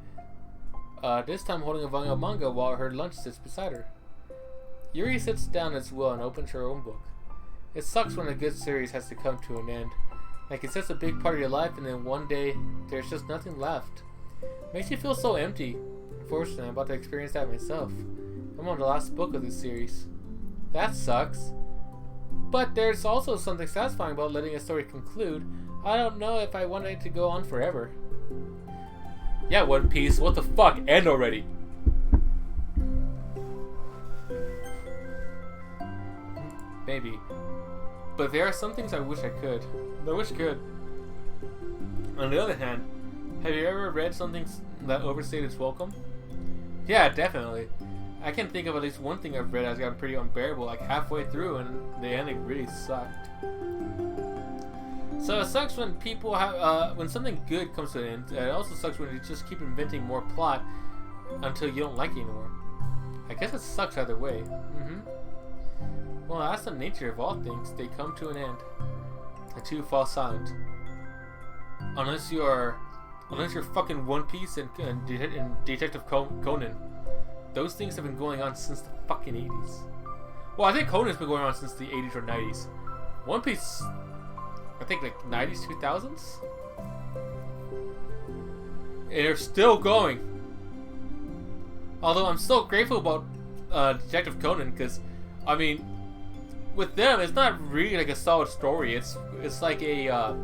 This time holding a volume of manga while her lunch sits beside her. Yuri sits down as well and opens her own book. It sucks when a good series has to come to an end. Like it's just a big part of your life and then one day there's just nothing left. Makes you feel so empty. Unfortunately, I'm about to experience that myself. I'm on the last book of this series. That sucks. But there's also something satisfying about letting a story conclude. I don't know if I want it to go on forever. Yeah, One Piece, what the fuck? End already. Maybe. But there are some things I wish I could. On the other hand, have you ever read something that overstayed its welcome? Yeah, definitely. I can think of at least one thing I've read that's gotten pretty unbearable, like halfway through, and the ending really sucked. So it sucks when people have, when something good comes to an end. It also sucks when you just keep inventing more plot until you don't like it anymore. I guess it sucks either way. Well, that's the nature of all things. They come to an end. The two fall silent. Unless you're fucking One Piece and Detective Conan. Those things have been going on since the fucking 80s. Well, I think Conan's been going on since the 80s or 90s. One Piece, I think like 90s, 2000s? And they're still going. Although I'm so grateful about Detective Conan, because, I mean, with them, it's not really like a solid story. It's like a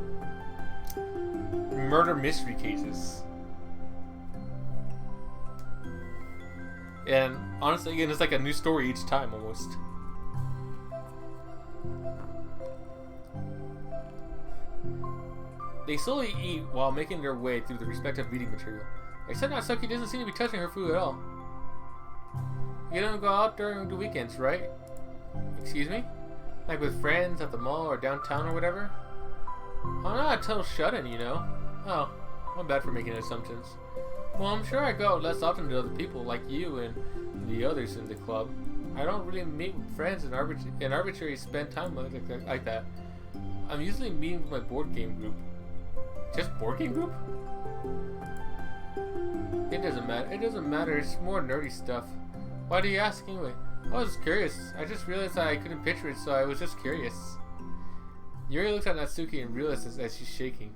murder mystery cases. And honestly, again, it's like a new story each time, almost. They slowly eat while making their way through the respective reading material. Except Natsuki doesn't seem to be touching her food at all. You don't go out during the weekends, right? Excuse me? Like with friends at the mall or downtown or whatever? I'm not a total shut-in, you know. Oh, I'm bad for making assumptions. Well, I'm sure I go out less often than other people like you and the others in the club. I don't really meet with friends and arbitrarily spend time like that. I'm usually meeting with my board game group. Just board game group? It doesn't matter. It doesn't matter. It's more nerdy stuff. Why do you ask anyway? I was just curious. I just realized that I couldn't picture it, so I was just curious. Yuri looks at Natsuki and realizes as she's shaking.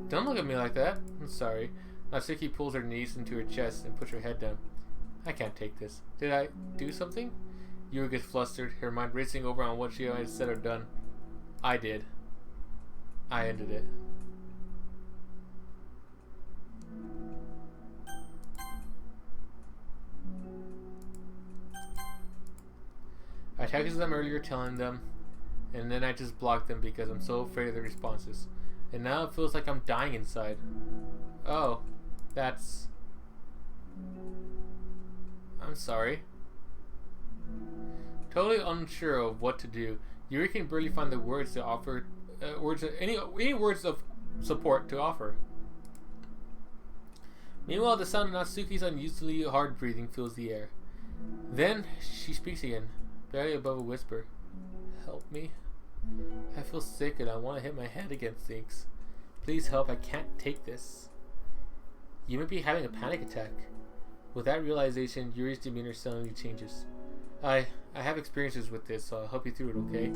Don't look at me like that. I'm sorry. Natsuki pulls her knees into her chest and puts her head down. I can't take this. Did I do something? Yuri gets flustered, her mind racing over on what she had said or done. I did. I ended it. I texted them earlier telling them, and then I just blocked them because I'm so afraid of their responses. And now it feels like I'm dying inside. Oh, that's... I'm sorry. Totally unsure of what to do, Yuri can barely find the words to offer, any words of support to offer. Meanwhile, the sound of Natsuki's unusually hard breathing fills the air. Then she speaks again, barely above a whisper. Help me. I feel sick and I want to hit my head against things. Please help, I can't take this. You may be having a panic attack. With that realization, Yuri's demeanor suddenly changes. I have experiences with this, so I'll help you through it, okay?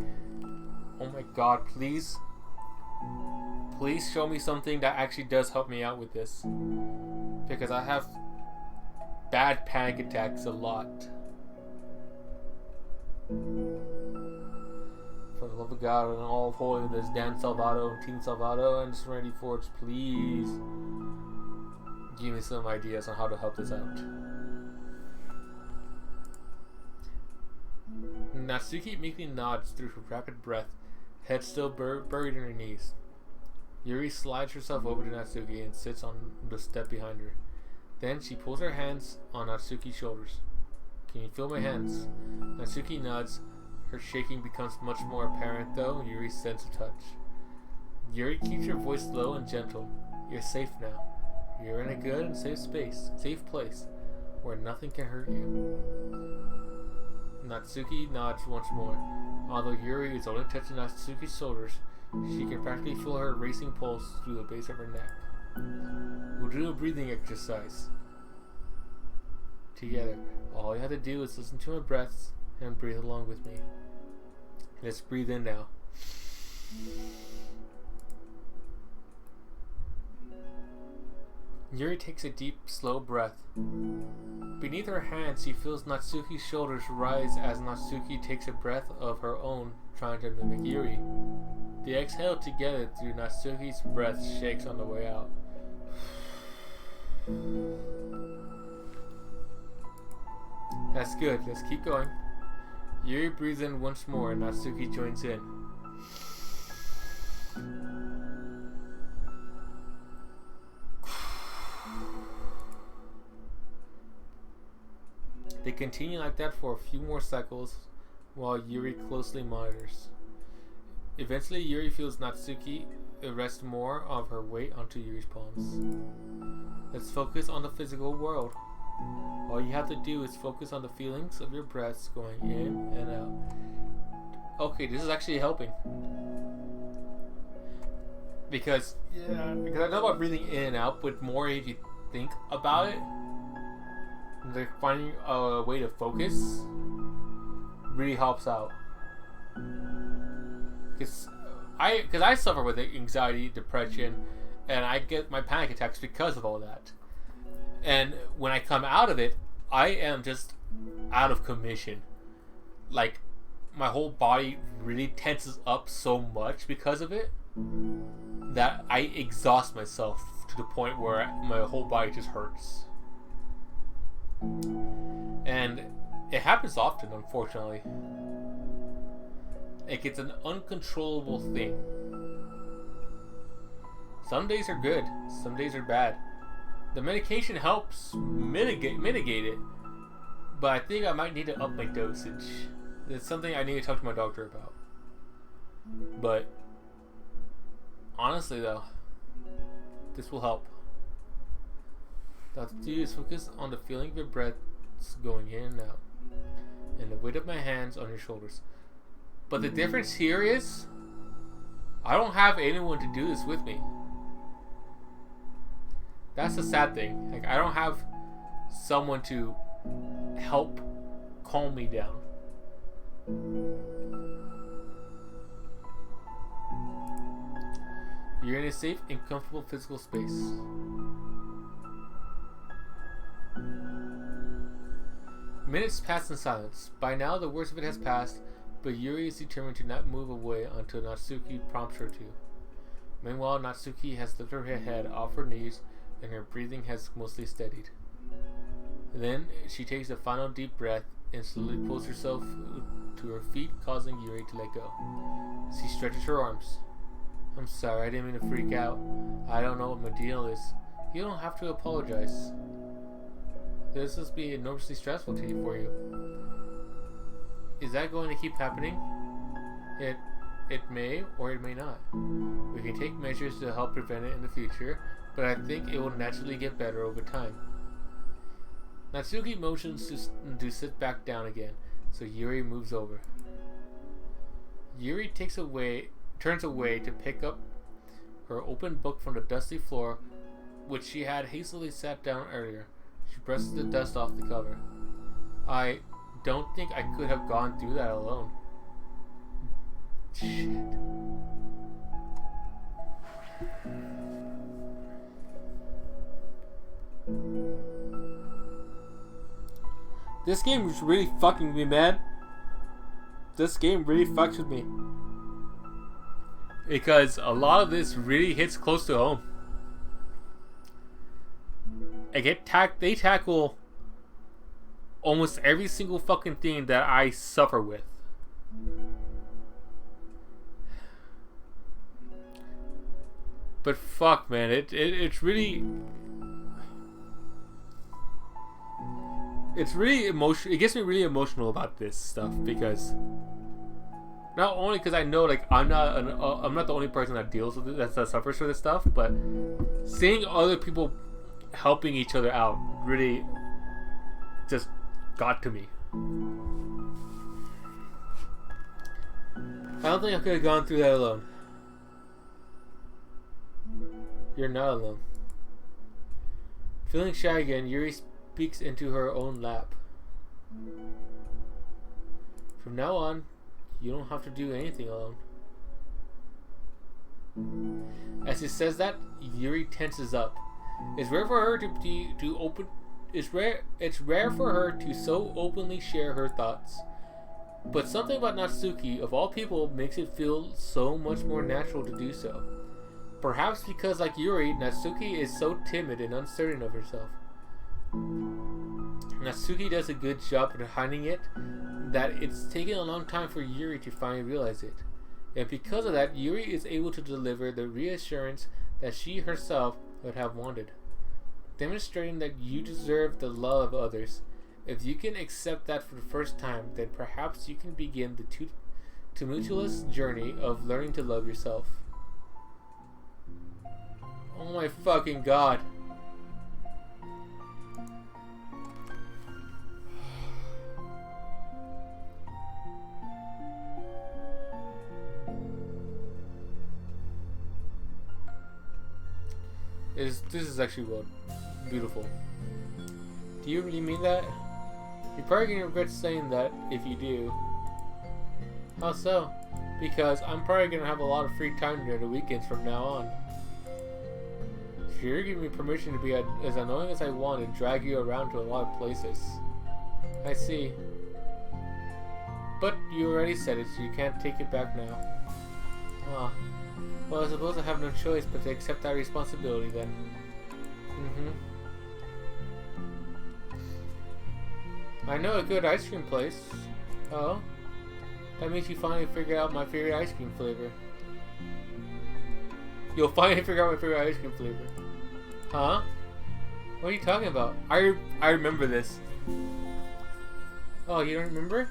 Oh my god, please. Please show me something that actually does help me out with this. Because I have bad panic attacks a lot. For the love of God and all of holy, there's Dan Salvato and Team Salvato and Serenity Forge, please give me some ideas on how to help this out. Natsuki meekly nods through her rapid breath, head still buried in her knees. Yuri slides herself over to Natsuki and sits on the step behind her. Then she pulls her hands on Natsuki's shoulders. Can you feel my hands? Natsuki nods. Her shaking becomes much more apparent though Yuri sense a touch. Yuri keeps her voice low and gentle. You're safe now. You're in a good and safe place, where nothing can hurt you. Natsuki nods once more. Although Yuri is only touching Natsuki's shoulders, she can practically feel her racing pulse through the base of her neck. We'll do a breathing exercise together. All you have to do is listen to my breaths and breathe along with me. Let's breathe in now. Yuri takes a deep, slow breath. Beneath her hand, she feels Natsuki's shoulders rise as Natsuki takes a breath of her own, trying to mimic Yuri. They exhale together through Natsuki's breath shakes on the way out. That's good, let's keep going. Yuri breathes in once more and Natsuki joins in. They continue like that for a few more cycles while Yuri closely monitors. Eventually, Yuri feels Natsuki rest more of her weight onto Yuri's palms. Let's focus on the physical world. All you have to do is focus on the feelings of your breaths going in and out. Okay, this is actually helping. Because I know about breathing in and out, but more if you think about it, like finding a way to really helps out. Because I suffer with anxiety, depression, and I get my panic attacks because of all that. And when I come out of it, I am just out of commission. Like, my whole body really tenses up so much because of it that I exhaust myself to the point where my whole body just hurts. And it happens often, unfortunately. Like, it's an uncontrollable thing. Some days are good, some days are bad. The medication helps mitigate it, but I think I might need to up my dosage. It's something I need to talk to my doctor about. But honestly though, this will help. All I have to do is focus on the feeling of your breath going in and out, and the weight of my hands on your shoulders. But the difference here is, I don't have anyone to do this with me. That's the sad thing. Like, I don't have someone to help calm me down. You're in a safe and comfortable physical space. Minutes pass in silence. By now, the worst of it has passed, but Yuri is determined to not move away until Natsuki prompts her to. Meanwhile, Natsuki has lifted her head off her knees, and her breathing has mostly steadied. Then, she takes a final deep breath and slowly pulls herself to her feet, causing Yuri to let go. She stretches her arms. I'm sorry, I didn't mean to freak out. I don't know what my deal is. You don't have to apologize. This must be enormously stressful for you. Is that going to keep happening? It may or it may not. We can take measures to help prevent it in the future, but I think it will naturally get better over time. Natsuki motions to sit back down again, so Yuri moves over. Yuri turns away to pick up her open book from the dusty floor, which she had hastily sat down earlier. She brushes the dust off the cover. I don't think I could have gone through that alone. Shit. This game is really fucking me, man. This game really fucks with me. Because a lot of this really hits close to home. They tackle almost every single fucking thing that I suffer with. But fuck, man, it's really emotional. It gets me really emotional about this stuff because not only because I know like I'm not the only person that deals with it that suffers for this stuff, but seeing other people helping each other out really just got to me. I don't think I could have gone through that alone. You're not alone. Feeling shy again, Yuri speaks into her own lap. From now on, you don't have to do anything alone. As he says that, Yuri tenses up. It's rare for her It's rare for her to so openly share her thoughts. But something about Natsuki, of all people, makes it feel so much more natural to do so. Perhaps because, like Yuri, Natsuki is so timid and uncertain of herself. Natsuki does a good job at hiding it, that it's taken a long time for Yuri to finally realize it. And because of that, Yuri is able to deliver the reassurance that she herself would have wanted, demonstrating that you deserve the love of others. If you can accept that for the first time, then perhaps you can begin the tumultuous journey of learning to love yourself. Oh my fucking god. This is actually beautiful. Do you really mean that? You're probably gonna regret saying that if you do. How so? Because I'm probably gonna have a lot of free time during the weekends from now on. You're giving me permission to be as annoying as I want and drag you around to a lot of places. I see. But you already said it, so you can't take it back now. Ah. Well, I suppose I have no choice but to accept that responsibility then. I know a good ice cream place. Oh? That means you finally figured out my favorite ice cream flavor. You'll finally figure out my favorite ice cream flavor. Huh? What are you talking about? I remember this. Oh, you don't remember?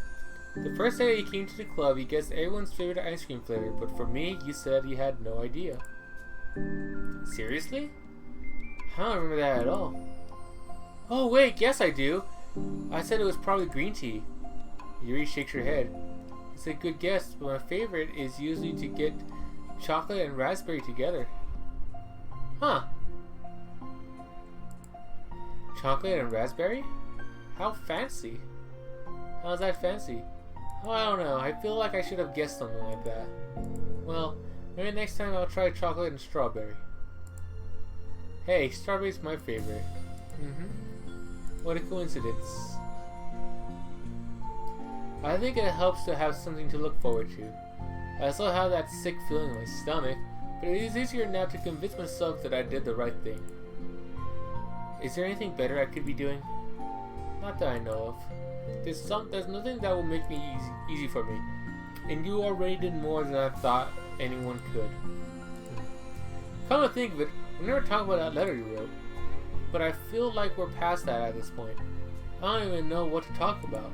The first day you came to the club, you guessed everyone's favorite ice cream flavor, but for me, you said you had no idea. Seriously? I don't remember that at all. Oh wait, yes I do. I said it was probably green tea. Yuri shakes her head. It's a good guess, but my favorite is usually to get Chocolate and raspberry together. Huh. Chocolate and raspberry? How fancy. How's that fancy? Oh, I don't know. I feel like I should have guessed something like that. Well, maybe next time I'll try chocolate and strawberry. Hey, strawberry's my favorite. What a coincidence. I think it helps to have something to look forward to. I still have that sick feeling in my stomach, but it is easier now to convince myself that I did the right thing. Is there anything better I could be doing? Not that I know of. There's nothing that will make me easy for me, and you already did more than I thought anyone could. Come to think of it, we never talked about that letter you wrote, but I feel like we're past that at this point. I don't even know what to talk about,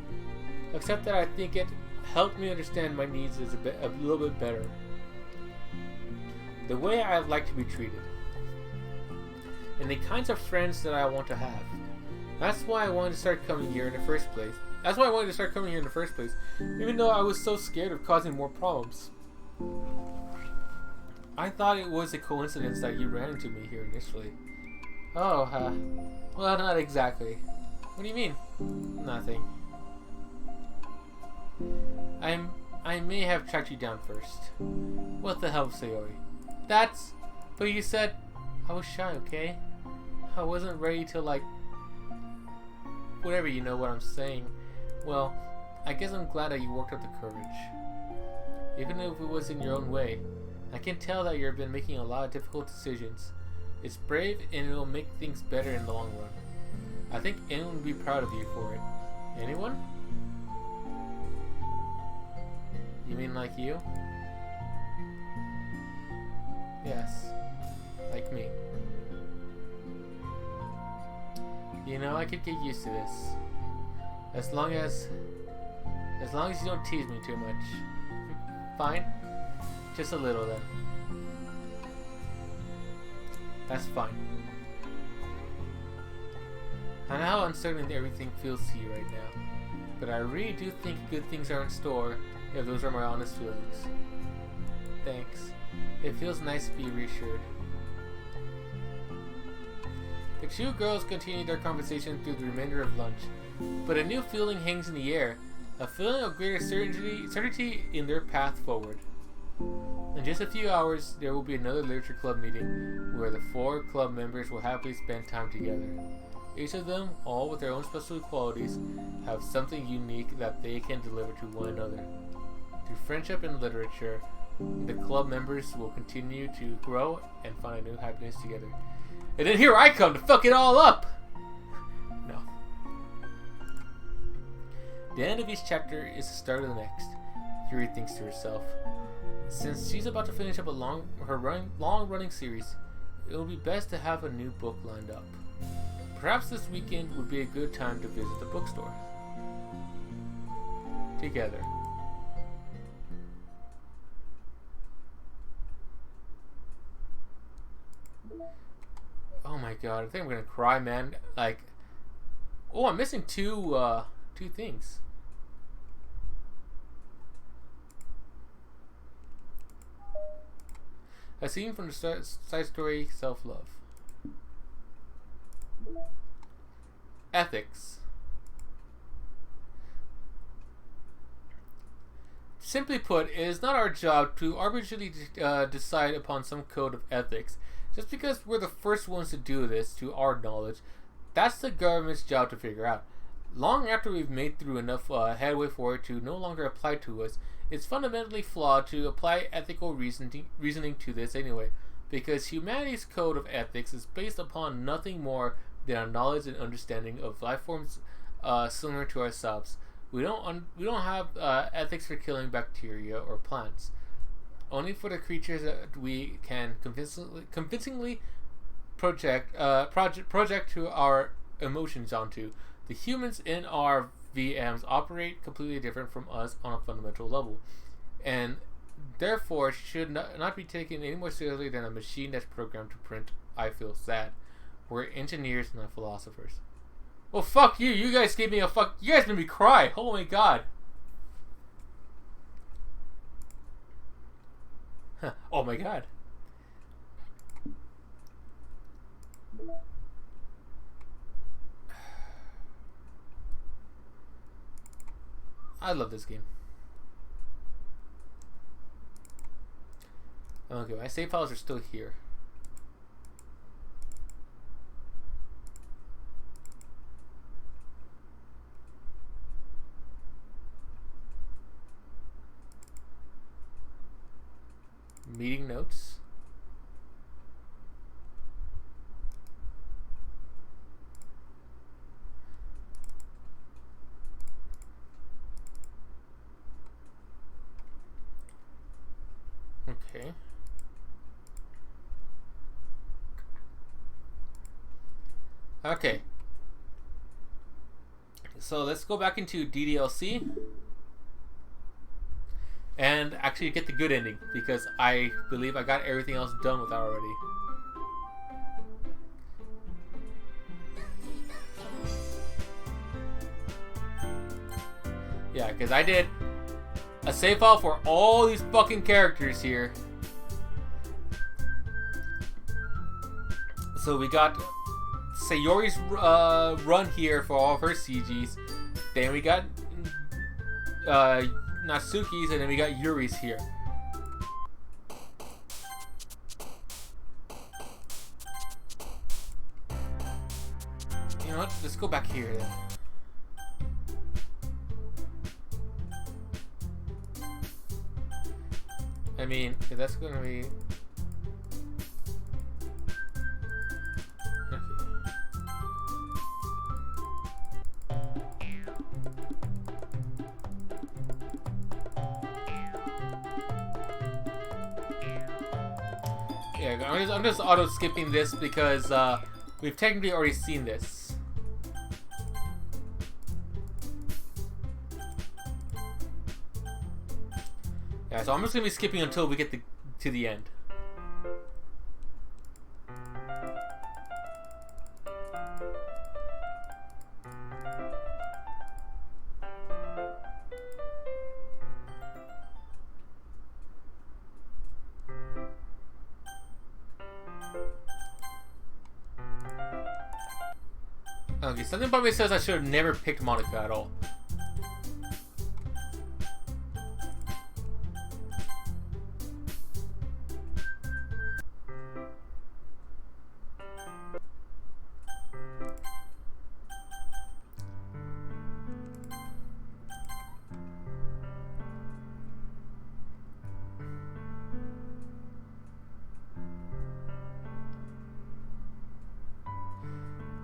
except that I think it helped me understand my needs a little bit better. The way I'd like to be treated, and the kinds of friends that I want to have. That's why I wanted to start coming here in the first place. Even though I was so scared of causing more problems. I thought it was a coincidence that you ran into me here initially. Oh, well, not exactly. What do you mean? Nothing. I may have tracked you down first. What the hell, Sayori? But you said I was shy, okay? I wasn't ready to, like, whatever, you know what I'm saying. Well, I guess I'm glad that you worked up the courage. Even if it was in your own way, I can tell that you've been making a lot of difficult decisions. It's brave and it will make things better in the long run. I think anyone would be proud of you for it. Anyone? You mean like you? Yes. Like me. You know, I could get used to this. As long as you don't tease me too much. Fine? Just a little then. That's fine. I know how uncertain everything feels to you right now, but I really do think good things are in store if those are my honest feelings. Thanks. It feels nice to be reassured. The two girls continued their conversation through the remainder of lunch, but a new feeling hangs in the air, a feeling of greater certainty in their path forward. In just a few hours, there will be another literature club meeting where the 4 club members will happily spend time together. Each of them, all with their own special qualities, have something unique that they can deliver to one another. Through friendship and literature, the club members will continue to grow and find a new happiness together. And then here I come to fuck it all up! No. The end of each chapter is the start of the next, Yuri thinks to herself. Since she's about to finish up her long-running series, it will be best to have a new book lined up. Perhaps this weekend would be a good time to visit the bookstore. Together. Oh my god, I think I'm gonna cry, man. Like, oh, I'm missing two things. A scene from the side story, Self-Love. Ethics. Simply put, it is not our job to arbitrarily decide upon some code of ethics. Just because we're the first ones to do this, to our knowledge, that's the government's job to figure out. Long after we've made through enough headway for it to no longer apply to us, it's fundamentally flawed to apply ethical reasoning to this anyway, because humanity's code of ethics is based upon nothing more than our knowledge and understanding of life forms similar to ourselves. We don't have ethics for killing bacteria or plants. Only for the creatures that we can convincingly project to our emotions onto. The humans in our VMs operate completely different from us on a fundamental level, and therefore should not be taken any more seriously than a machine that's programmed to print "I feel sad." We're engineers, not philosophers. Well, fuck you. You guys gave me a fuck. You guys made me cry. Oh my god. Oh my god. I love this game. Okay, my save files are still here. Meeting notes. Okay. Okay. So let's go back into DDLC and actually get the good ending, because I believe I got everything else done with that already. Yeah, because I did a save file for all these fucking characters here. So we got Sayori's run here for all of her CGs. Then we got Natsuki's, and then we got Yuri's here. You know what? Let's go back here then. I mean, if that's gonna be... Yeah, I'm just auto skipping this because we've technically already seen this. Yeah, so I'm just gonna be skipping until we get to the end. Okay, something about me says I should have never picked Monica at all.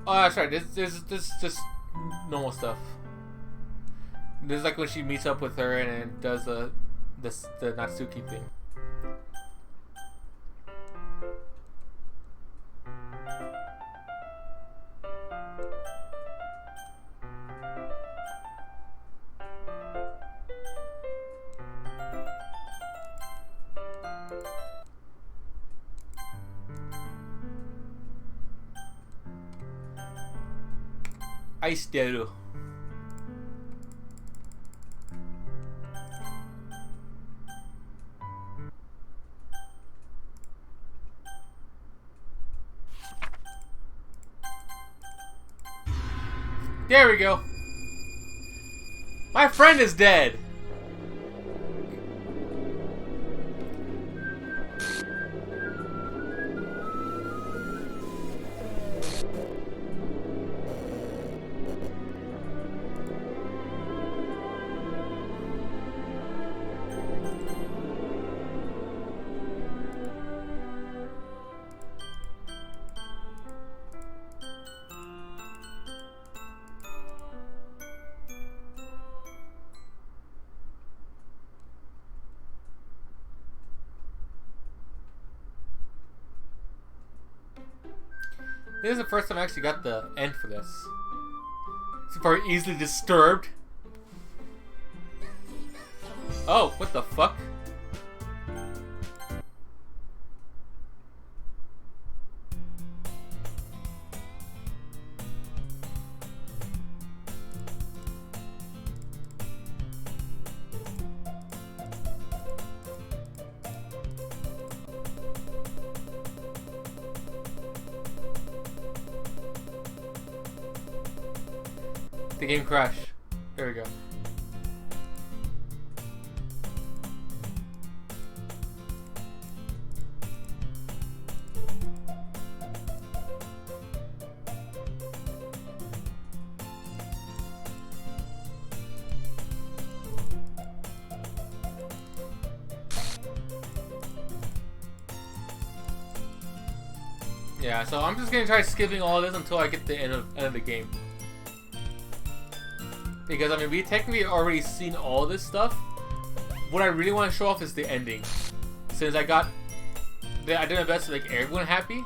Oh, that's right. This is just normal stuff. This is like when she meets up with her and does the Natsuki thing. Ice Deru. There we go. My friend is dead. This is the first time I actually got the end for this. It's very easily disturbed. Oh, what the fuck? The game crashed. There we go. Yeah, so I'm just gonna try skipping all this until I get to the end of the game. Because, I mean, we technically already seen all this stuff. What I really want to show off is the ending. Since I did my best to make everyone happy.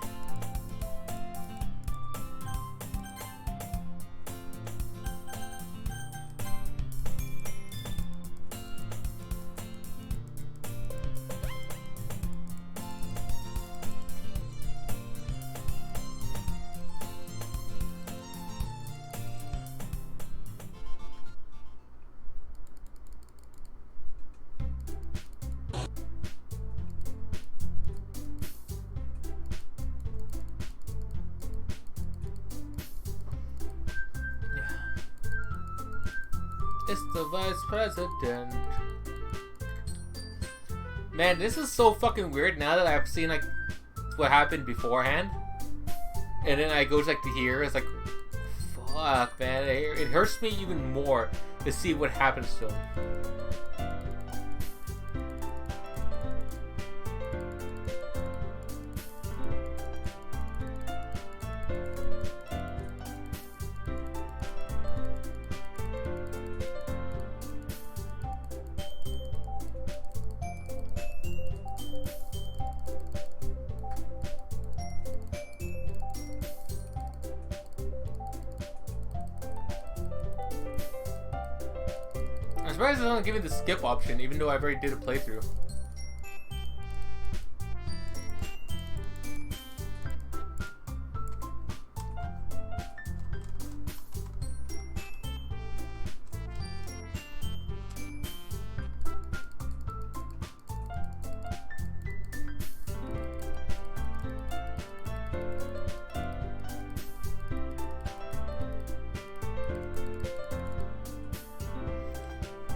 It's the vice president. Man, this is so fucking weird now that I've seen like what happened beforehand. And then I go to like to here, it's like fuck man, it hurts me even more to see what happens to him. I'm surprised it's not giving the skip option, even though I've already did a playthrough.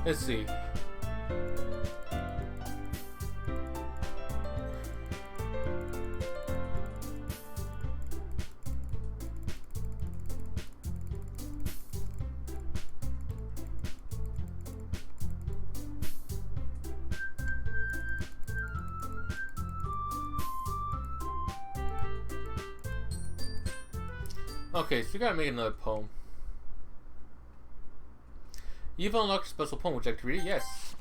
Let's see. Okay, so we gotta make another poem. You've unlocked a special poem. Would you like to read it? Yes.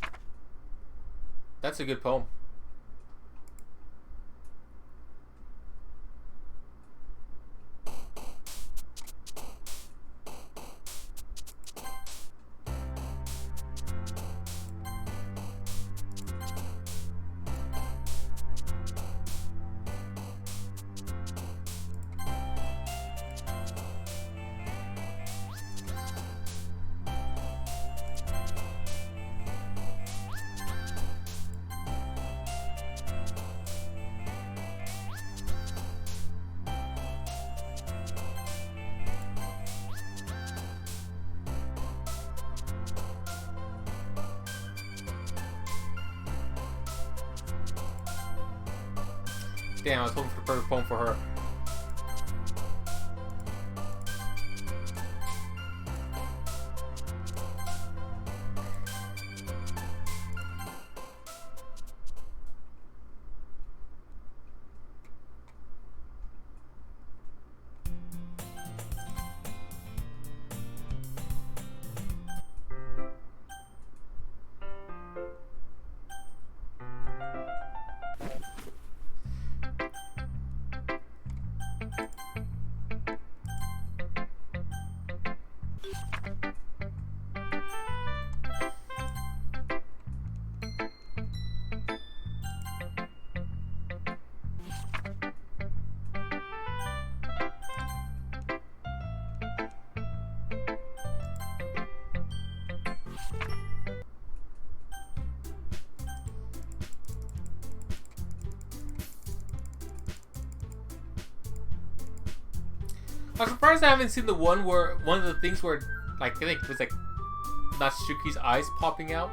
That's a good poem. Damn, I was hoping for the perfect poem for her. I'm surprised I haven't seen the one of the things where Like, I think it was like Natsuki's eyes popping out.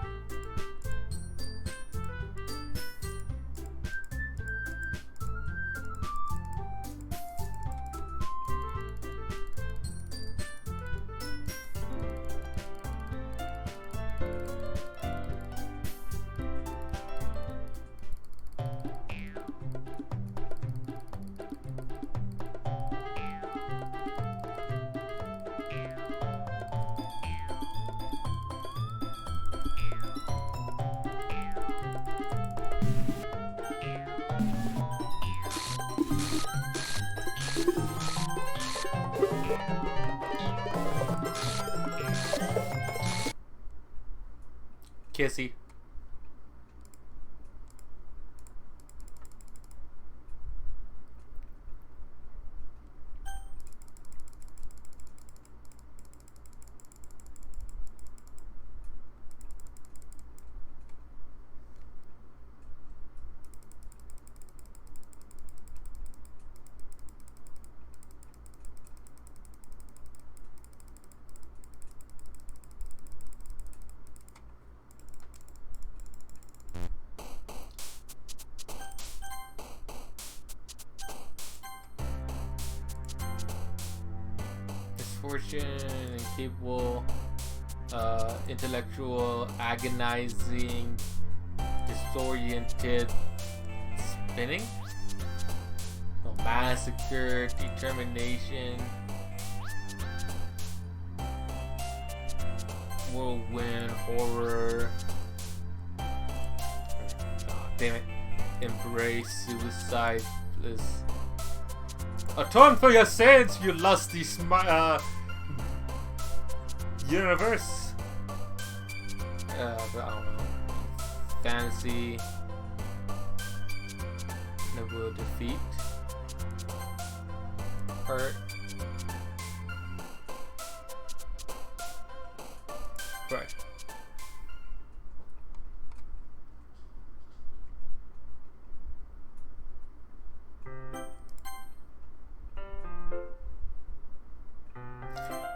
Kissy. Misfortune, incapable, intellectual, agonizing, disoriented, spinning, no, massacre, determination, whirlwind, horror, oh, damn it, embrace, suicide, bliss. Atone for your sins, you lusty universe. But I don't know. Fantasy. Never defeat. Hurt. Right.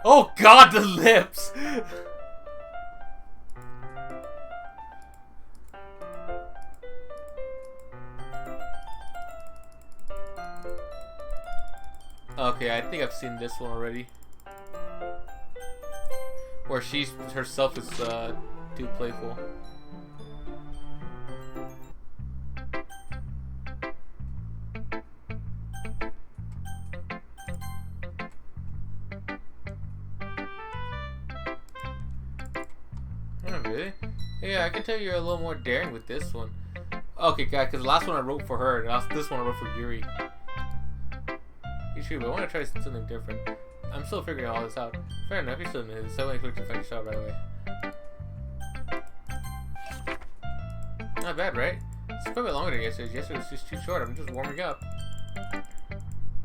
Oh God, the lips! Okay, I think I've seen this one already. Where she herself is too playful. Really? Yeah, I can tell you're a little more daring with this one. Okay, guys, because the last one I wrote for her, and this one I wrote for Yuri. You should, but I want to try something different. I'm still figuring all this out. Fair enough, you're still new, so I expect to finish out right away. Not bad, right? It's quite a bit longer than yesterday. Yesterday was just too short. I'm just warming up.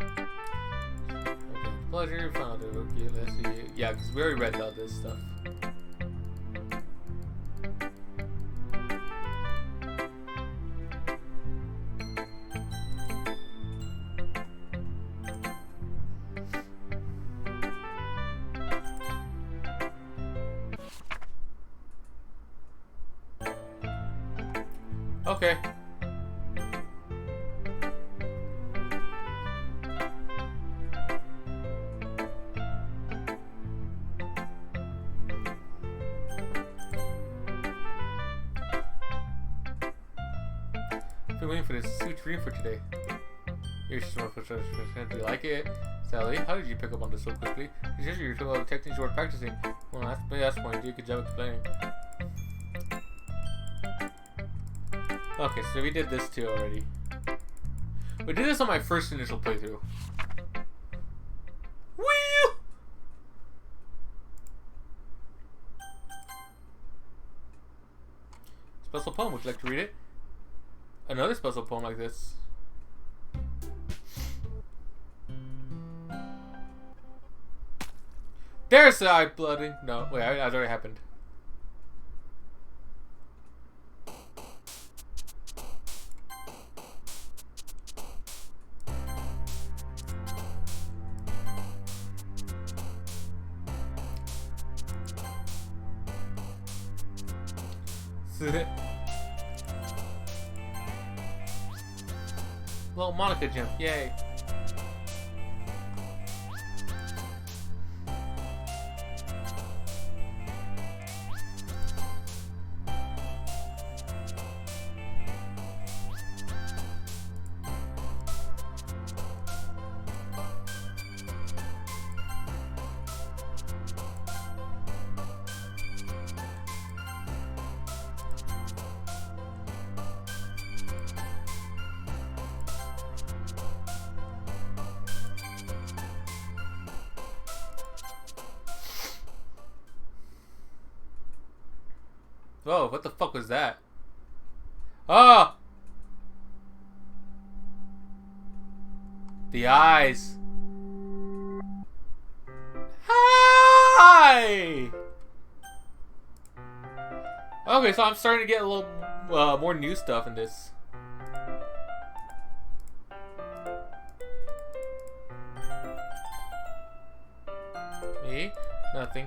Okay, pleasure, found it. Okay, let's see. Yeah, because we already read all this stuff. Okay. Been waiting for this. See what you're reading for today. Here's some more. Do you like it? Sally, how did you pick up on this so quickly? It's just you're talking about the techniques you were practicing. Well, that's the point. You did a good job explaining. Okay, so we did this too already. We did this on my first initial playthrough. Whee! Special poem, would you like to read it? Another special poem like this. There's the eye blooding. No, wait, that already happened. Little Monica jump, yay. Whoa, what the fuck was that? Oh! The eyes. Hi! Okay, so I'm starting to get a little more new stuff in this. Me? Nothing.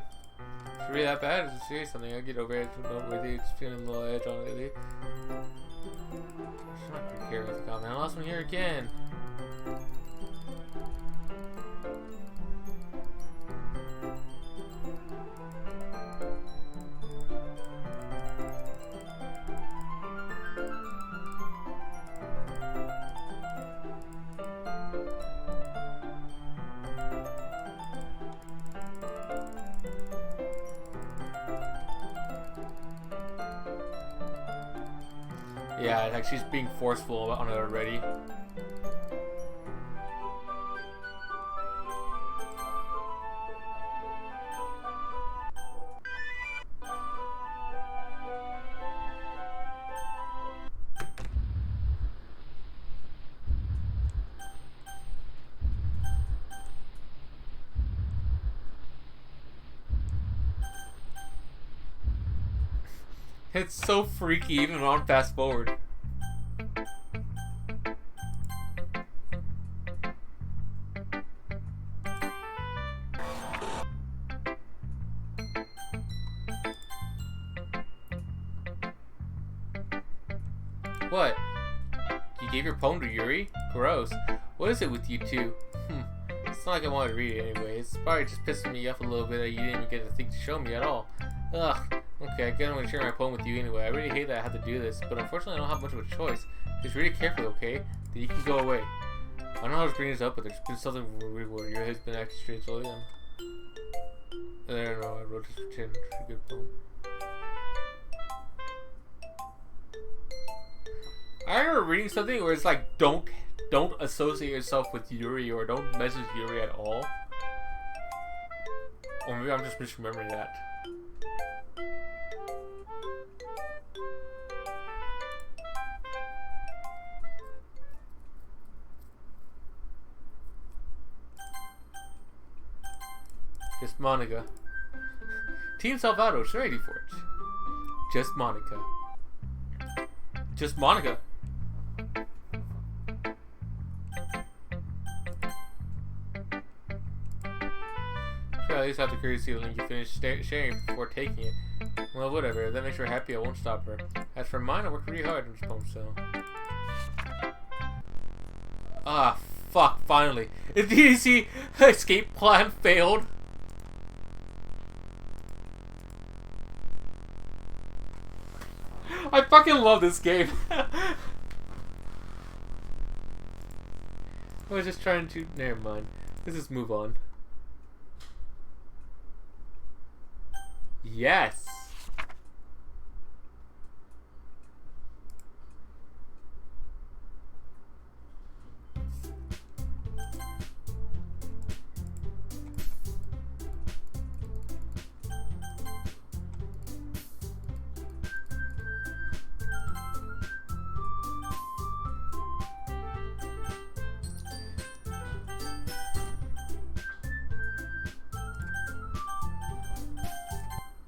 Is it really that bad? Is it serious? Something I get over it. Noteworthy. It's feeling a little edge on it lately. I'm not gonna care about the comment. I lost one here again. Yeah, like she's being forceful on it already. It's so freaky even on fast forward. What? You gave your poem to Yuri? Gross. What is it with you two? It's not like I wanted to read it anyway. It's probably just pissing me off a little bit that you didn't even get a thing to show me at all. Ugh. Okay, I guess I'm gonna share my poem with you anyway. I really hate that I have to do this, but unfortunately I don't have much of a choice. Just read it carefully, okay? Then you can go away. I don't know how to bring this up, but there's been something weird where your head's been acting strange lately. I don't know, I wrote this pretend pretty good poem. I remember reading something where it's like, don't associate yourself with Yuri, or don't message Yuri at all. Or maybe I'm just misremembering that. Just Monica. Team Salvado, ready for it. Just Monica. Just Monica. Sure, at least have the courtesy to link you finish sharing before taking it. Well, whatever. If that makes her happy, I won't stop her. As for mine, I worked really hard on this poem, so. Ah, fuck, finally. Did you see escape plan failed? I fucking love this game. I was just trying to... Never mind. Let's just move on. Yes!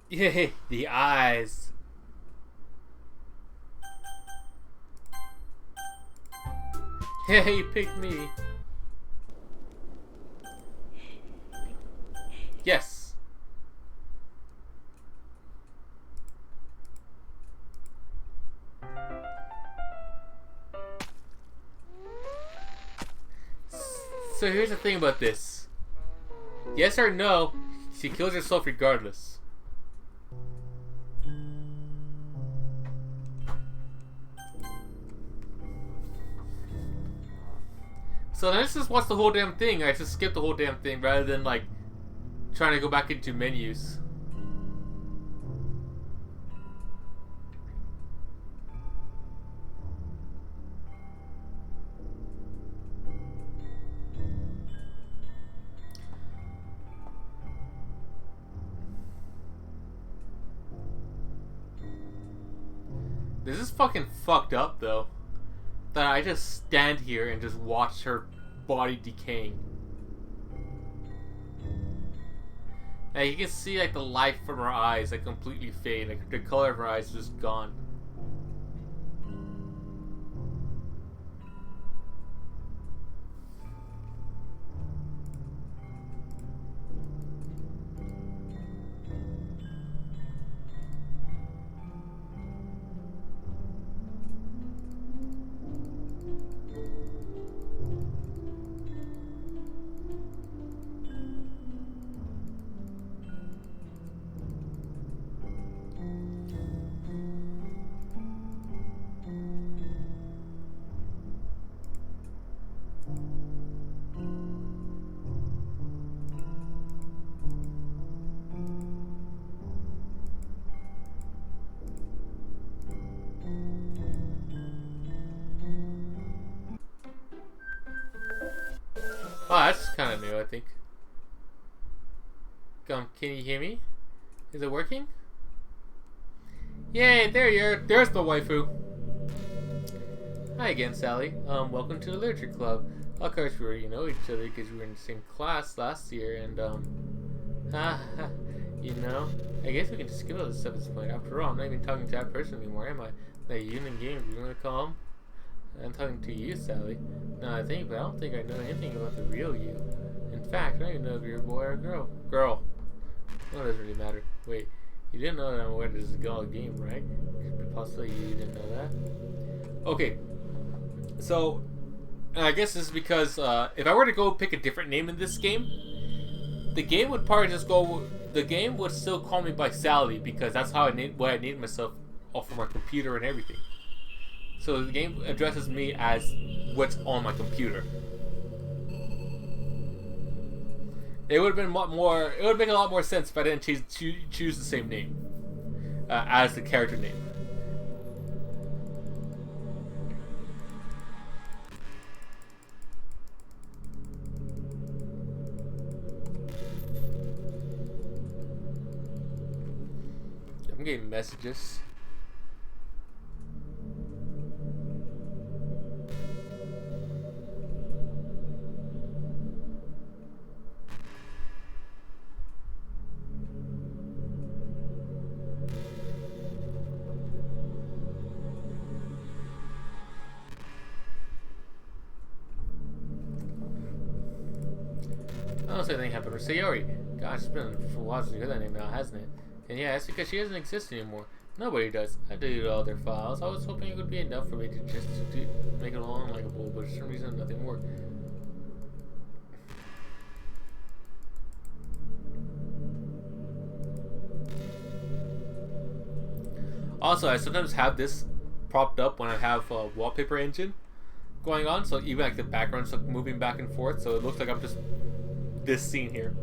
Yay, the eyes. Hey, pick me. Yes. So here's the thing about this. Yes or no, she kills herself regardless. So let's just watch the whole damn thing. I just skip the whole damn thing rather than like trying to go back into menus. This is fucking fucked up though. That I just stand here and just watch her body decaying. Like you can see like the light from her eyes like completely fade. Like the color of her eyes is just gone. Oh, that's kind of new, I think. Can you hear me? Is it working? Yay, there you are. There's the waifu. Hi again, Sally. Welcome to the Literature Club. Of course, you know each other because we were in the same class last year, and, you know, I guess we can just skip all this stuff at this point. After all, I'm not even talking to that person anymore, am I? That you in the game, you want to call him? I'm talking to you, Sally. No, I think, but I don't think I know anything about the real you. In fact, I don't even know if you're a boy or a girl. Girl. Well, it doesn't really matter. Wait, you didn't know that I'm aware this is a game, right? Possibly you didn't know that? Okay. So, I guess this is because, if I were to go pick a different name in this game, the game would probably just go, the game would still call me by Sally, because that's how I named myself off of my computer and everything. So the game addresses me as what's on my computer. It would have been more. It would make a lot more sense if I didn't choose the same name as the character name. I'm getting messages. I don't say anything happened with Sayori. Gosh, it's been a while since you heard that name now, hasn't it? And yeah, it's because she doesn't exist anymore. Nobody does. I deleted all their files. I was hoping it would be enough for me to just make it all unlikable, but for some reason nothing worked. Also, I sometimes have this propped up when I have a wallpaper engine going on, so even like the background's like moving back and forth, so it looks like I'm just this scene here.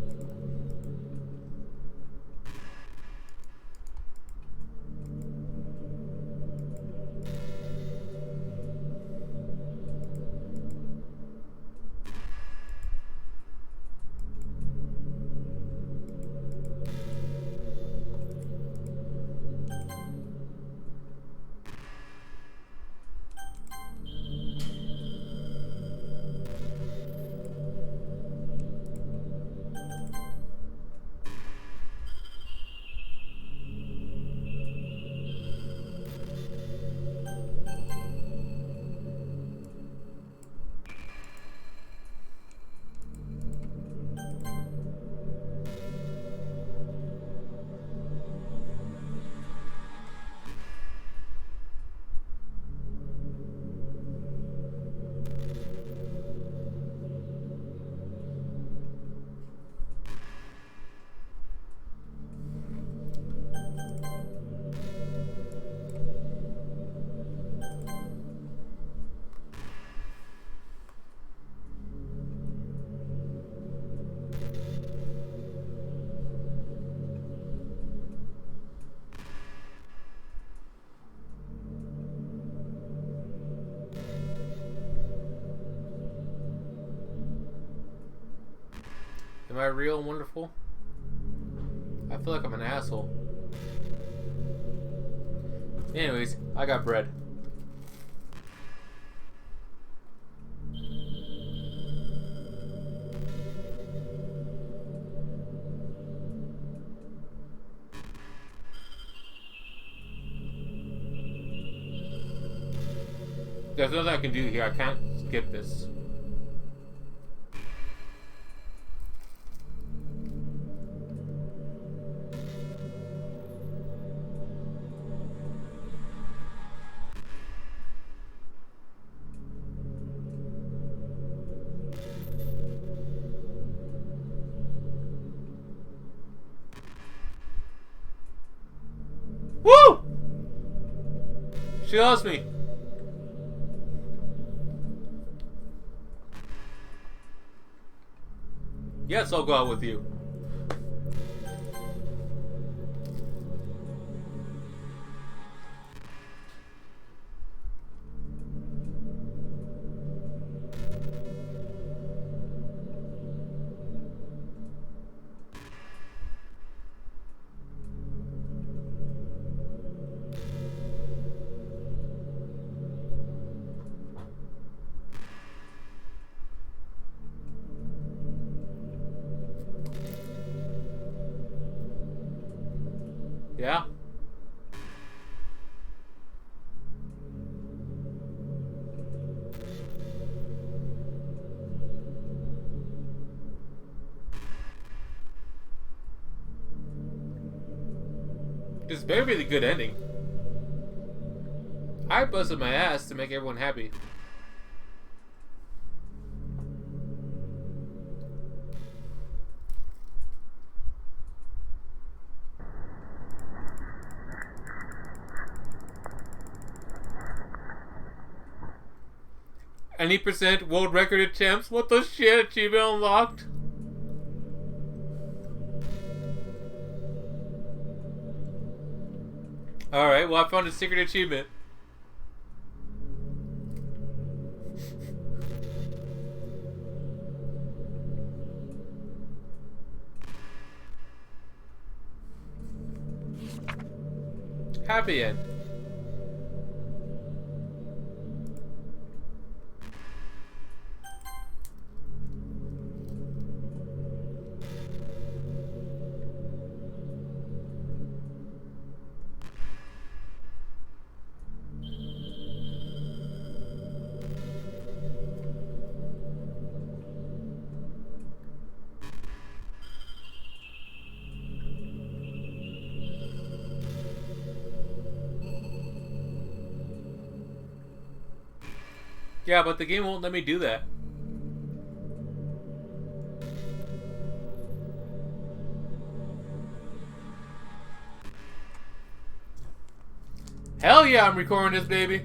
Am I real and wonderful? I feel like I'm an asshole. Anyways, I got bread. There's nothing I can do here. I can't skip this. Woo! She loves me. Yes, I'll go out with you. Yeah? This better be the good ending. I busted my ass to make everyone happy. Any percent world record attempts? What the shit? Achievement unlocked? Alright, well I found a secret achievement. Happy end. Yeah, but the game won't let me do that. Hell yeah, I'm recording this, baby.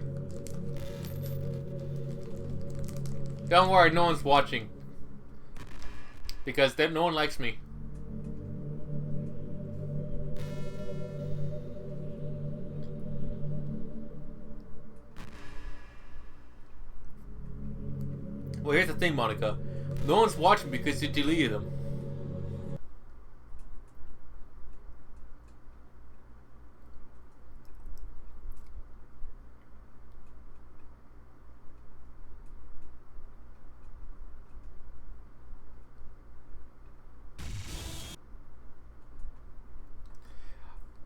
Don't worry, no one's watching. Because no one likes me. Well, here's the thing, Monica. No one's watching because you deleted them.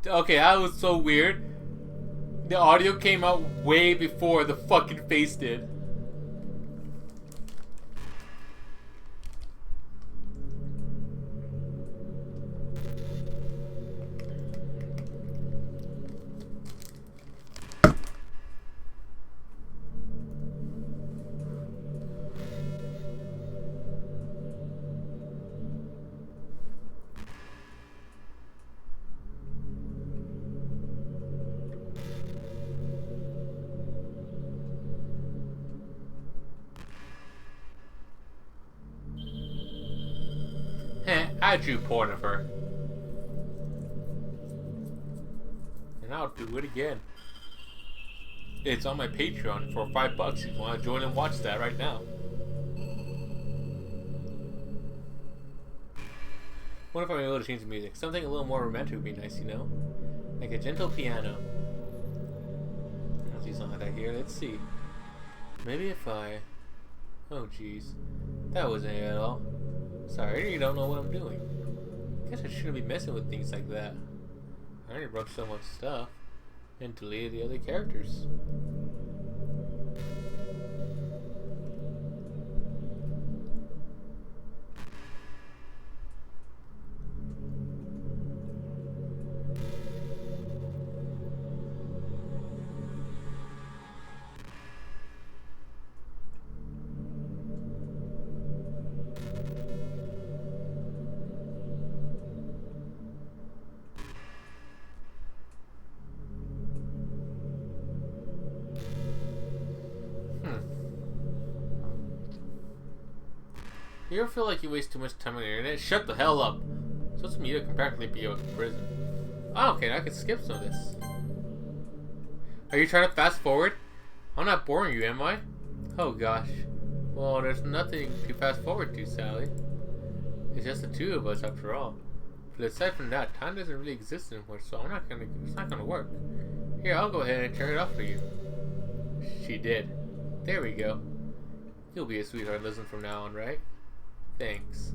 Okay, that was so weird. The audio came out way before the fucking face did. I drew porn of her. And I'll do it again. It's on my Patreon for $5 if you want to join and watch that right now. What if I'm able to change the music? Something a little more romantic would be nice, you know? Like a gentle piano. Let's do something like that here. Let's see. Maybe if I... Oh, jeez. That wasn't it at all. Sorry, you don't know what I'm doing. Guess I shouldn't be messing with things like that. I already broke so much stuff. And deleted the other characters. You ever feel like you waste too much time on the internet? Shut the hell up! Social media can practically be a prison. Oh, okay, I can skip some of this. Are you trying to fast forward? I'm not boring you, am I? Oh gosh. Well, there's nothing to fast forward to, Sally. It's just the two of us after all. But aside from that, time doesn't really exist anymore, so it's not gonna work. Here, I'll go ahead and turn it off for you. She did. There we go. You'll be a sweetheart listen from now on, right? Thanks.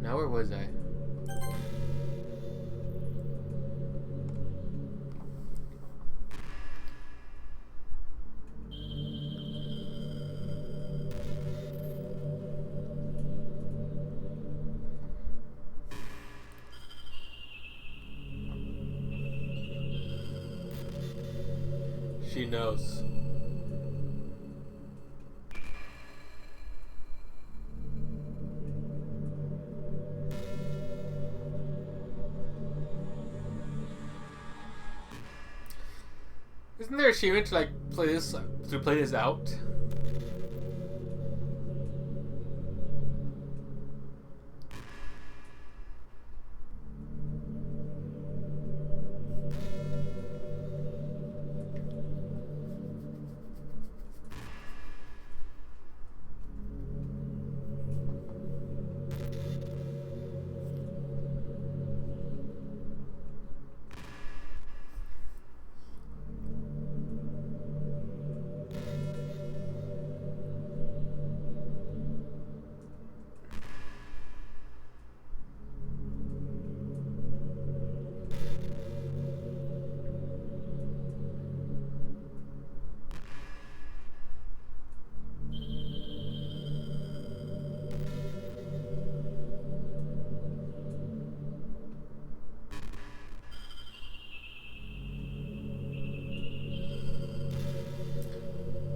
Now where was I? She knows. Isn't there an achievement to like play this out?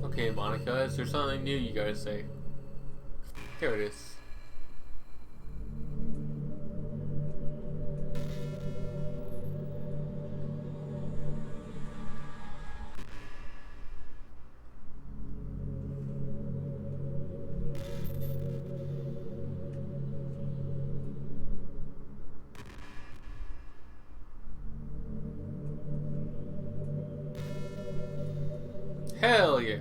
Okay, Monica, is there something new you gotta say? There it is. Hell yeah.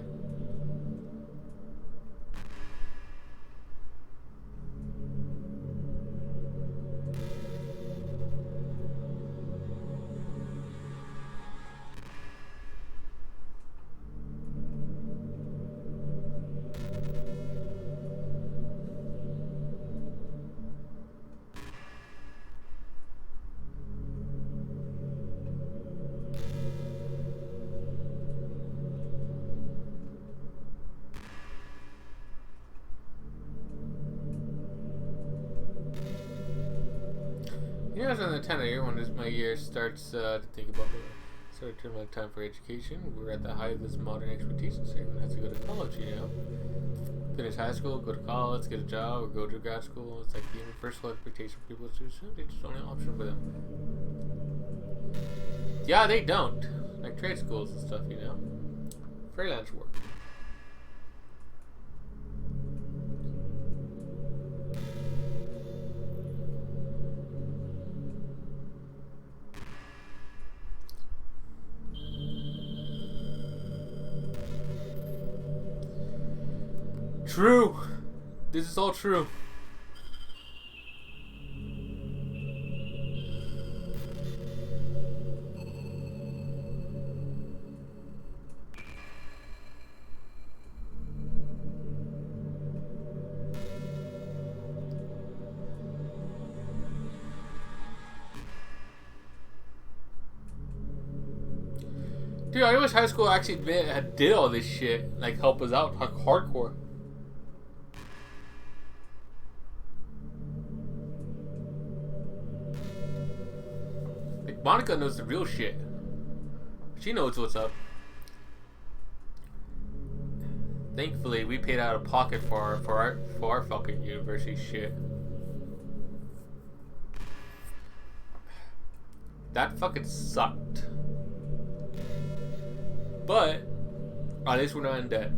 You know, around the time of year when my year starts to think about it, sort of turn my time for education. We're at the height of this modern expectation, so everyone has to go to college, you know. Finish high school, go to college, get a job, or go to grad school. It's like the universal expectation for people to assume it's just the only option for them. Yeah, they don't. Like trade schools and stuff, you know. Freelance work. True. This is all true. Dude, I wish high school actually did all this shit. Like, help us out. Like, hardcore. Like, Monica knows the real shit. She knows what's up. Thankfully, we paid out of pocket for our fucking university shit. That fucking sucked. But at least we're not in debt.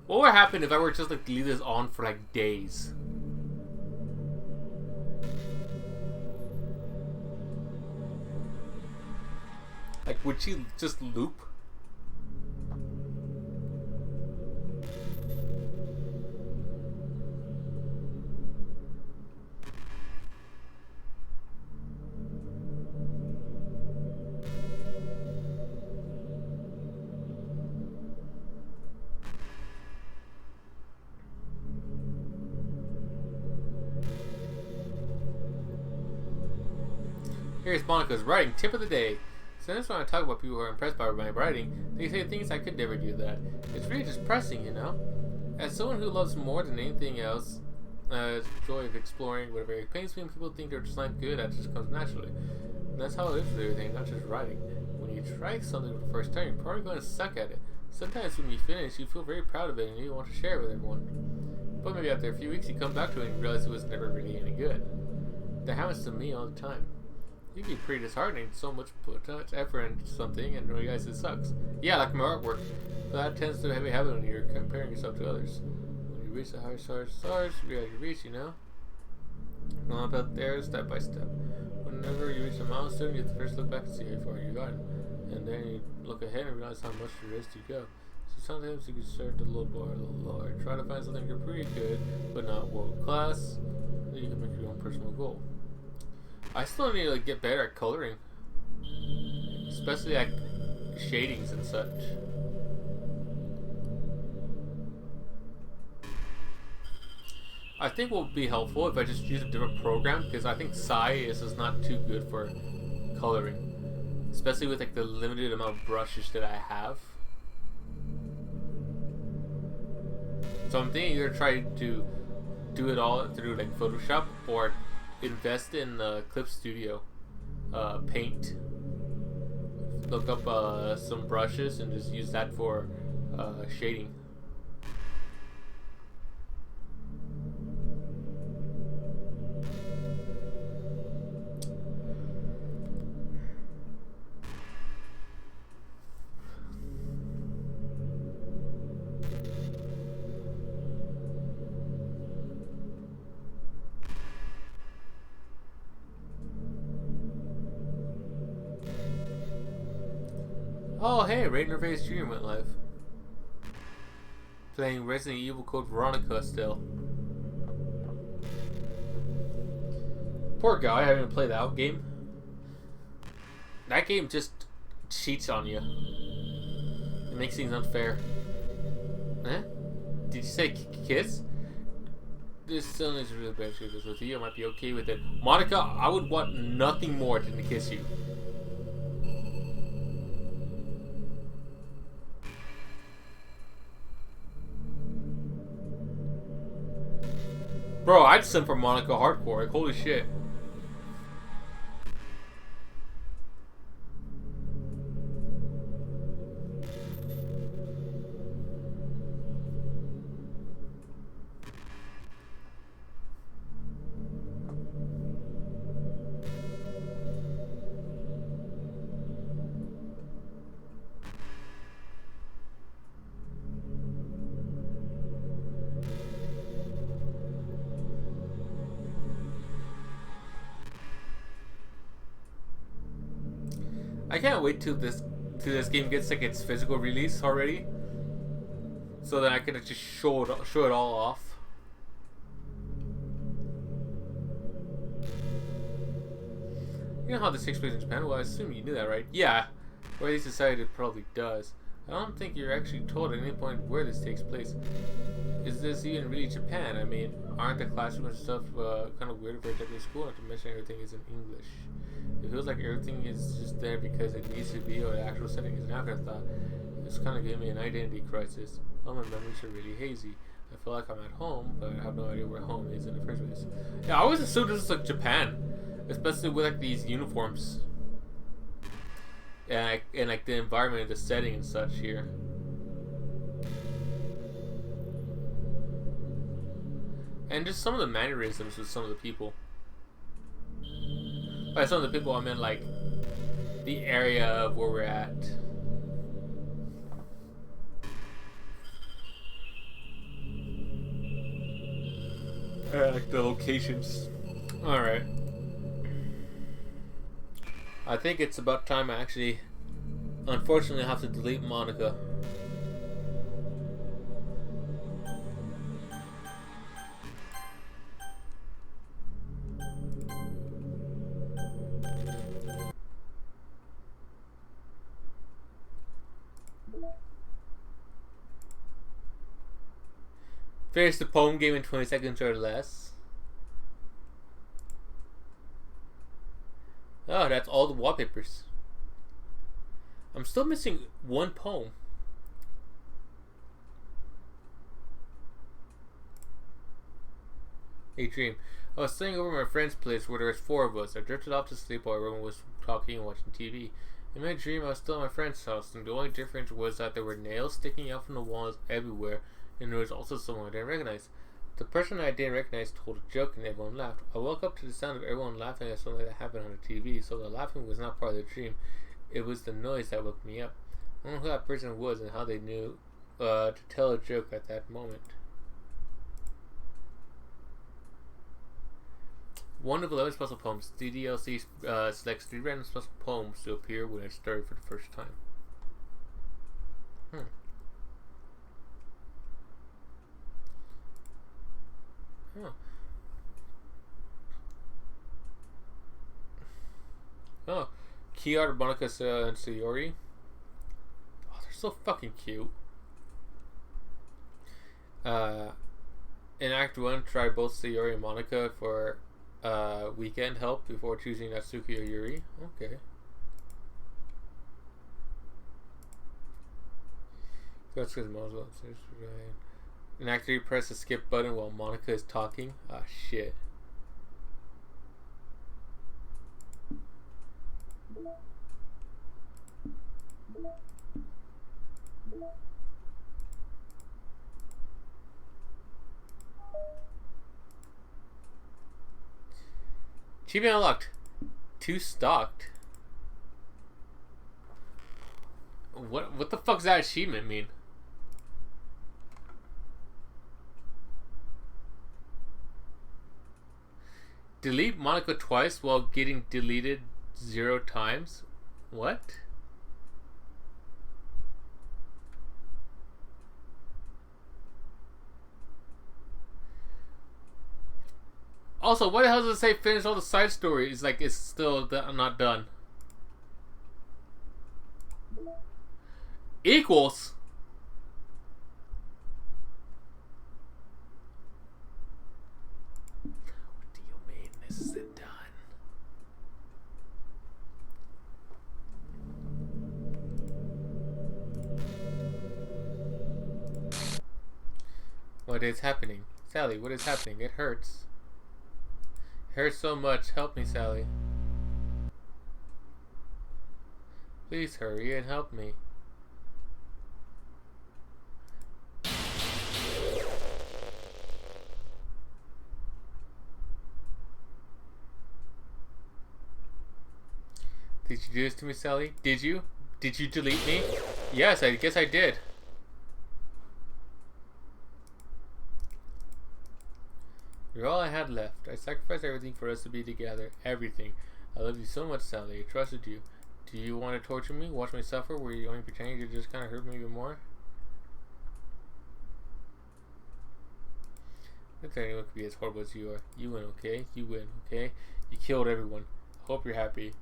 What would happen if I were to just like leave this on for like days? Like, would she just loop? Here's Monica's writing tip of the day. Sometimes when I talk about people who are impressed by my writing, they say things I could never do that. It's really depressing, you know? As someone who loves more than anything else, joy of exploring, whatever, it pains me when people think they're just not good at it, just comes naturally. And that's how it is with everything, not just writing. When you try something for the first time, you're probably going to suck at it. Sometimes when you finish, you feel very proud of it and you want to share it with everyone. But maybe after a few weeks, you come back to it and you realize it was never really any good. That happens to me all the time. It can be pretty disheartening. So much effort into something and realize it sucks. Yeah, like my artwork. But that tends to happen when you're comparing yourself to others. When you reach the higher stars, you reach, you know? Go up out there, step by step. Whenever you reach a milestone, you have to first look back and see how far you gotten. And then you look ahead and realize how much there is to go. So sometimes you can start a little bar, a little lower. Try to find something you're pretty good, but not world class. Then you can make your own personal goal. I still need to like, get better at coloring, especially like shadings and such. I think what would be helpful if I just use a different program, because I think Sai is just not too good for coloring, especially with like the limited amount of brushes that I have. So I'm thinking either try to do it all through like Photoshop or invest in Clip Studio Paint. Look up some brushes and just use that for shading. Oh hey, Raiden Face Jr. went live. Playing Resident Evil Code Veronica still. Poor guy having to play the out game. That game just cheats on you. It makes things unfair. Eh? Did you say kiss? This still is really bad shit with you. I might be okay with it. Monica, I would want nothing more than to kiss you. Bro, I'd sim for Monica hardcore. Like, holy shit. I can't wait till this till this game gets like its physical release already, so that I can just show it all off. You know how this takes place in Japan? Well, I assume you knew that, right? Yeah. Or at least decided it probably does. I don't think you're actually told at any point where this takes place. Is this even really Japan? I mean, aren't the classrooms and stuff kind of weird for a Japanese school? Not to mention everything is in English. It feels like everything is just there because it needs to be, or the actual setting is an afterthought. It's kind of giving me an identity crisis. All my memories are really hazy. I feel like I'm at home, but I have no idea where home is in the first place. Yeah, I always assumed this was like Japan, especially with like these uniforms and like the environment, the setting, and such here. And just some of the mannerisms with some of the people. By some of the people, I meant like the area of where we're at. Like the locations. Alright. I think it's about time I actually, unfortunately, have to delete Monica. Finish the poem game in 20 seconds or less. Oh, that's all the wallpapers. I'm still missing one poem. A dream. I was staying over at my friend's place where there was 4 of us. I drifted off to sleep while everyone was talking and watching TV. In my dream, I was still at my friend's house, and the only difference was that there were nails sticking out from the walls everywhere, and there was also someone I didn't recognize. The person I didn't recognize told a joke and everyone laughed. I woke up to the sound of everyone laughing at something that happened on the TV, so the laughing was not part of the dream. It was the noise that woke me up. I don't know who that person was and how they knew to tell a joke at that moment. One of 11 special poems. DDLC selects 3 random special poems to appear when it started for the first time. Huh. Oh, Kiara, Monica, and Sayori. Oh, they're so fucking cute. In Act 1, try both Sayori and Monica for weekend help before choosing Natsuki or Yuri. Okay. That's because Monica. In Act 3, press the skip button while Monica is talking. Ah, shit. Achievement unlocked. 2 stocked. What the fuck does that achievement mean? Delete Monica twice while getting deleted 0 times? What? Also, why the hell does it say finish all the side stories? Like it's still not done. Equals? What do you mean this isn't done? What is happening? Sally, what is happening? It hurts. It hurts so much. Help me, Sally. Please hurry and help me. Did you do this to me, Sally? Did you? Did you delete me? Yes, I guess I did. You're all I had left. I sacrificed everything for us to be together. Everything. I love you so much, Sally. I trusted you. Do you want to torture me? Watch me suffer? Were you only pretending to just kind of hurt me even more? Not that anyone could be as horrible as you are. You win, okay? You win, okay? You killed everyone. Hope you're happy.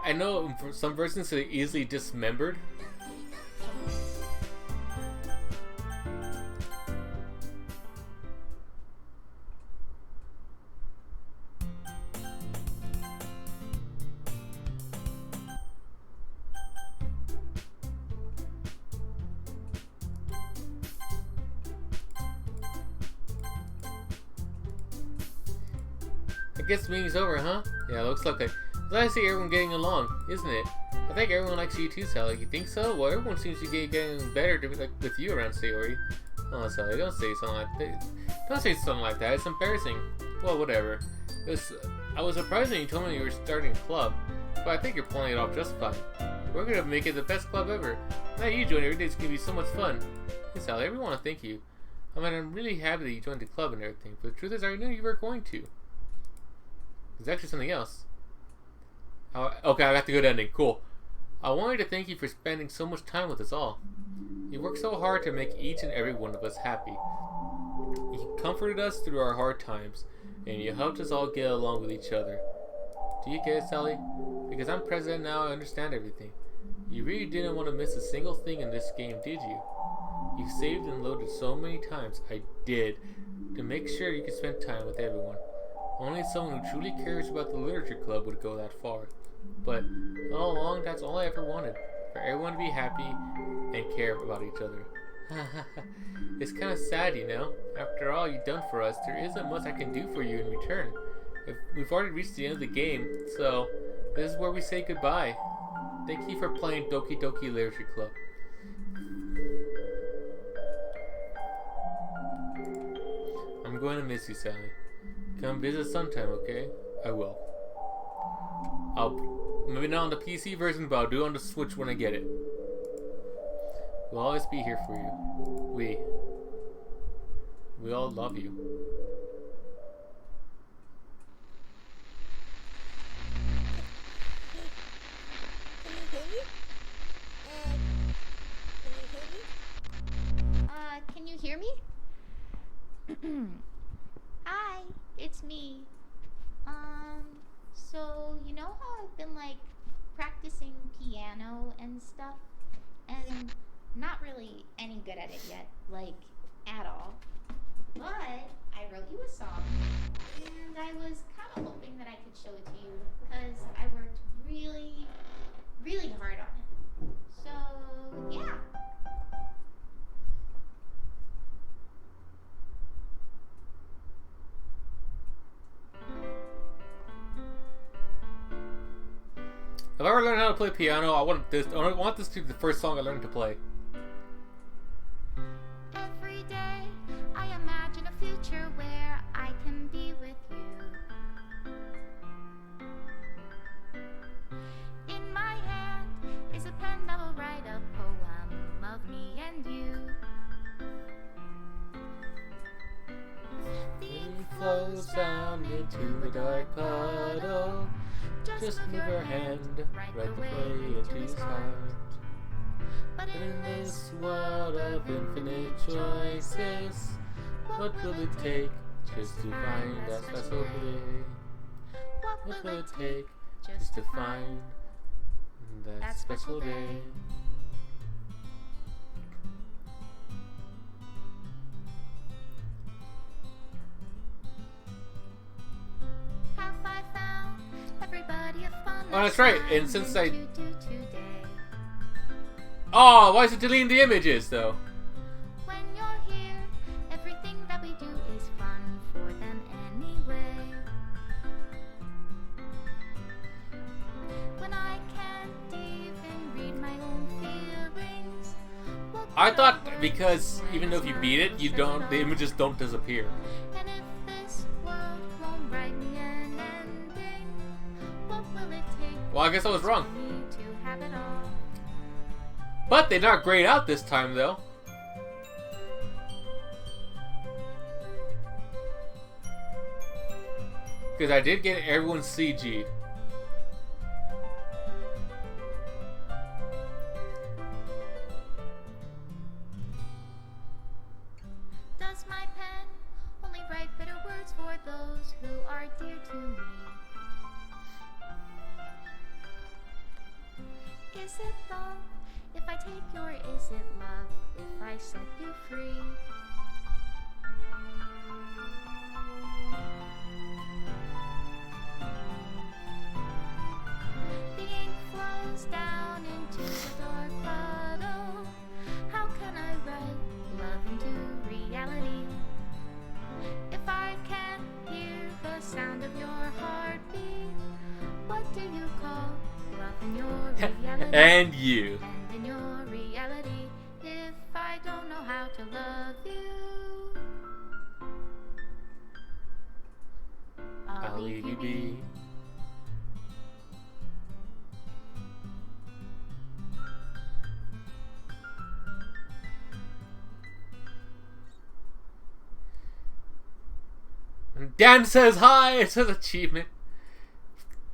I know for some versions they're easily dismembered. I guess the meeting's over, huh? Yeah, looks like it. I see everyone getting along, isn't it? I think everyone likes you too, Sally. You think so? Well, everyone seems to be getting better to be like with you around Sayori. Oh, Sally, don't say something like that. Don't say something like that. It's embarrassing. Well, whatever. I was surprised when you told me you were starting a club, but I think you're pulling it off just fine. We're gonna make it the best club ever. Now you join every day. It's gonna be so much fun. Hey, Sally, I really want to thank you. I mean, I'm really happy that you joined the club and everything, but the truth is, I knew you were going to. There's actually something else. Okay, I got the good ending. Cool. I wanted to thank you for spending so much time with us all. You worked so hard to make each and every one of us happy. You comforted us through our hard times, and you helped us all get along with each other. Do you get it, Sally? Because I'm president now, I understand everything. You really didn't want to miss a single thing in this game, did you? You saved and loaded so many times. I did. To make sure you could spend time with everyone. Only someone who truly cares about the literature club would go that far. But all along, that's all I ever wanted. For everyone to be happy and care about each other. It's kind of sad, you know? After all you've done for us, there isn't much I can do for you in return. We've already reached the end of the game, so this is where we say goodbye. Thank you for playing Doki Doki Literature Club. I'm going to miss you, Sally. Come visit sometime, okay? I will. Maybe not on the PC version, but I'll do it on the Switch when I get it. We'll always be here for you. We all love you. Can you hear me? Hi, it's me. So you know how I've been like practicing piano and stuff, and not really any good at it yet, like at all. But I wrote you a song, and I was kind of hoping that I could show it to you because I worked really, really hard on it. So yeah. If I ever learn how to play piano, I want this to be the first song I learn to play. Every day I imagine a future where I can be with you. In my hand is a pen that will write a poem of me and you. down into the dark puddle. Just move your hand, right the way into his heart. But in this world of infinite choices, what will it take just to find that special day? What will it take just to find that special day? Have I found everybody a fun? Oh, that's right. And since I... Oh, why is it deleting the images, though? When you're here, everything that we do is fun for them anyway. When I can't even read my own feelings, I thought because even though if you beat it, you don't, the images don't disappear. and if this world won't write me an ending, what will it take? Well, I guess I was wrong. for me to have it all? But they're not grayed out this time, though. Because I did get everyone CG. Does my pen only write bitter words for those who are dear to me? Is it love if I take you, or is it love if I set you free? The ink flows down into the dark puddle. How can I write love into reality if I can't hear the sound of your heartbeat? What do you call love in your reality? And you. And in your reality, if I don't know how to love you, I'll leave you be. Dan says hi. It's an achievement.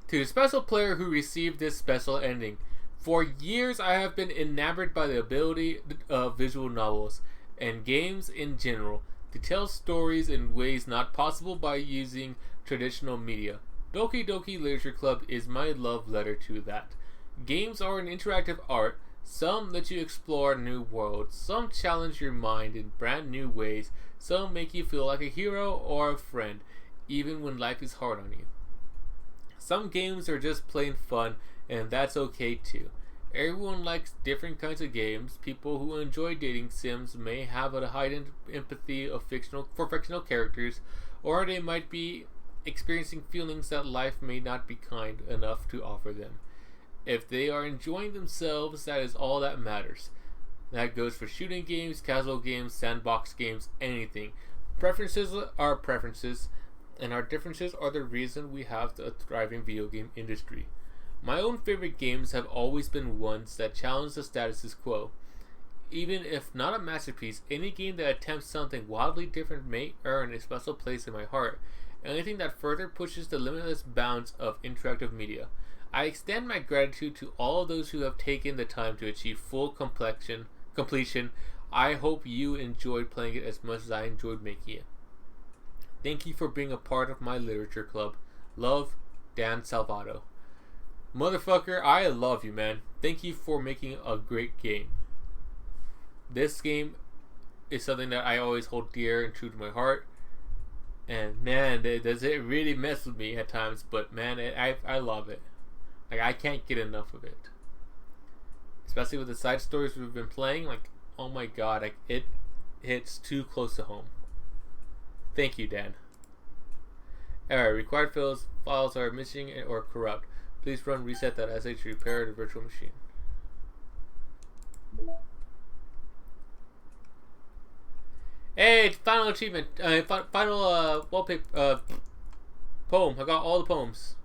To the special player who received this special ending. For years I have been enamored by the ability of visual novels and games in general to tell stories in ways not possible by using traditional media. Doki Doki Literature Club is my love letter to that. Games are an interactive art. Some let you explore new worlds. Some challenge your mind in brand new ways. Some make you feel like a hero or a friend, even when life is hard on you. Some games are just plain fun, and that's okay too. Everyone likes different kinds of games. People who enjoy dating sims may have a heightened empathy for fictional characters, or they might be experiencing feelings that life may not be kind enough to offer them. If they are enjoying themselves, that is all that matters. That goes for shooting games, casual games, sandbox games, anything. Preferences are preferences, and our differences are the reason we have a thriving video game industry. My own favorite games have always been ones that challenge the status quo. Even if not a masterpiece, any game that attempts something wildly different may earn a special place in my heart. Anything that further pushes the limitless bounds of interactive media. I extend my gratitude to all of those who have taken the time to achieve full completion. I hope you enjoyed playing it as much as I enjoyed making it. Thank you for being a part of my literature club. Love, Dan Salvato. Motherfucker, I love you, man. Thank you for making a great game. This game is something that I always hold dear and true to my heart. And man, does it really mess with me at times. But man, I love it. Like, I can't get enough of it. Especially with the side stories we've been playing. Like, oh my god, like it hits too close to home. Thank you, Dan. Alright, required files are missing or corrupt. Please run reset.sh to repair the virtual machine. Hey, final achievement. Final wallpaper. Poem. I got all the poems.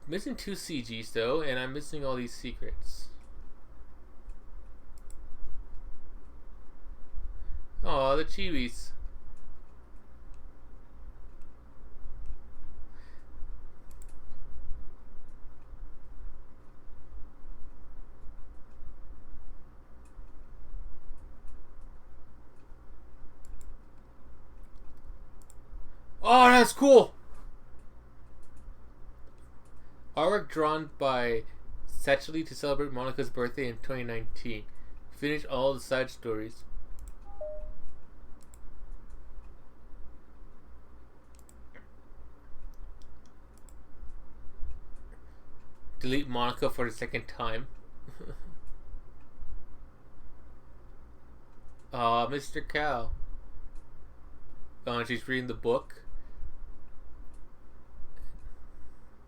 Missing 2 CGs though, and I'm missing all these secrets. Oh, the chiwis. Oh, that's cool! Artwork drawn by Satchely to celebrate Monica's birthday in 2019. Finish all the side stories. Delete Monica for the second time. Aw, Mr. Cow. Oh, she's reading the book.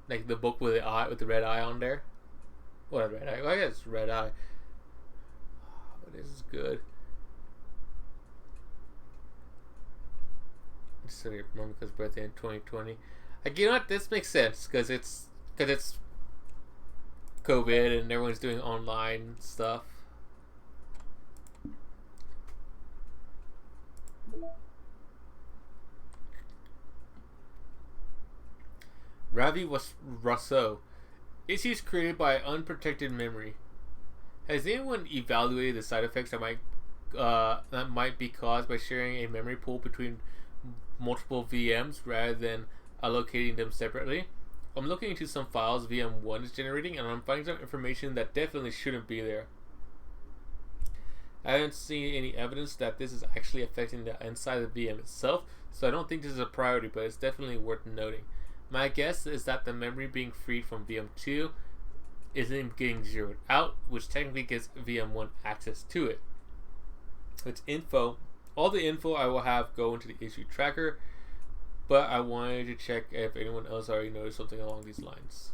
Like the book with the eye, with the red eye on there. What, a red eye? Well, I guess it's red eye. Oh, but this is good. Celebrate Monica's birthday in 2020. Like, you know what? This makes sense because it's COVID and everyone's doing online stuff. Ravi was Rousseau. Issues created by unprotected memory. Has anyone evaluated the side effects that might be caused by sharing a memory pool between multiple VMs rather than allocating them separately? I'm looking into some files VM1 is generating, and I'm finding some information that definitely shouldn't be there. I haven't seen any evidence that this is actually affecting the inside of the VM itself, so I don't think this is a priority, but it's definitely worth noting. My guess is that the memory being freed from VM2 isn't getting zeroed out, which technically gives VM1 access to it. It's info. All the info I will have go into the issue tracker, but I wanted to check if anyone else already noticed something along these lines.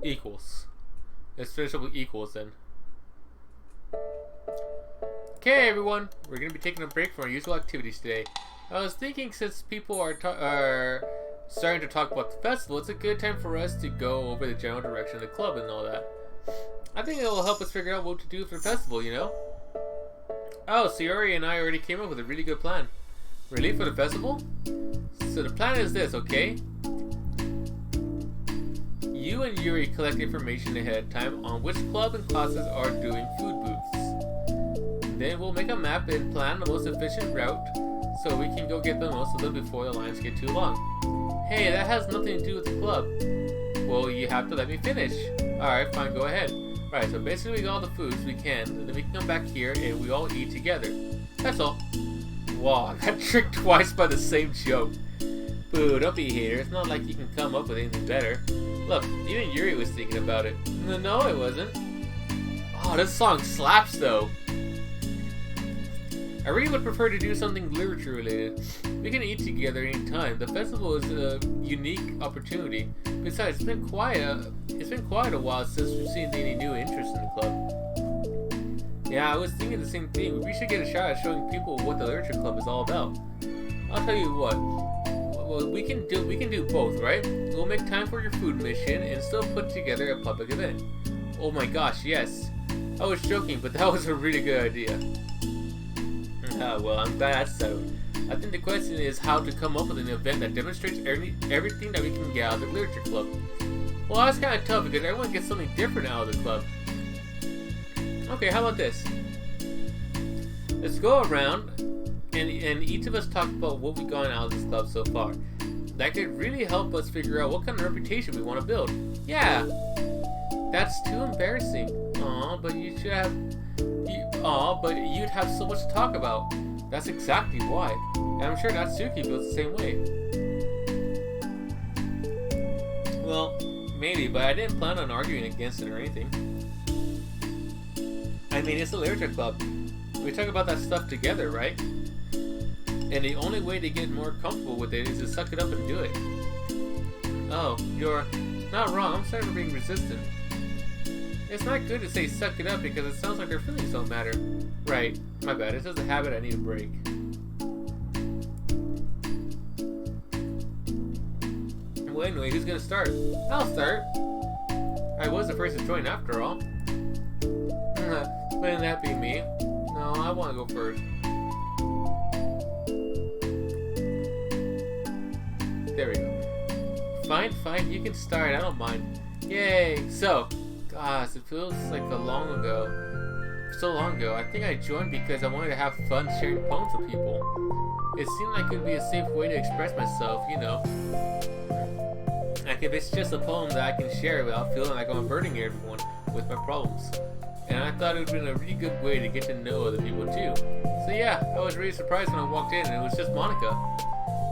Equals. Let's finish up with equals then. Okay, everyone, we're gonna be taking a break from our usual activities today. I was thinking, since people are starting to talk about the festival, it's a good time for us to go over the general direction of the club and all that. I think it will help us figure out what to do for the festival, you know? Oh, Sayori and I already came up with a really good plan. Really, for the festival? So the plan is this, okay? You and Yuri collect information ahead of time on which club and classes are doing food booths. Then we'll make a map and plan the most efficient route so we can go get the most of them before the lines get too long. Hey, that has nothing to do with the club. Well, you have to let me finish. Alright, fine, go ahead. Alright, so basically we got all the foods we can, and then we can come back here and we all eat together. That's all. Wow, I got tricked twice by the same joke. Boo, don't be here. It's not like you can come up with anything better. Look, even Yuri was thinking about it. No, it wasn't. Oh, this song slaps though. I really would prefer to do something literature related. We can eat together anytime. The festival is a unique opportunity. Besides, it's been quite a while since we've seen any new interest in the club. Yeah, I was thinking the same thing. We should get a shot at showing people what the literature club is all about. I'll tell you what. Well, we can do both, right? We'll make time for your food mission and still put together a public event. Oh my gosh, yes. I was joking, but that was a really good idea. Well, I'm glad that's settled. I think the question is how to come up with an event that demonstrates everything that we can get out of the literature club. Well, that's kind of tough because everyone gets something different out of the club. Okay, how about this? Let's go around and each of us talk about what we've gotten out of this club so far. That could really help us figure out what kind of reputation we want to build. Yeah, that's too embarrassing. But you'd have so much to talk about. That's exactly why. And I'm sure Natsuki feels the same way. Well, maybe, but I didn't plan on arguing against it or anything. I mean, it's a literature club. We talk about that stuff together, right? And the only way to get more comfortable with it is to suck it up and do it. Oh, Not wrong, I'm starting to being resistant. It's not good to say suck it up because it sounds like their feelings don't matter. Right, my bad, it's just a habit I need to break. Well, anyway, who's gonna start? I'll start. I was the first to join after all. Wouldn't that be me? No, I want to go first. There we go. Fine, you can start, I don't mind. Yay! So, gosh, it feels like so long ago. I think I joined because I wanted to have fun sharing poems with people. It seemed like it would be a safe way to express myself, you know. Like if it's just a poem that I can share without feeling like I'm burdening everyone with my problems. And I thought it would have been a really good way to get to know other people too. So yeah, I was really surprised when I walked in and it was just Monica.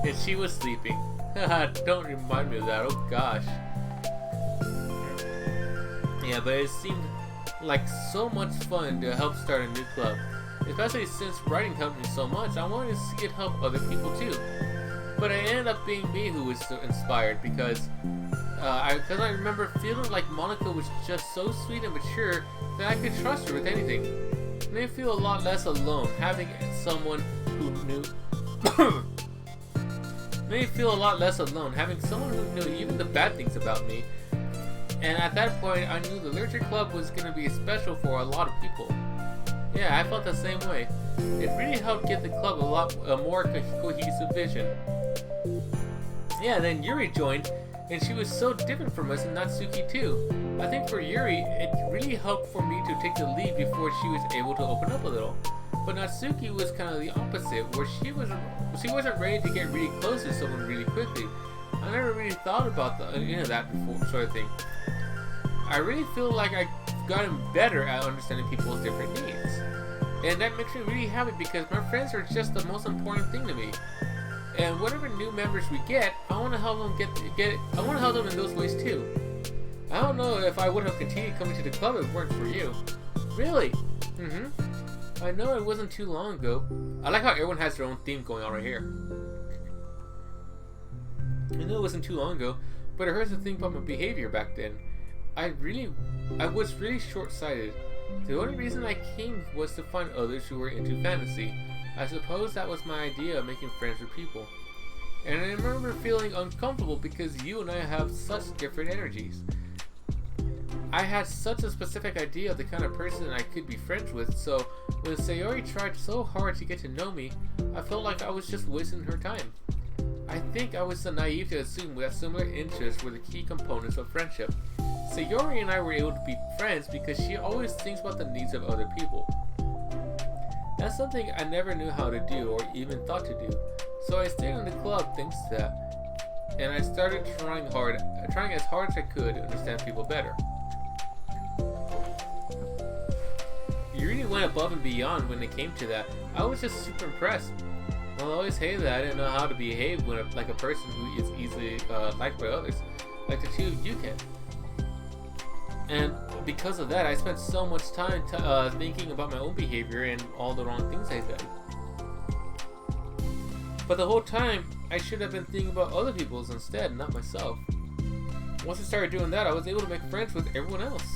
And she was sleeping. Don't remind me of that, oh gosh. Yeah, but it seemed like so much fun to help start a new club. Especially since writing helped me so much, I wanted to see it help other people too. But it ended up being me who was so inspired because I remember feeling like Monica was just so sweet and mature that I could trust her with anything. It made me feel a lot less alone having someone who knew made me feel a lot less alone having someone who knew even the bad things about me. And at that point I knew the literature club was going to be special for a lot of people. Yeah, I felt the same way. It really helped get the club a more cohesive vision. Yeah, then Yuri joined, and she was so different from us, and Natsuki too. I think for Yuri, it really helped for me to take the lead before she was able to open up a little. But Natsuki was kind of the opposite, where she wasn't ready to get really close to someone really quickly. I never really thought about that before, sort of thing. I really feel like I've gotten better at understanding people's different needs. And that makes me really happy because my friends are just the most important thing to me. And whatever new members we get, I want to help them get it. I want to help them in those ways too. I don't know if I would have continued coming to the club if it weren't for you. Really? I know it wasn't too long ago. I like how everyone has their own theme going on right here. I know it wasn't too long ago, but it hurts to think about my behavior back then. I was really short-sighted. The only reason I came was to find others who were into fantasy. I suppose that was my idea of making friends with people. And I remember feeling uncomfortable because you and I have such different energies. I had such a specific idea of the kind of person I could be friends with, so when Sayori tried so hard to get to know me, I felt like I was just wasting her time. I think I was so naive to assume that similar interests were the key components of friendship. Sayori and I were able to be friends because she always thinks about the needs of other people. That's something I never knew how to do or even thought to do, so I stayed in the club thanks to that. And I started trying as hard as I could to understand people better. You really went above and beyond when it came to that. I was just super impressed. Well, I always hated that I didn't know how to behave like a person who is easily liked by others, like the two of you can. And because of that, I spent so much time thinking about my own behavior and all the wrong things I did. But the whole time, I should have been thinking about other people's instead, not myself. Once I started doing that, I was able to make friends with everyone else.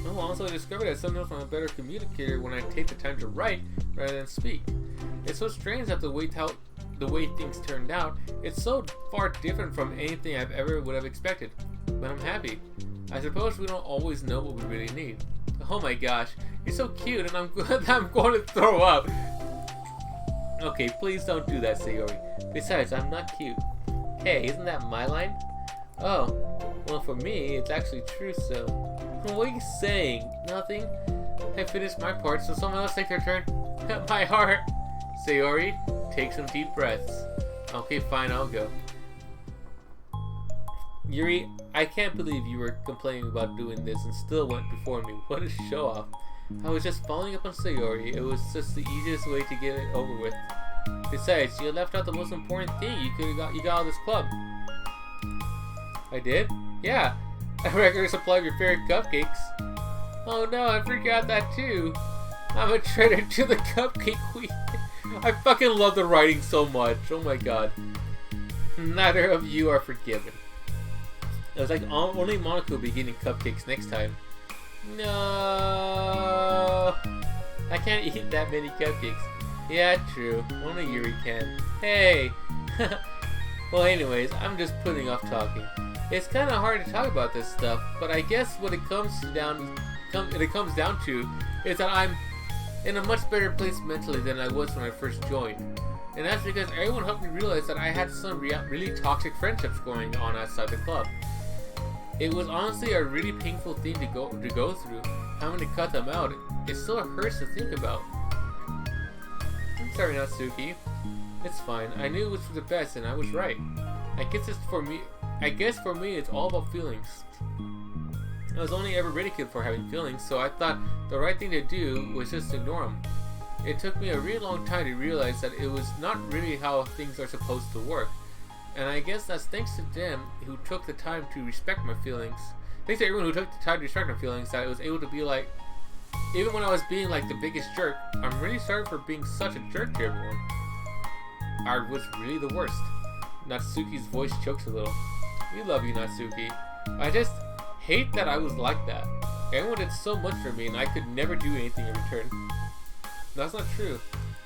Oh, also I discovered that sometimes I'm a better communicator when I take the time to write rather than speak. It's so strange that the way things turned out, it's so far different from anything I've ever would have expected. But I'm happy. I suppose we don't always know what we really need. Oh my gosh, you're so cute and I'm going to throw up. Okay, please don't do that, Sayori. Besides, I'm not cute. Hey, isn't that my line? Oh, well for me, it's actually true, so... What are you saying? Nothing? I finished my part, so someone else take their turn. My heart! Sayori, take some deep breaths. Okay, fine, I'll go. Yuri, I can't believe you were complaining about doing this and still went before me. What a show off. I was just following up on Sayori. It was just the easiest way to get it over with. Besides, you left out the most important thing. You got out of this club. I did? Yeah. A regular supply of your favorite cupcakes. Oh no, I forgot that too. I'm a traitor to the cupcake queen. I fucking love the writing so much. Oh my god. Neither of you are forgiven. It was like only Monica will be getting cupcakes next time. No, I can't eat that many cupcakes. Yeah, true. Only Yuri can. Hey. Well, anyways, I'm just putting off talking. It's kind of hard to talk about this stuff, but I guess what it comes down to is that I'm in a much better place mentally than I was when I first joined. And that's because everyone helped me realize that I had some really toxic friendships going on outside the club. It was honestly a really painful thing to go through. Having to cut them out, it still hurts to think about. I'm sorry, Natsuki. It's fine. I knew it was for the best, and I was right. I guess for me, it's all about feelings. I was only ever ridiculed for having feelings, so I thought the right thing to do was just ignore them. It took me a really long time to realize that it was not really how things are supposed to work. And I guess that's thanks to them who took the time to respect my feelings. Thanks to everyone who took the time to respect my feelings, that I was able to be like, even when I was being like the biggest jerk, I'm really sorry for being such a jerk to everyone. I was really the worst. Natsuki's voice chokes a little. We love you, Natsuki. I just hate that I was like that. Everyone did so much for me and I could never do anything in return. That's not true.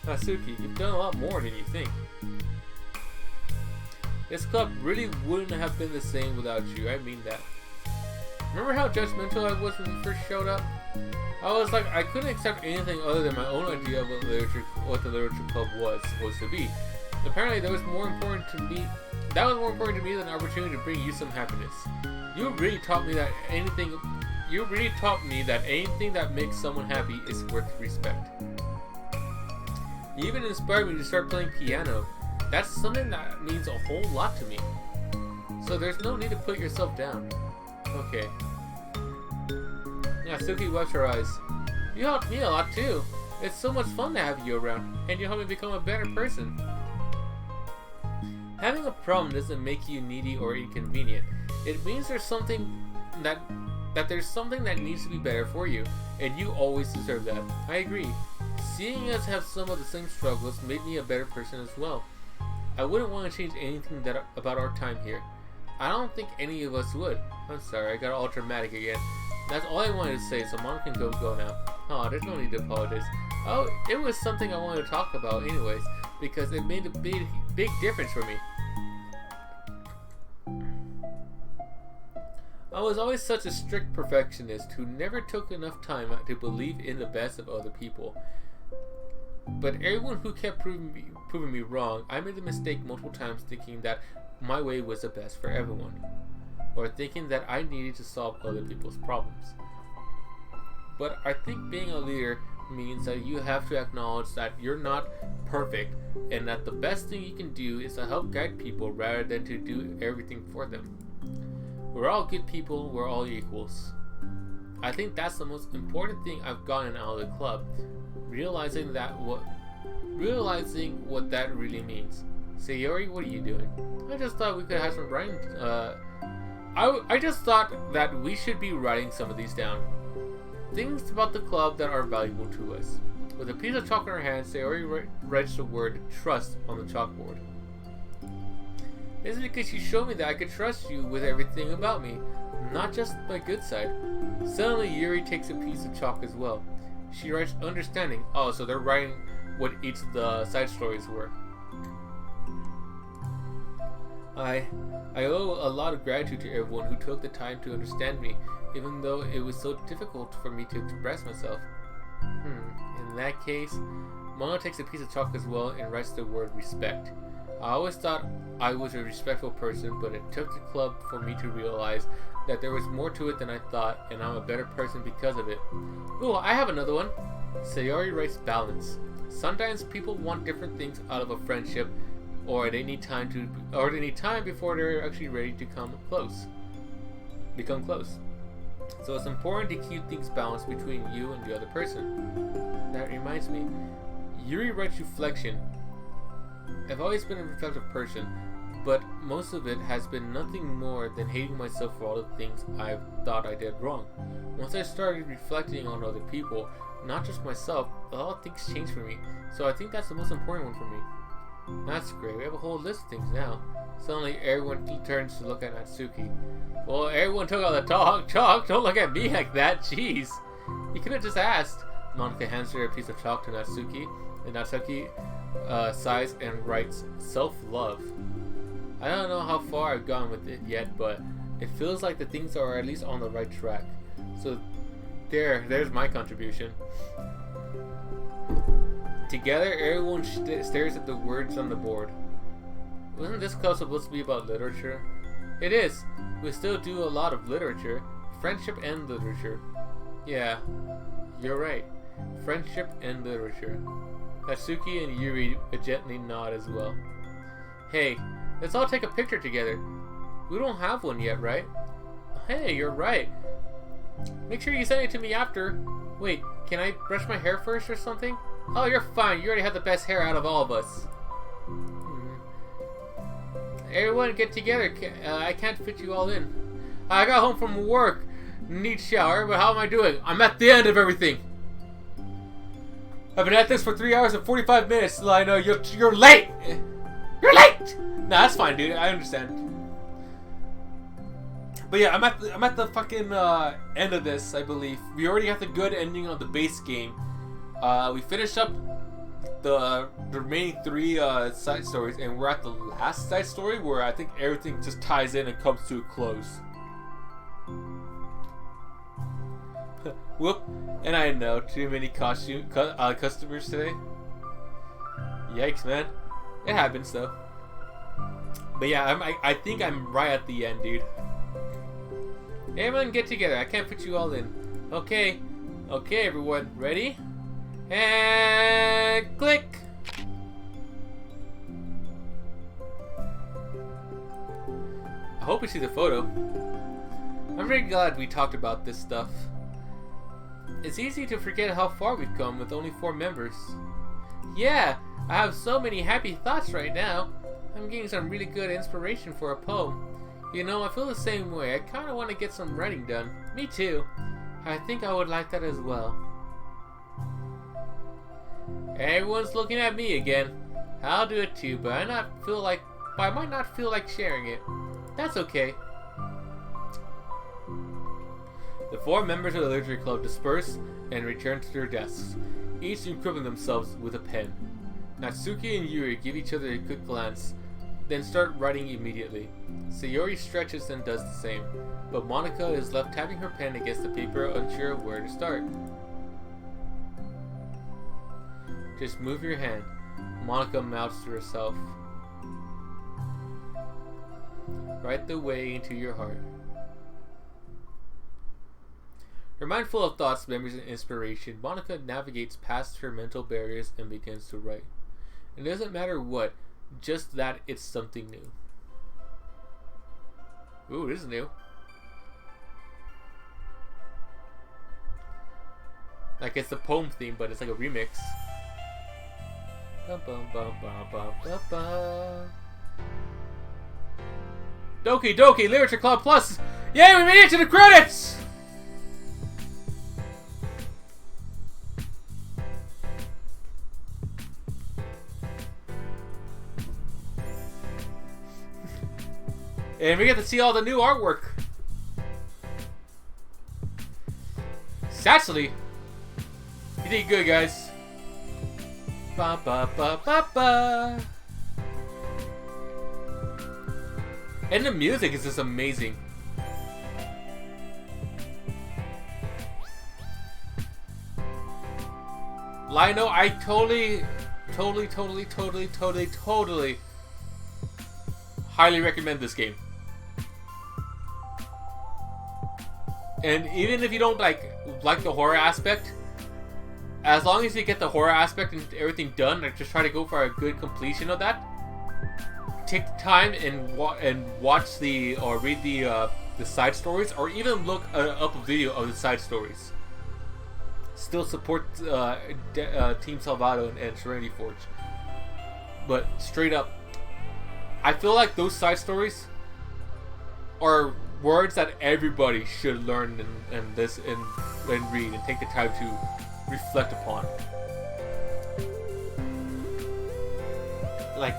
Natsuki, you've done a lot more than you think. This club really wouldn't have been the same without you, I mean that. Remember how judgmental I was when you first showed up? I was like, I couldn't accept anything other than my own idea of what the literature club was supposed to be. Apparently that was more important to me than the opportunity to bring you some happiness. You really taught me that anything that makes someone happy is worth respect. You even inspired me to start playing piano. That's something that means a whole lot to me. So there's no need to put yourself down. Okay. Natsuki wipes her eyes. You helped me a lot too. It's so much fun to have you around, and you help me become a better person. Having a problem doesn't make you needy or inconvenient. It means there's something that needs to be better for you, and you always deserve that. I agree. Seeing us have some of the same struggles made me a better person as well. I wouldn't want to change anything about our time here. I don't think any of us would. I'm sorry, I got all dramatic again. That's all I wanted to say, so Mom can go now. Oh, there's no need to apologize. Oh, it was something I wanted to talk about anyways, because it made a big difference for me. I was always such a strict perfectionist who never took enough time to believe in the best of other people. But everyone who kept proving me wrong, I made the mistake multiple times thinking that my way was the best for everyone, or thinking that I needed to solve other people's problems. But I think being a leader means that you have to acknowledge that you're not perfect, and that the best thing you can do is to help guide people rather than to do everything for them. We're all good people, we're all equals. I think that's the most important thing I've gotten out of the club, realizing what that really means. Sayori, what are you doing? I just thought we could have some writing. I just thought that we should be writing some of these down. Things about the club that are valuable to us. With a piece of chalk in her hand, Sayori writes the word trust on the chalkboard. This is because you showed me that I could trust you with everything about me, not just my good side. Suddenly, Yuri takes a piece of chalk as well. She writes understanding. Oh, so they're writing what each of the side stories were. I owe a lot of gratitude to everyone who took the time to understand me, even though it was so difficult for me to express myself. In that case, Mono takes a piece of chalk as well and writes the word respect. I always thought I was a respectful person, but it took the club for me to realize that there was more to it than I thought, and I'm a better person because of it. Ooh, I have another one. Sayori writes balance. Sometimes people want different things out of a friendship, or they need time before they're actually ready to become close. So it's important to keep things balanced between you and the other person. That reminds me, Yuri writes reflection. I've always been a reflective person, but most of it has been nothing more than hating myself for all the things I've thought I did wrong. Once I started reflecting on other people, not just myself, a lot of things changed for me, so I think that's the most important one for me. That's great. We have a whole list of things now. Suddenly, everyone turns to look at Natsuki. Well, everyone took all the chalk. Don't look at me like that. Jeez. You could have just asked. Monica hands her a piece of chalk to Natsuki, and Natsuki sighs and writes self-love. I don't know how far I've gone with it yet, but it feels like the things are at least on the right track. So there's my contribution. Together, everyone stares at the words on the board. Wasn't this club supposed to be about literature? It is. We still do a lot of literature. Friendship and literature. Yeah, you're right. Friendship and literature. Natsuki and Yuri gently nod as well. Hey, let's all take a picture together. We don't have one yet, right? Hey, you're right. Make sure you send it to me after. Wait, can I brush my hair first or something? Oh, you're fine. You already have the best hair out of all of us. Everyone get together. I can't fit you all in. I got home from work. Need shower, but how am I doing? I'm at the end of everything. I've been at this for 3 hours and 45 minutes. I know you're late. You're late. Nah, that's fine, dude. I understand. But yeah, I'm at the fucking end of this. I believe we already have the good ending on the base game. We finished up the remaining 3 side stories, and we're at the last side story where I think everything just ties in and comes to a close. Whoop! And I know too many customers today. Yikes, man! It happens though. But yeah, I think I'm right at the end, dude. Everyone, get together. I can't put you all in. Okay, everyone, ready? And click. I hope you see the photo. I'm very glad we talked about this stuff. It's easy to forget how far we've come with only 4 members. Yeah, I have so many happy thoughts right now. I'm getting some really good inspiration for a poem. You know, I feel the same way. I kind of want to get some writing done. Me too. I think I would like that as well. Everyone's looking at me again. I'll do it too, but I might not feel like sharing it. That's okay. The 4 members of the Literature Club disperse and return to their desks, each equipping themselves with a pen. Natsuki and Yuri give each other a quick glance, then start writing immediately. Sayori stretches and does the same, but Monica is left tapping her pen against the paper, unsure of where to start. Just move your hand, Monica mouths to herself. Right the way into your heart. Her mind full of thoughts, memories, and inspiration, Monica navigates past her mental barriers and begins to write. It doesn't matter what, just that it's something new. Ooh, this is new. Like it's the poem theme, but it's like a remix. Doki Doki Literature Club Plus! Yay, we made it to the credits! And we get to see all the new artwork. Actually, you did good, guys. Ba ba ba ba ba. And the music is just amazing. Lino, I totally highly recommend this game. And even if you don't like the horror aspect, as long as you get the horror aspect and everything done, like just try to go for a good completion of that. Take the time and watch or read the side stories, or even look up a video of the side stories. Still support Team Salvado and Serenity Forge. But straight up, I feel like those side stories are words that everybody should learn and listen and read and take the time to reflect upon. like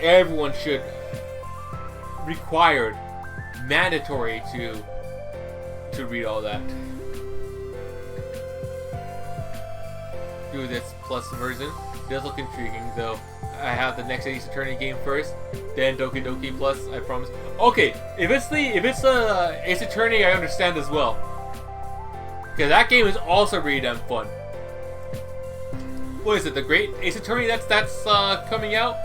everyone should required, mandatory to read all that. Do this plus version. It does look intriguing, though. I have the next Ace Attorney game first, then Doki Doki Plus. I promise. Okay, if it's the Ace Attorney, I understand as well, because that game is also really damn fun. What is it? The Great Ace Attorney that's coming out.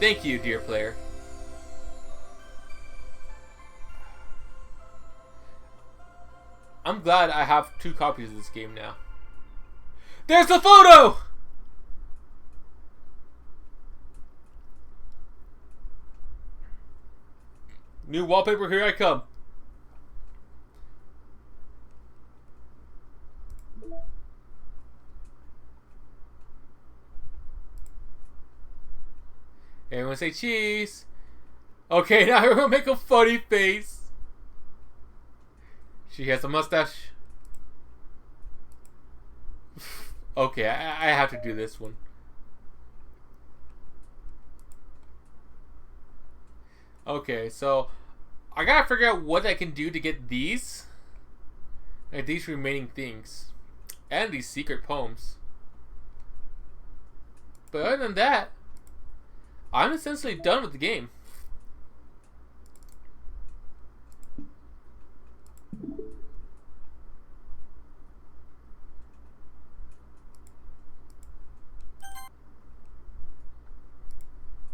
Thank you, dear player. I'm glad I have 2 copies of this game now. There's the photo! New wallpaper, here I come. Everyone say cheese. Okay, now everyone make a funny face. She has a mustache. Okay, I have to do this one. Okay, so I gotta figure out what I can do to get these. And these remaining things. And these secret poems. But other than that, I'm essentially done with the game.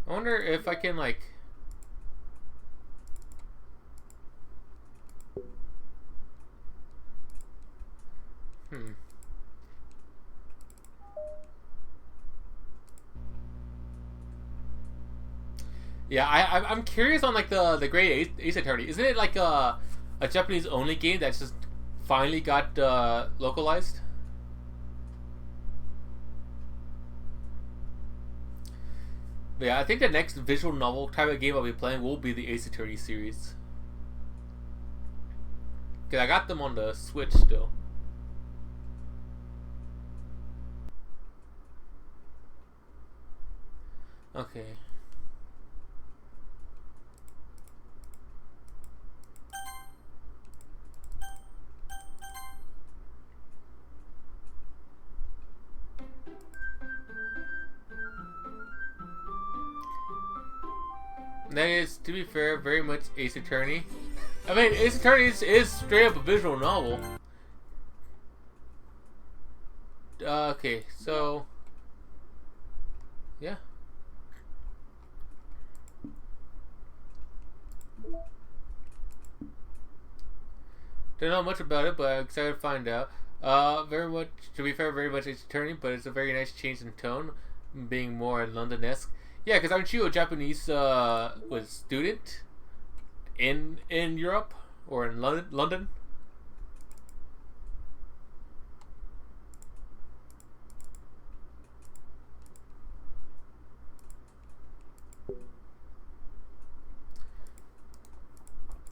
I wonder if I can, like... Yeah, I'm curious on, like, the Great Ace Attorney. Isn't it, like, a Japanese-only game that's just finally got localized? But yeah, I think the next visual novel type of game I'll be playing will be the Ace Attorney series. Because I got them on the Switch still. Okay. That is, to be fair, very much Ace Attorney. I mean, Ace Attorney is straight up a visual novel. Okay, so... yeah. Don't know much about it, but I'm excited to find out. Very much, to be fair, very much Ace Attorney, but it's a very nice change in tone, being more London-esque. Yeah, because aren't you a Japanese was student in Europe or in London?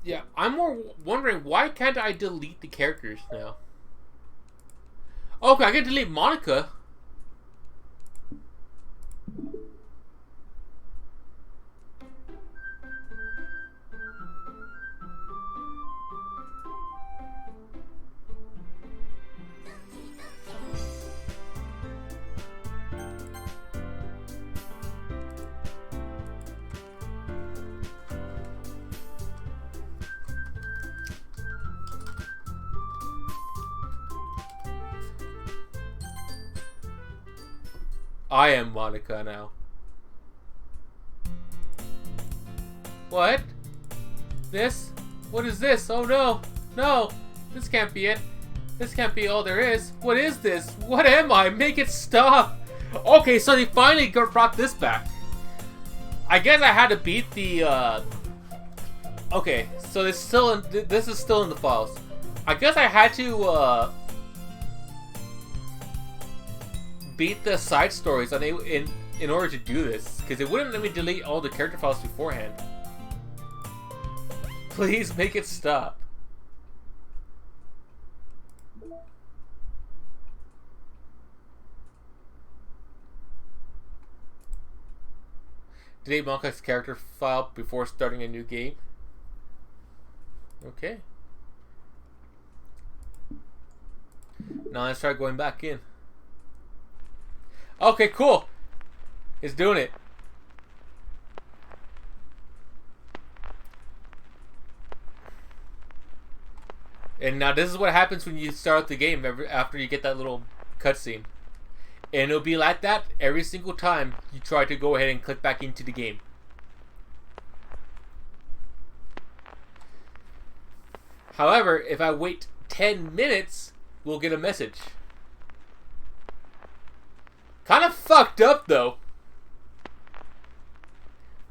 Yeah, I'm more wondering why can't I delete the characters now? Okay, I can delete Monica. I am Monica now. What? This? What is this? Oh no! No! This can't be it. This can't be all there is. What is this? What am I? Make it stop! Okay, so they finally brought this back. I guess I had to beat the, okay, so this is still in the files. I guess I had to, beat the side stories in order to do this, because it wouldn't let me delete all the character files beforehand. Please make it stop. Delete Monkey's character file before starting a new game. Okay. Now let's try going back in. Okay, cool. It's doing it. And now this is what happens when you start the game after you get that little cutscene. And it'll be like that every single time you try to go ahead and click back into the game. However, if I wait 10 minutes, we'll get a message. Kind of fucked up though.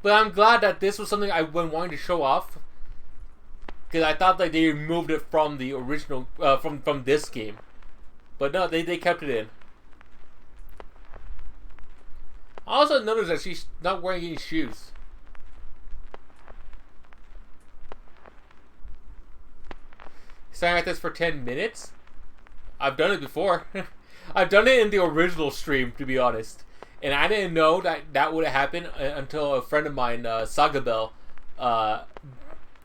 But I'm glad that this was something I've been wanting to show off. Because I thought like they removed it from the original, from this game. But no, they kept it in. I also noticed that she's not wearing any shoes. Staying like this for 10 minutes? I've done it before. I've done it in the original stream, to be honest. And I didn't know that would have happened until a friend of mine, Sagabell,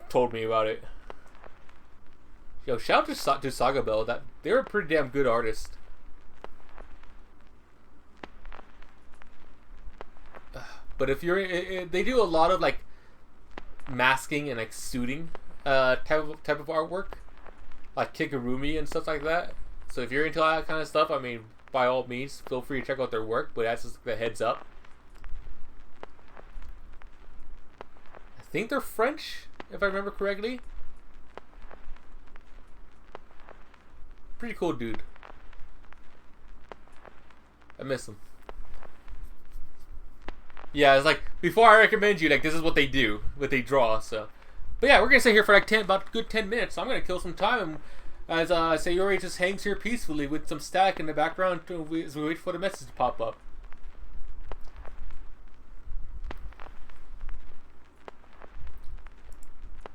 told me about it. Yo, shout out to Sagabell. That they're a pretty damn good artist. But if you're, they do a lot of like masking and like suiting type of artwork, like Kigurumi and stuff like that. So if you're into all that kind of stuff, I mean, by all means, feel free to check out their work. But that's just the heads up. I think they're French, if I remember correctly. Pretty cool dude. I miss him. Yeah, it's like, before I recommend you, like, this is what they do, what they draw, so. But yeah, we're gonna stay here for like about a good 10 minutes, so I'm gonna kill some time as Sayori just hangs here peacefully with some static in the background as we wait for the message to pop up.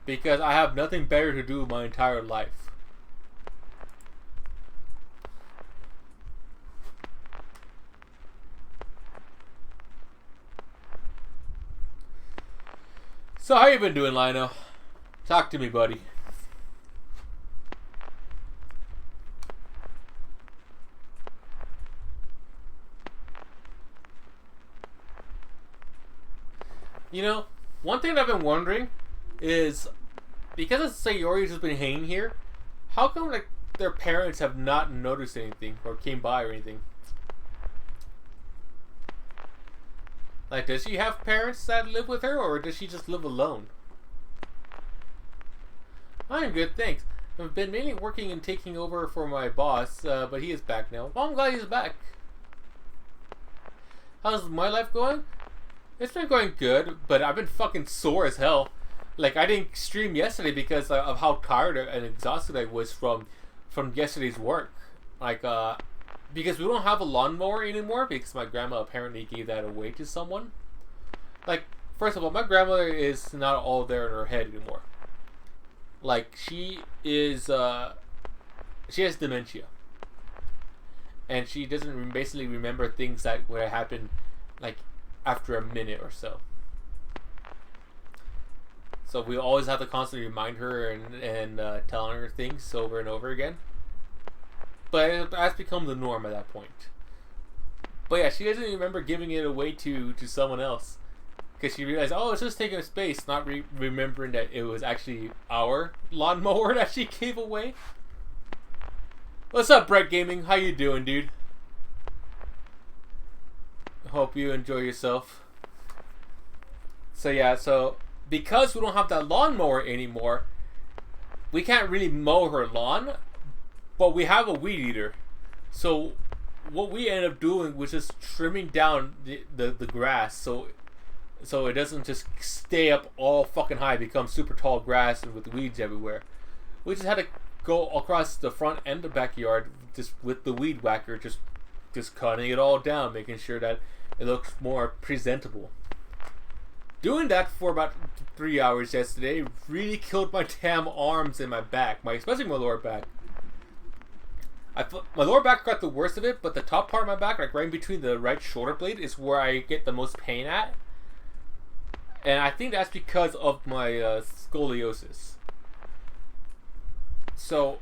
Because I have nothing better to do my entire life. So how you been doing, Lino? Talk to me, buddy. You know, one thing I've been wondering is, because Sayori's just been hanging here, how come like their parents have not noticed anything or came by or anything? Like, does she have parents that live with her, or does she just live alone? I'm good, thanks. I've been mainly working and taking over for my boss, but he is back now. Well, I'm glad he's back. How's my life going? It's been going good, but I've been fucking sore as hell. Like, I didn't stream yesterday because of how tired and exhausted I was from yesterday's work. Like, because we don't have a lawnmower anymore because my grandma apparently gave that away to someone. Like, first of all, my grandmother is not all there in her head anymore. Like, she is, she has dementia. And she doesn't basically remember things that would have happened, like, after a minute or so. So we always have to constantly remind her and telling her things over and over again. But it has become the norm at that point. But yeah, she doesn't remember giving it away to someone else. Because she realized, oh, it's just taking up space, not remembering that it was actually our lawnmower that she gave away. What's up, Brett Gaming? How you doing, dude? Hope you enjoy yourself. So yeah, so because we don't have that lawnmower anymore, we can't really mow her lawn, but we have a weed eater. So what we end up doing was just trimming down the grass so it doesn't just stay up all fucking high, become super tall grass and with weeds everywhere. We just had to go across the front and the backyard just with the weed whacker, just cutting it all down, making sure that it looks more presentable. Doing that for about 3 hours yesterday really killed my damn arms and my back, especially my lower back. My lower back got the worst of it, but the top part of my back, like right in between the right shoulder blade, is where I get the most pain at. and I think that's because of my scoliosis. So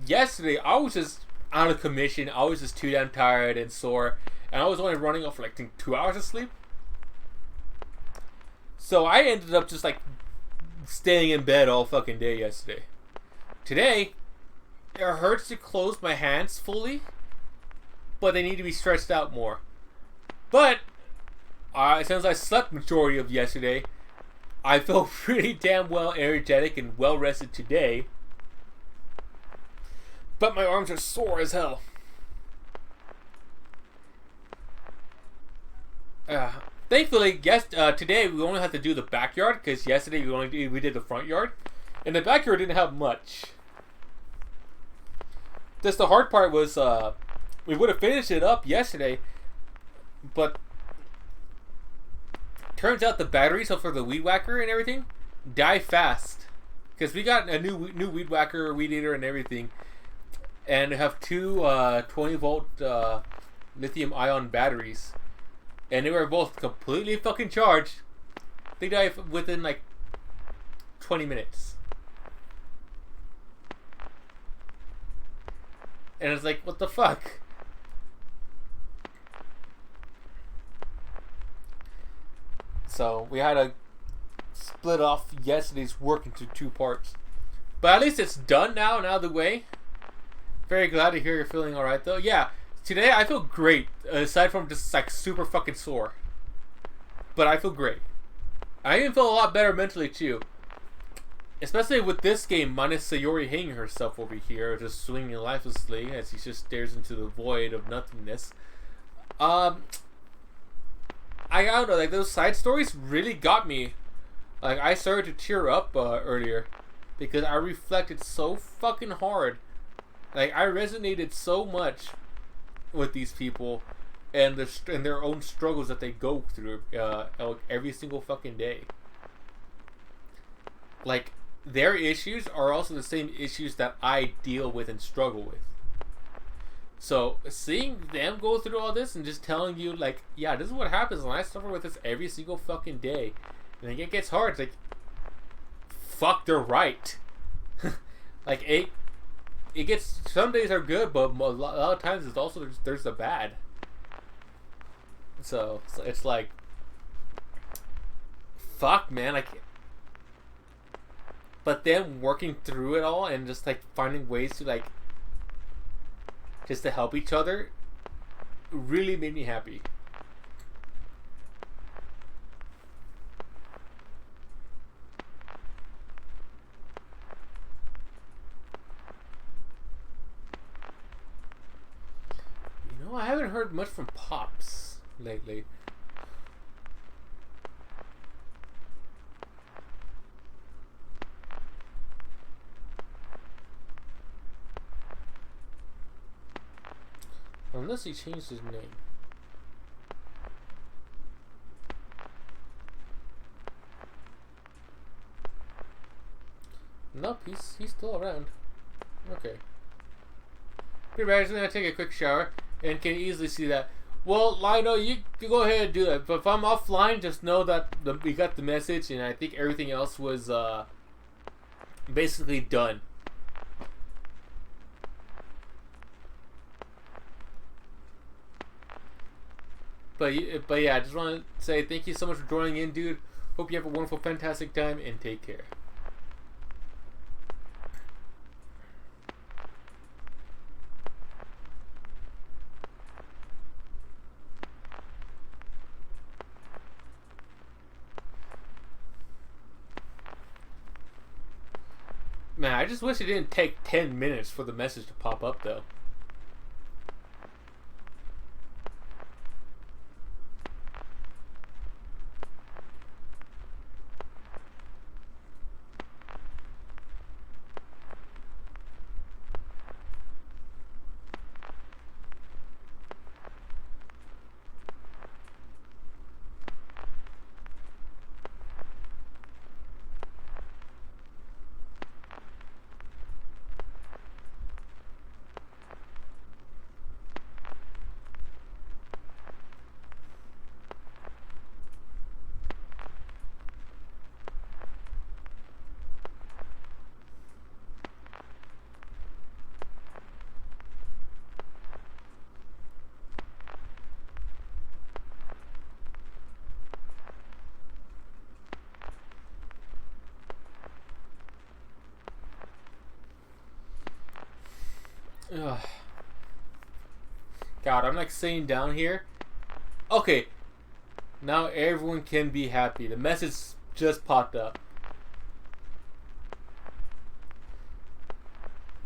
yesterday I was just out of commission. I was just too damn tired and sore, and I was only running off like 2 hours of sleep. So I ended up just like staying in bed all fucking day yesterday. Today, it hurts to close my hands fully, but they need to be stretched out more. But since I slept majority of yesterday, I feel pretty damn well energetic and well rested today. But my arms are sore as hell. Thankfully, today we only had to do the backyard because yesterday we did the front yard, and the backyard didn't have much. Just the hard part was we would have finished it up yesterday, but turns out the batteries for the weed whacker and everything die fast because we got a new weed whacker, weed eater, and everything, and have two 20-volt lithium ion batteries. And they were both completely fucking charged. They died within like 20 minutes. And it's like, what the fuck? So we had to split off yesterday's work into 2 parts. But at least it's done now and out of the way. Very glad to hear you're feeling alright though. Yeah. Today I feel great, aside from just like super fucking sore. But I feel great. I even feel a lot better mentally too. Especially with this game minus Sayori hanging herself over here, just swinging lifelessly as she just stares into the void of nothingness. I don't know, like those side stories really got me. Like I started to tear up earlier because I reflected so fucking hard. Like I resonated so much with these people and their own struggles that they go through every single fucking day. Like their issues are also the same issues that I deal with and struggle with. So seeing them go through all this and just telling you like, yeah, this is what happens when I suffer with this every single fucking day, and like, it gets hard. It's like, fuck, they're right. Like it gets, some days are good, but a lot of times it's also there's the bad. So it's like, fuck, man. Like, but then working through it all and just like finding ways to like just to help each other really made me happy. I haven't heard much from Pops lately. Unless he changed his name. Nope, he's still around. Okay. Pretty bad. Just gonna take a quick shower. And can easily see that. Well, Lino, you go ahead and do that. But if I'm offline, just know that we got the message, and I think everything else was basically done. But yeah, I just want to say thank you so much for joining in, dude. Hope you have a wonderful, fantastic time, and take care. Man, I just wish it didn't take 10 minutes for the message to pop up, though. Ugh. God, I'm like sitting down here. Okay, now everyone can be happy. The message just popped up.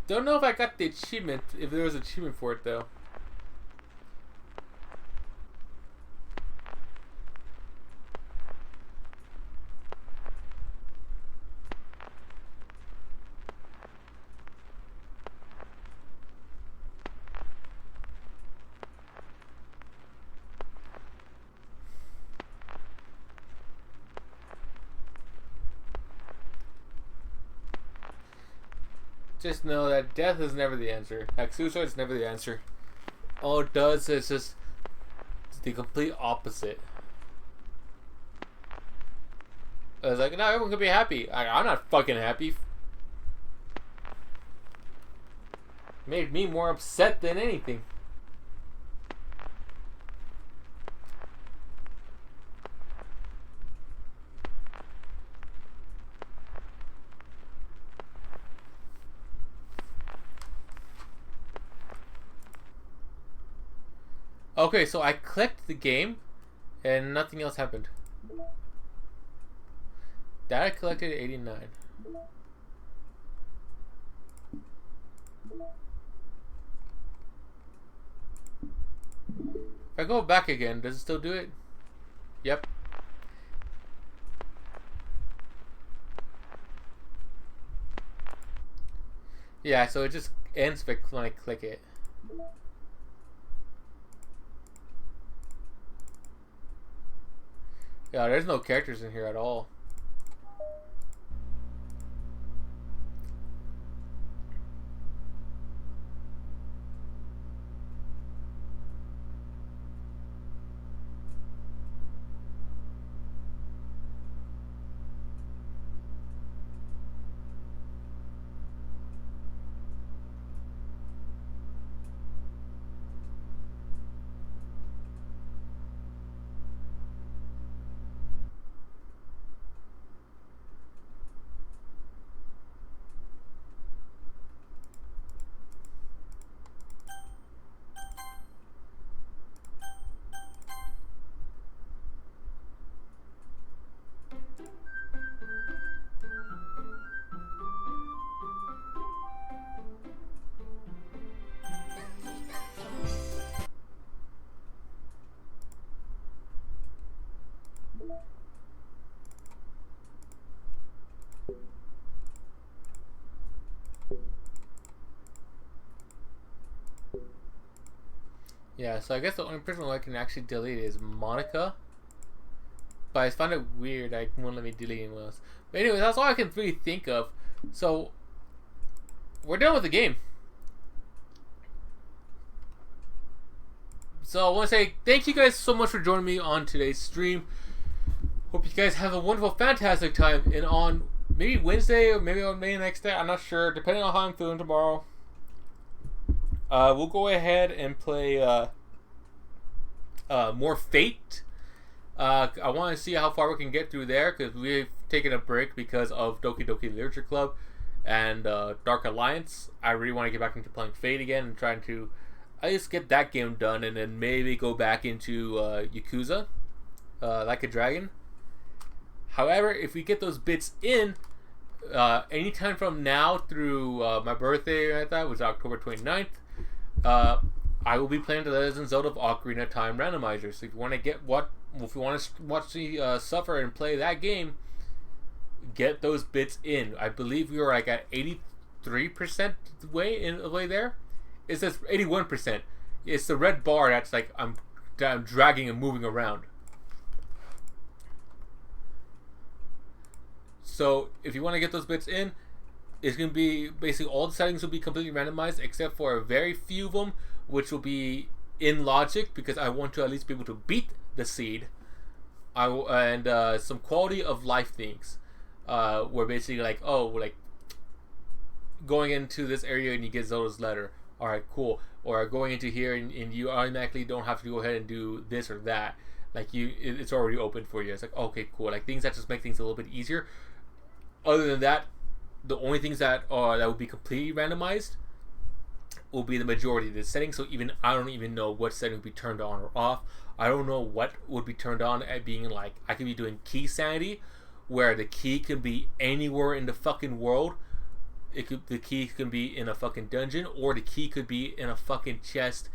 Don't know if I got the achievement, if there was an achievement for it though. Just know that death is never the answer. Like, suicide is never the answer. All it does is just the complete opposite. I was like, no, everyone can be happy. I'm not fucking happy. Made me more upset than anything. Okay, so I clicked the game and nothing else happened. Data collected 89. If I go back again, does it still do it? Yep. Yeah, so it just ends when I click it. Yeah, there's no characters in here at all. Yeah, so I guess the only person who I can actually delete is Monica. But I find it weird I won't let me delete anyone else. But anyway, that's all I can really think of. So, we're done with the game. So I want to say thank you guys so much for joining me on today's stream. Hope you guys have a wonderful, fantastic time. And on maybe Wednesday or maybe on May next day, I'm not sure, depending on how I'm feeling tomorrow. We'll go ahead and play more Fate. I want to see how far we can get through there because we've taken a break because of Doki Doki Literature Club and Dark Alliance. I really want to get back into playing Fate again and trying to at least get that game done and then maybe go back into Yakuza, Like a Dragon. However, if we get those bits in, anytime from now through my birthday, I thought was October 29th, I will be playing the Legend of Zelda of Ocarina of Time randomizer. So if you want to if you want to watch me suffer and play that game, get those bits in. I believe we were like at 83% way there. It says 81%. It's the red bar that's like I'm dragging and moving around. So if you want to get those bits in, it's going to be basically all the settings will be completely randomized except for a very few of them, which will be in logic because I want to at least be able to beat the seed. And some quality of life things, where basically like going into this area and you get Zelda's letter. All right, cool. Or going into here and you automatically don't have to go ahead and do this or that. Like it's already open for you. It's like okay, cool. Like things that just make things a little bit easier. Other than that, the only things that will be completely randomized will be the majority of the settings. So even I don't even know what setting will be turned on or off. I don't know what would be turned on at being like I could be doing key sanity, where the key can be anywhere in the fucking world. The key can be in a fucking dungeon, or the key could be in a fucking chest,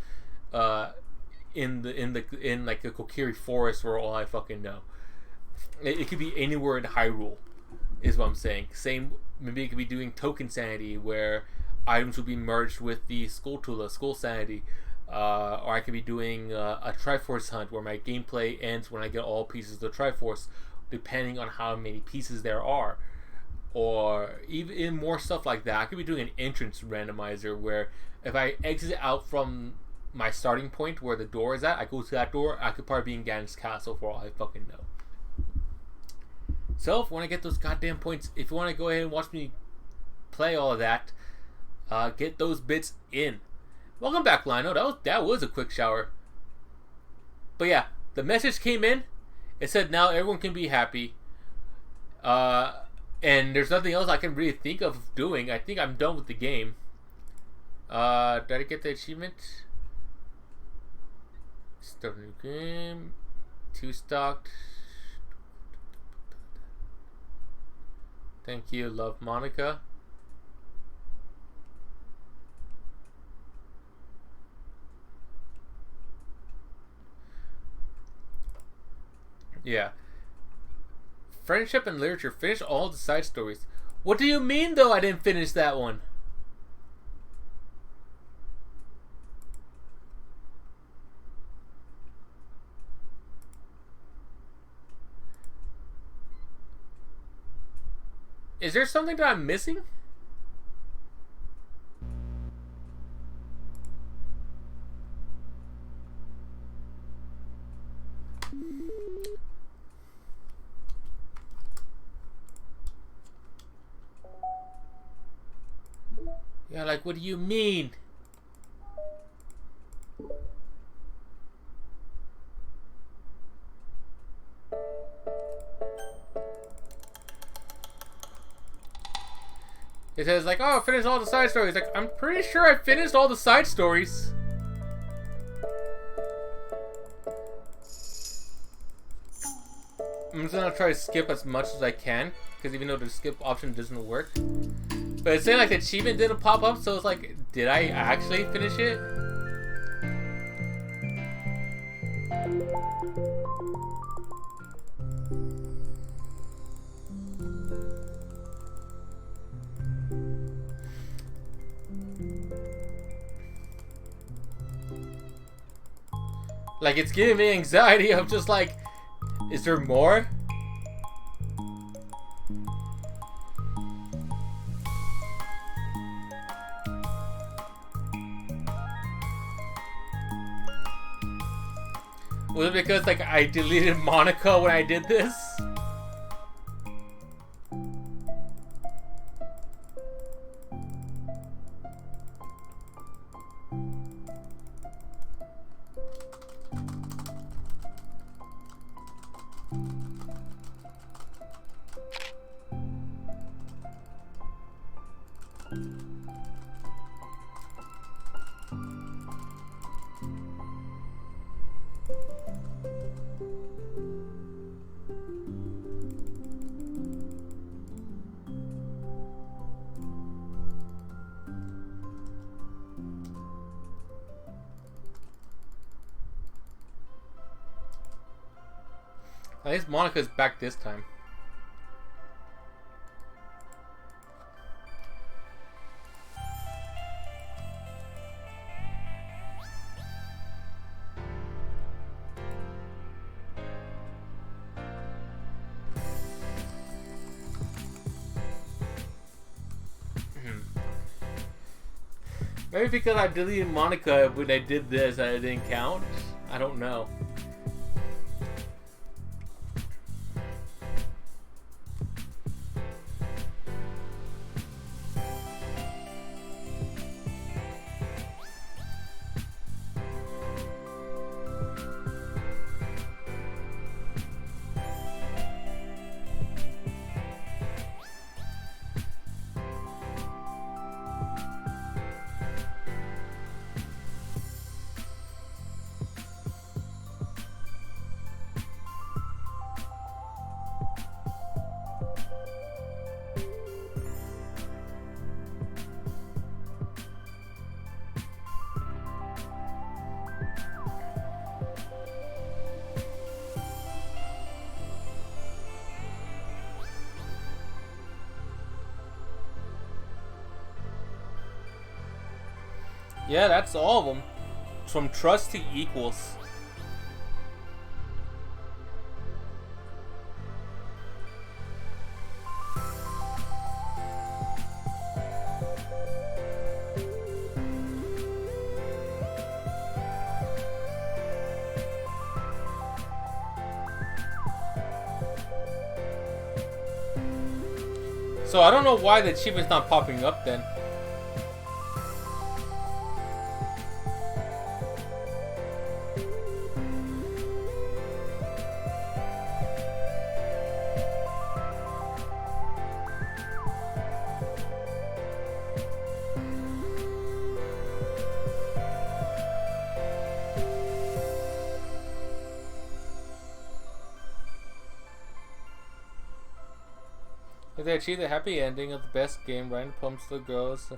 in like the Kokiri forest, for all I fucking know. It could be anywhere in Hyrule, is what I'm saying. Same, maybe it could be doing token sanity, where items will be merged with the Skulltula, Skull sanity. Or I could be doing a Triforce hunt, where my gameplay ends when I get all pieces of the Triforce, depending on how many pieces there are. Or even more stuff like that. I could be doing an entrance randomizer, where if I exit out from my starting point where the door is at, I go to that door, I could probably be in Ganon's castle for all I fucking know. So if you want to get those goddamn points, if you want to go ahead and watch me play all of that, get those bits in. Welcome back, Lino. That was a quick shower. But yeah, the message came in. It said now everyone can be happy. And there's nothing else I can really think of doing. I think I'm done with the game. Did I get the achievement? Start a new game. 2 stocked. Thank you, love Monica. Yeah. Friendship and literature. Finish all the side stories. What do you mean, though, I didn't finish that one? Is there something that I'm missing? Yeah, like, what do you mean? It says, like, oh, finish all the side stories. Like, I'm pretty sure I finished all the side stories. I'm just gonna try to skip as much as I can, because even though the skip option doesn't work. But it's saying, like, the achievement didn't pop up, so it's like, did I actually finish it? Like, it's giving me anxiety of just like, is there more? Was it because, like, I deleted Monica when I did this? At least Monica's back this time. Maybe because I deleted Monica when I did this, I didn't count. I don't know. Yeah, that's all of them. From trust to equals. So I don't know why the achievement's not popping up then. If they achieve the happy ending of the best game, writing poems to the girls,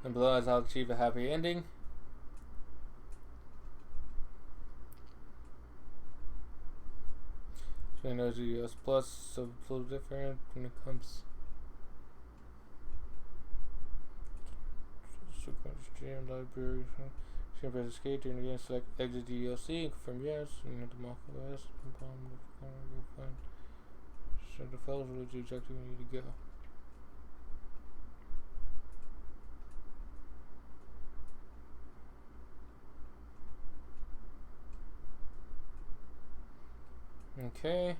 and below is how to achieve a happy ending. So I know GS plus, so it's a little different when it comes. Stream library. Stream press escape during the game, select exit DLC, and confirm yes, and hit the mark of yes. So the files will lead you exactly where you need to go. Okay.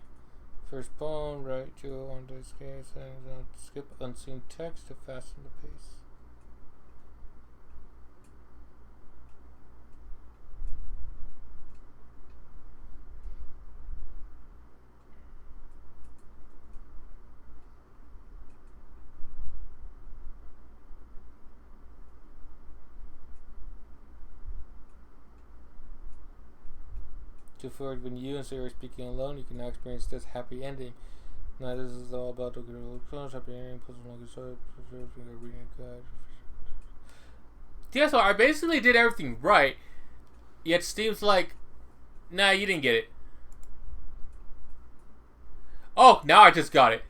First poem, right to on this case, and skip unseen text to fasten the pace. To forward, when you and Sarah are speaking alone, you can now experience this happy ending. Now this is all about Doki Doki happy ending, plus a longer story, reading a guide. Yeah, so I basically did everything right, yet Steve's like, nah, you didn't get it. Oh, now I just got it.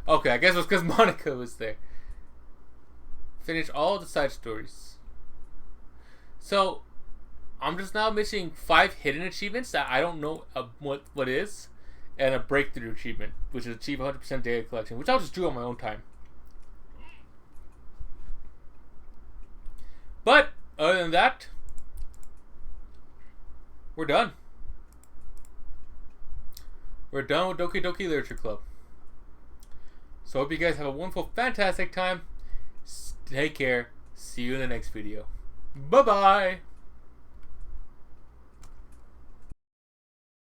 Okay, I guess it was because Monica was there. Finish all the side stories. So, I'm just now missing 5 hidden achievements that I don't know what is, and a breakthrough achievement, which is achieve 100% data collection, which I'll just do on my own time. But, other than that, we're done. We're done with Doki Doki Literature Club. So, hope you guys have a wonderful, fantastic time. Take care. See you in the next video. Bye-bye.